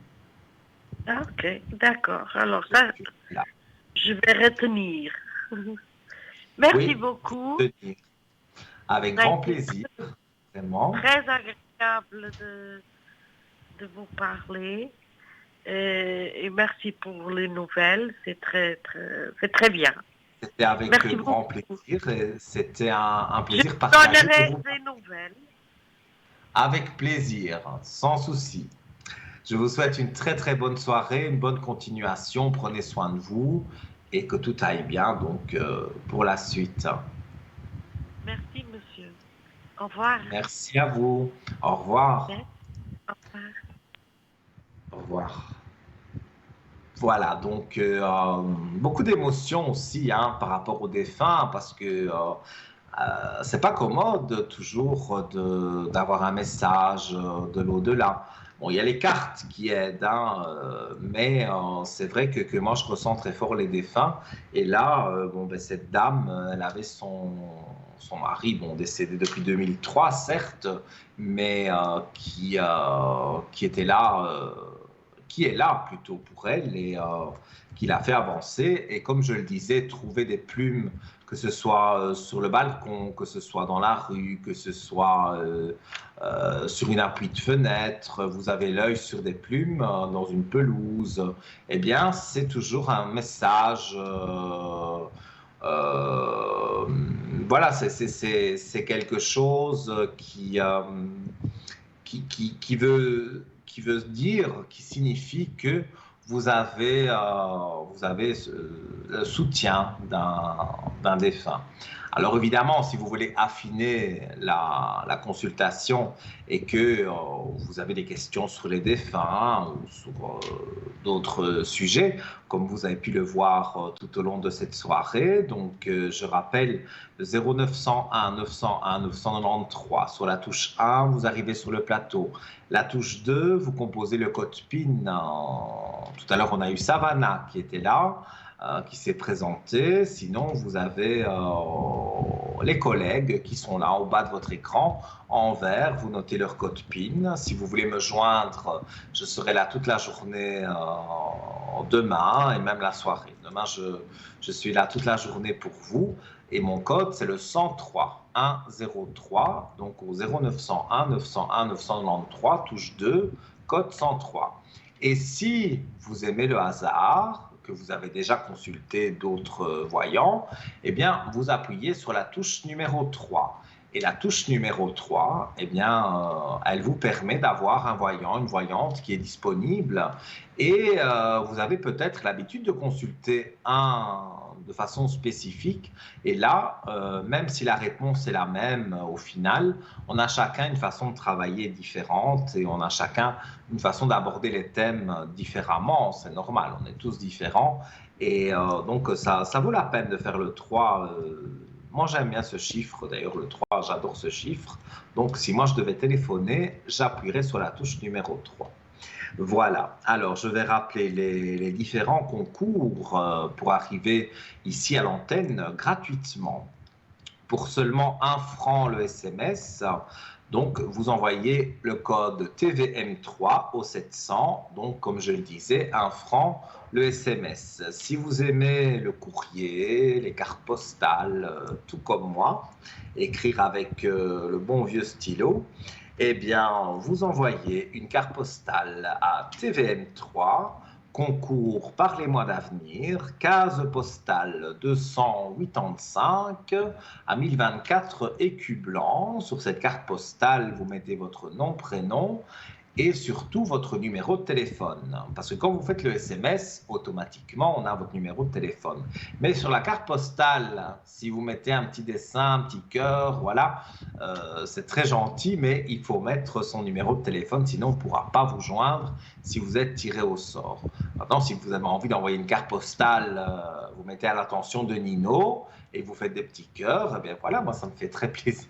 S4: Ah, ok, d'accord. Alors
S1: Donc,
S4: ça,
S1: là.
S4: je vais retenir. Merci
S1: Oui,
S4: beaucoup.
S1: tenir. Avec
S4: Ça a
S1: grand
S4: été
S1: plaisir, vraiment.
S4: très agréable de vous parler. Et merci pour les nouvelles. C'est très bien.
S1: C'était avec
S4: Merci
S1: grand
S4: beaucoup.
S1: plaisir et c'était un
S4: Je
S1: plaisir
S4: vous
S1: partagé de
S4: donnerai
S1: vous.
S4: des nouvelles.
S1: Avec plaisir, sans souci. Je vous souhaite une très très bonne soirée, une bonne continuation. Prenez soin de vous et que tout aille bien donc pour la suite.
S4: Merci, monsieur. Au revoir.
S1: Merci à vous. Au revoir.
S4: Merci. Au revoir.
S1: Au revoir. Voilà, donc beaucoup d'émotions aussi hein, par rapport aux défunts parce que c'est pas commode toujours d'avoir un message de l'au-delà. Bon, il y a les cartes qui aident, hein, mais c'est vrai que moi je ressens très fort les défunts. Et là, bon, ben, cette dame, elle avait son mari, bon, décédé depuis 2003, certes, mais qui était là. Qui est là plutôt pour elle et qui l'a fait avancer. Et comme je le disais, trouver des plumes, que ce soit sur le balcon, que ce soit dans la rue, que ce soit sur une appui de fenêtre, vous avez l'œil sur des plumes dans une pelouse, eh bien, c'est toujours un message. Euh, voilà, c'est quelque chose qui veut dire, qui signifie que vous avez le soutien d'un défunt. Alors évidemment, si vous voulez affiner la consultation et que vous avez des questions sur les défunts ou sur d'autres sujets, comme vous avez pu le voir tout au long de cette soirée, donc je rappelle le 0901 901 993. Sur la touche 1, vous arrivez sur le plateau. La touche 2, vous composez le code PIN. Tout à l'heure, on a eu Savannah qui était là, qui s'est présentée. Sinon, vous avez les collègues qui sont là au bas de votre écran, en vert. Vous notez leur code PIN. Si vous voulez me joindre, je serai là toute la journée demain et même la soirée. Demain, je suis là toute la journée pour vous. Et mon code, c'est le 103 103, donc au 0901 901 993, touche 2, code 103. Et si vous aimez le hasard, que vous avez déjà consulté d'autres voyants, eh bien, vous appuyez sur la touche numéro 3. Et la touche numéro 3, eh bien, elle vous permet d'avoir un voyant, une voyante qui est disponible. Et vous avez peut-être l'habitude de consulter un de façon spécifique. Et là, même si la réponse est la même au final, on a chacun une façon de travailler différente et on a chacun une façon d'aborder les thèmes différemment. C'est normal, on est tous différents. Et donc, ça vaut la peine de faire le 3. Moi, j'aime bien ce chiffre. D'ailleurs, le 3, j'adore ce chiffre. Donc, si moi, je devais téléphoner, j'appuierais sur la touche numéro 3. Voilà. Alors, je vais rappeler les différents concours pour arriver ici à l'antenne gratuitement. Pour seulement 1 franc le SMS, donc vous envoyez le code TVM3 au 700. Donc, comme je le disais, 1 franc le SMS. Si vous aimez le courrier, les cartes postales, tout comme moi, écrire avec le bon vieux stylo, eh bien, vous envoyez une carte postale à TVM3, Concours par les mois d'avenir, case postale 285 à 1024 écus blancs. Sur cette carte postale, vous mettez votre nom, prénom et surtout votre numéro de téléphone. Parce que quand vous faites le SMS, automatiquement, on a votre numéro de téléphone. Mais sur la carte postale, si vous mettez un petit dessin, un petit cœur, voilà, c'est très gentil, mais il faut mettre son numéro de téléphone, sinon on ne pourra pas vous joindre si vous êtes tiré au sort. Maintenant, si vous avez envie d'envoyer une carte postale, vous mettez à l'attention de Nino et vous faites des petits cœurs, eh bien voilà, moi ça me fait très plaisir.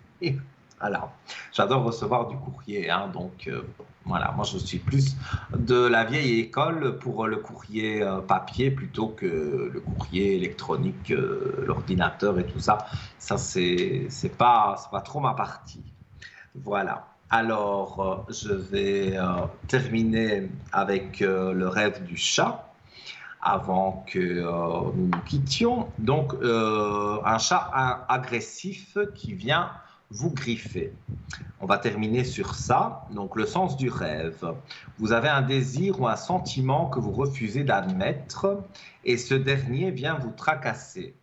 S1: Voilà, j'adore recevoir du courrier, hein, donc voilà, moi je suis plus de la vieille école pour le courrier papier plutôt que le courrier électronique, l'ordinateur et tout ça. Ça, c'est pas trop ma partie. Voilà. Alors, je vais terminer avec le rêve du chat avant que nous nous quittions. Donc, un chat agressif qui vient vous griffer. On va terminer sur ça. Donc, le sens du rêve. Vous avez un désir ou un sentiment que vous refusez d'admettre et ce dernier vient vous tracasser.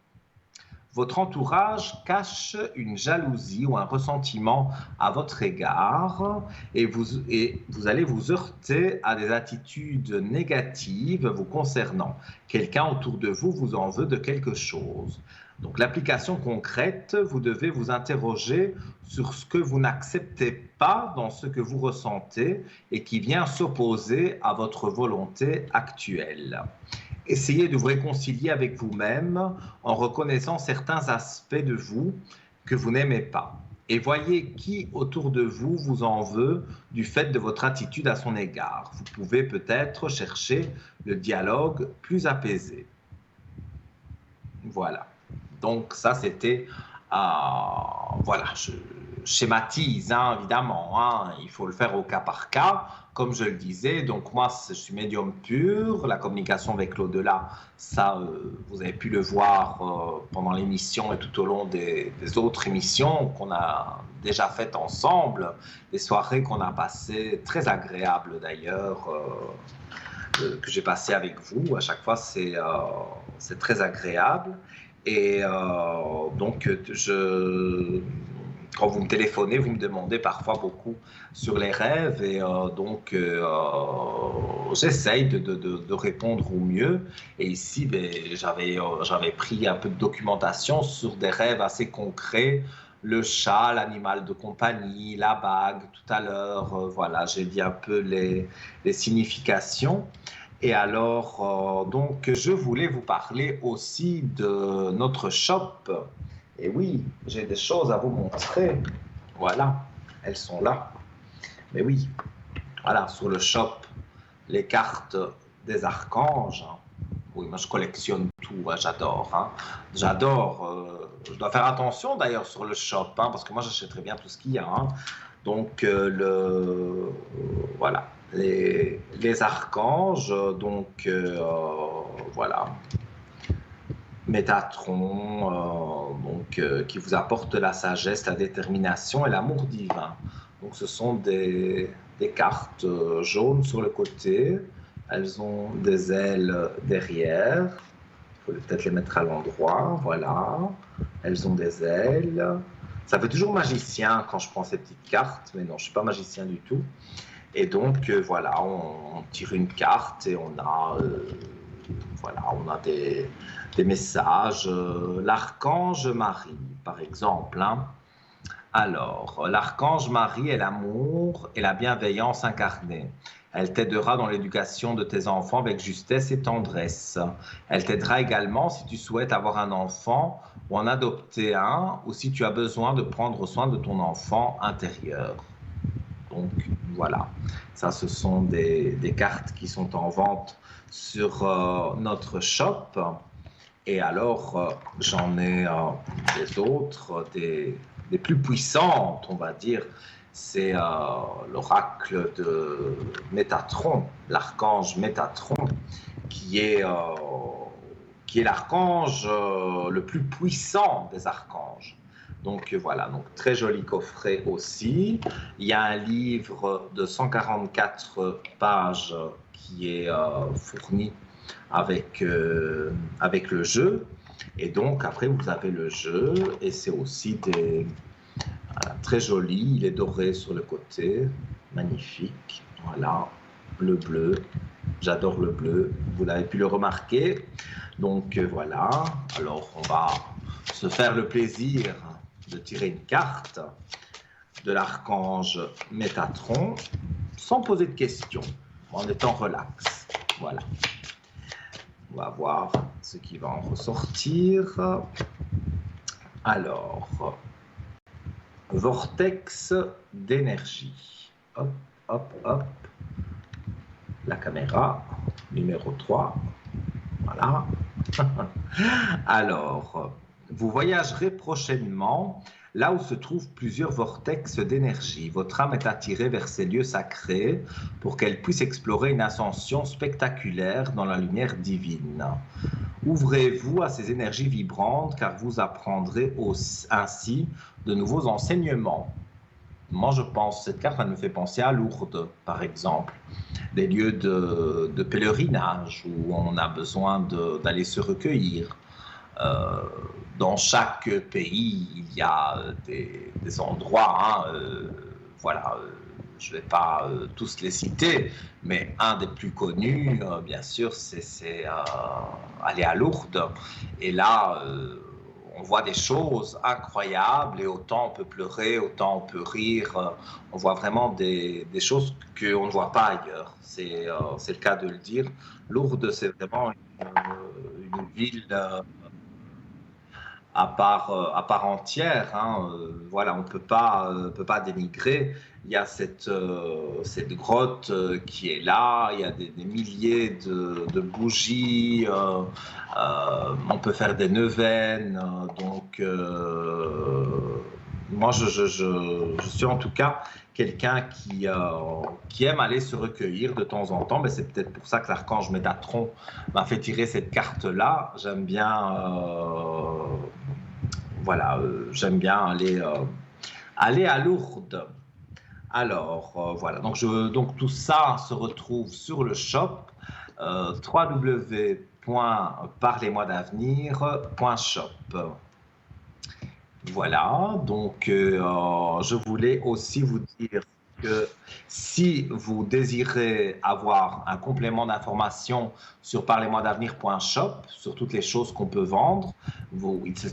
S1: Votre entourage cache une jalousie ou un ressentiment à votre égard et vous allez vous heurter à des attitudes négatives vous concernant. Quelqu'un autour de vous en veut de quelque chose. Donc l'application concrète, vous devez vous interroger sur ce que vous n'acceptez pas dans ce que vous ressentez et qui vient s'opposer à votre volonté actuelle. Essayez de vous réconcilier avec vous-même en reconnaissant certains aspects de vous que vous n'aimez pas. Et voyez qui autour de vous en veut du fait de votre attitude à son égard. Vous pouvez peut-être chercher le dialogue plus apaisé. Voilà. Donc ça, c'était, voilà, je schématise, hein, évidemment, hein, il faut le faire au cas par cas, comme je le disais. Donc moi, je suis médium pur, la communication avec l'au-delà, ça, vous avez pu le voir pendant l'émission et tout au long des autres émissions qu'on a déjà faites ensemble, des soirées qu'on a passées, très agréables d'ailleurs, que j'ai passées avec vous. À chaque fois, c'est très agréable. Et donc, quand vous me téléphonez, vous me demandez parfois beaucoup sur les rêves et donc j'essaye de répondre au mieux. Et ici, ben, j'avais pris un peu de documentation sur des rêves assez concrets. Le chat, l'animal de compagnie, la bague, tout à l'heure, voilà, j'ai dit un peu les significations. Et alors, donc, je voulais vous parler aussi de notre shop. Et oui, j'ai des choses à vous montrer. Voilà, elles sont là. Mais oui, voilà, sur le shop, les cartes des archanges. Oui, moi, je collectionne tout, hein, j'adore. Hein. J'adore. Je dois faire attention, d'ailleurs, sur le shop, hein, parce que moi, j'achèterais bien tout ce qu'il y a. Hein. Donc, voilà. Les archanges, donc voilà, Métatron, donc qui vous apporte la sagesse, la détermination et l'amour divin. Donc ce sont des cartes jaunes sur le côté, elles ont des ailes derrière, il faut peut-être les mettre à l'endroit, voilà, elles ont des ailes. Ça fait toujours magicien quand je prends ces petites cartes, mais non, je ne suis pas magicien du tout. Et donc, voilà, on tire une carte et on a, voilà, on a des messages. L'archange Marie, par exemple. Hein. Alors, l'archange Marie est l'amour et la bienveillance incarnée. Elle t'aidera dans l'éducation de tes enfants avec justesse et tendresse. Elle t'aidera également si tu souhaites avoir un enfant ou en adopter un, ou si tu as besoin de prendre soin de ton enfant intérieur. Donc voilà, ça ce sont des cartes qui sont en vente sur notre shop. Et alors j'en ai des autres, des plus puissantes, on va dire. C'est l'oracle de Métatron, l'archange Métatron, qui est l'archange le plus puissant des archanges. Donc voilà, donc très joli coffret aussi. Il y a un livre de 144 pages qui est fourni avec le jeu. Et donc après vous avez le jeu et c'est aussi très joli, il est doré sur le côté, magnifique, voilà, le bleu, j'adore le bleu, vous l'avez pu le remarquer. Donc voilà, alors on va se faire le plaisir de tirer une carte de l'archange Métatron sans poser de questions, en étant relax, voilà. On va voir ce qui va en ressortir. Alors, vortex d'énergie. Hop, hop, hop. La caméra, numéro 3. Voilà. Alors, vous voyagerez prochainement là où se trouvent plusieurs vortex d'énergie. Votre âme est attirée vers ces lieux sacrés pour qu'elle puisse explorer une ascension spectaculaire dans la lumière divine. Ouvrez-vous à ces énergies vibrantes car vous apprendrez ainsi de nouveaux enseignements. Moi, je pense, cette carte, elle me fait penser à Lourdes, par exemple, des lieux de pèlerinage où on a besoin d'aller se recueillir. Dans chaque pays, il y a des endroits, voilà, je ne vais pas tous les citer, mais un des plus connus, bien sûr, c'est aller à Lourdes. Et là, on voit des choses incroyables et autant on peut pleurer, autant on peut rire. On voit vraiment des choses qu'on ne voit pas ailleurs. C'est le cas de le dire. Lourdes, c'est vraiment une ville à part entière. Voilà, on ne peut pas dénigrer. Il y a cette grotte qui est là, il y a des milliers de bougies, on peut faire des neuvaines. Donc, moi, je suis en tout cas quelqu'un qui aime aller se recueillir de temps en temps. Mais c'est peut-être pour ça que l'archange Métatron m'a fait tirer cette carte-là. J'aime bien, voilà, j'aime bien aller à Lourdes. Alors, voilà, donc tout ça se retrouve sur le shop www.parlez-moi-d'avenir.shop. Voilà, donc je voulais aussi vous dire que si vous désirez avoir un complément d'information sur parlez-moi-d'avenir.shop, sur toutes les choses qu'on peut vendre,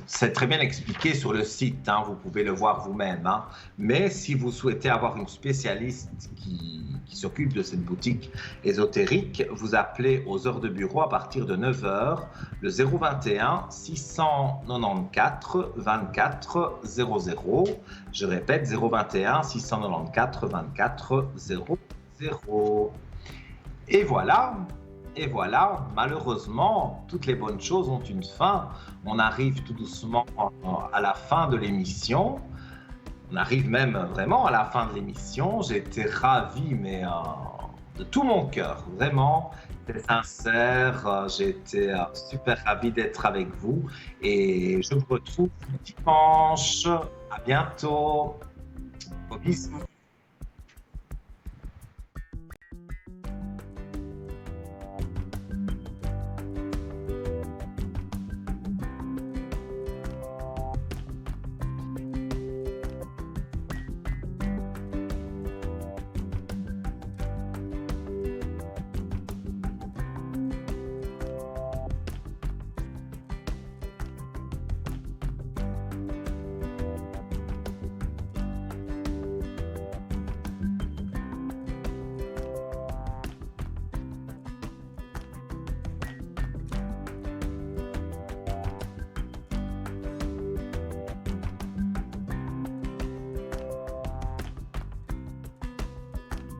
S1: c'est très bien expliqué sur le site, vous pouvez le voir vous-même. Mais si vous souhaitez avoir une spécialiste qui s'occupe de cette boutique ésotérique, vous appelez aux heures de bureau à partir de 9h, le 021 694 24 00. Je répète, 021 694 24 00. Et voilà, malheureusement, toutes les bonnes choses ont une fin. On arrive tout doucement à la fin de l'émission. On arrive même vraiment à la fin de l'émission. J'ai été ravi, mais de tout mon cœur, vraiment, c'est sincère. J'ai été super ravi d'être avec vous. Et je vous retrouve dimanche. À bientôt. Bisous.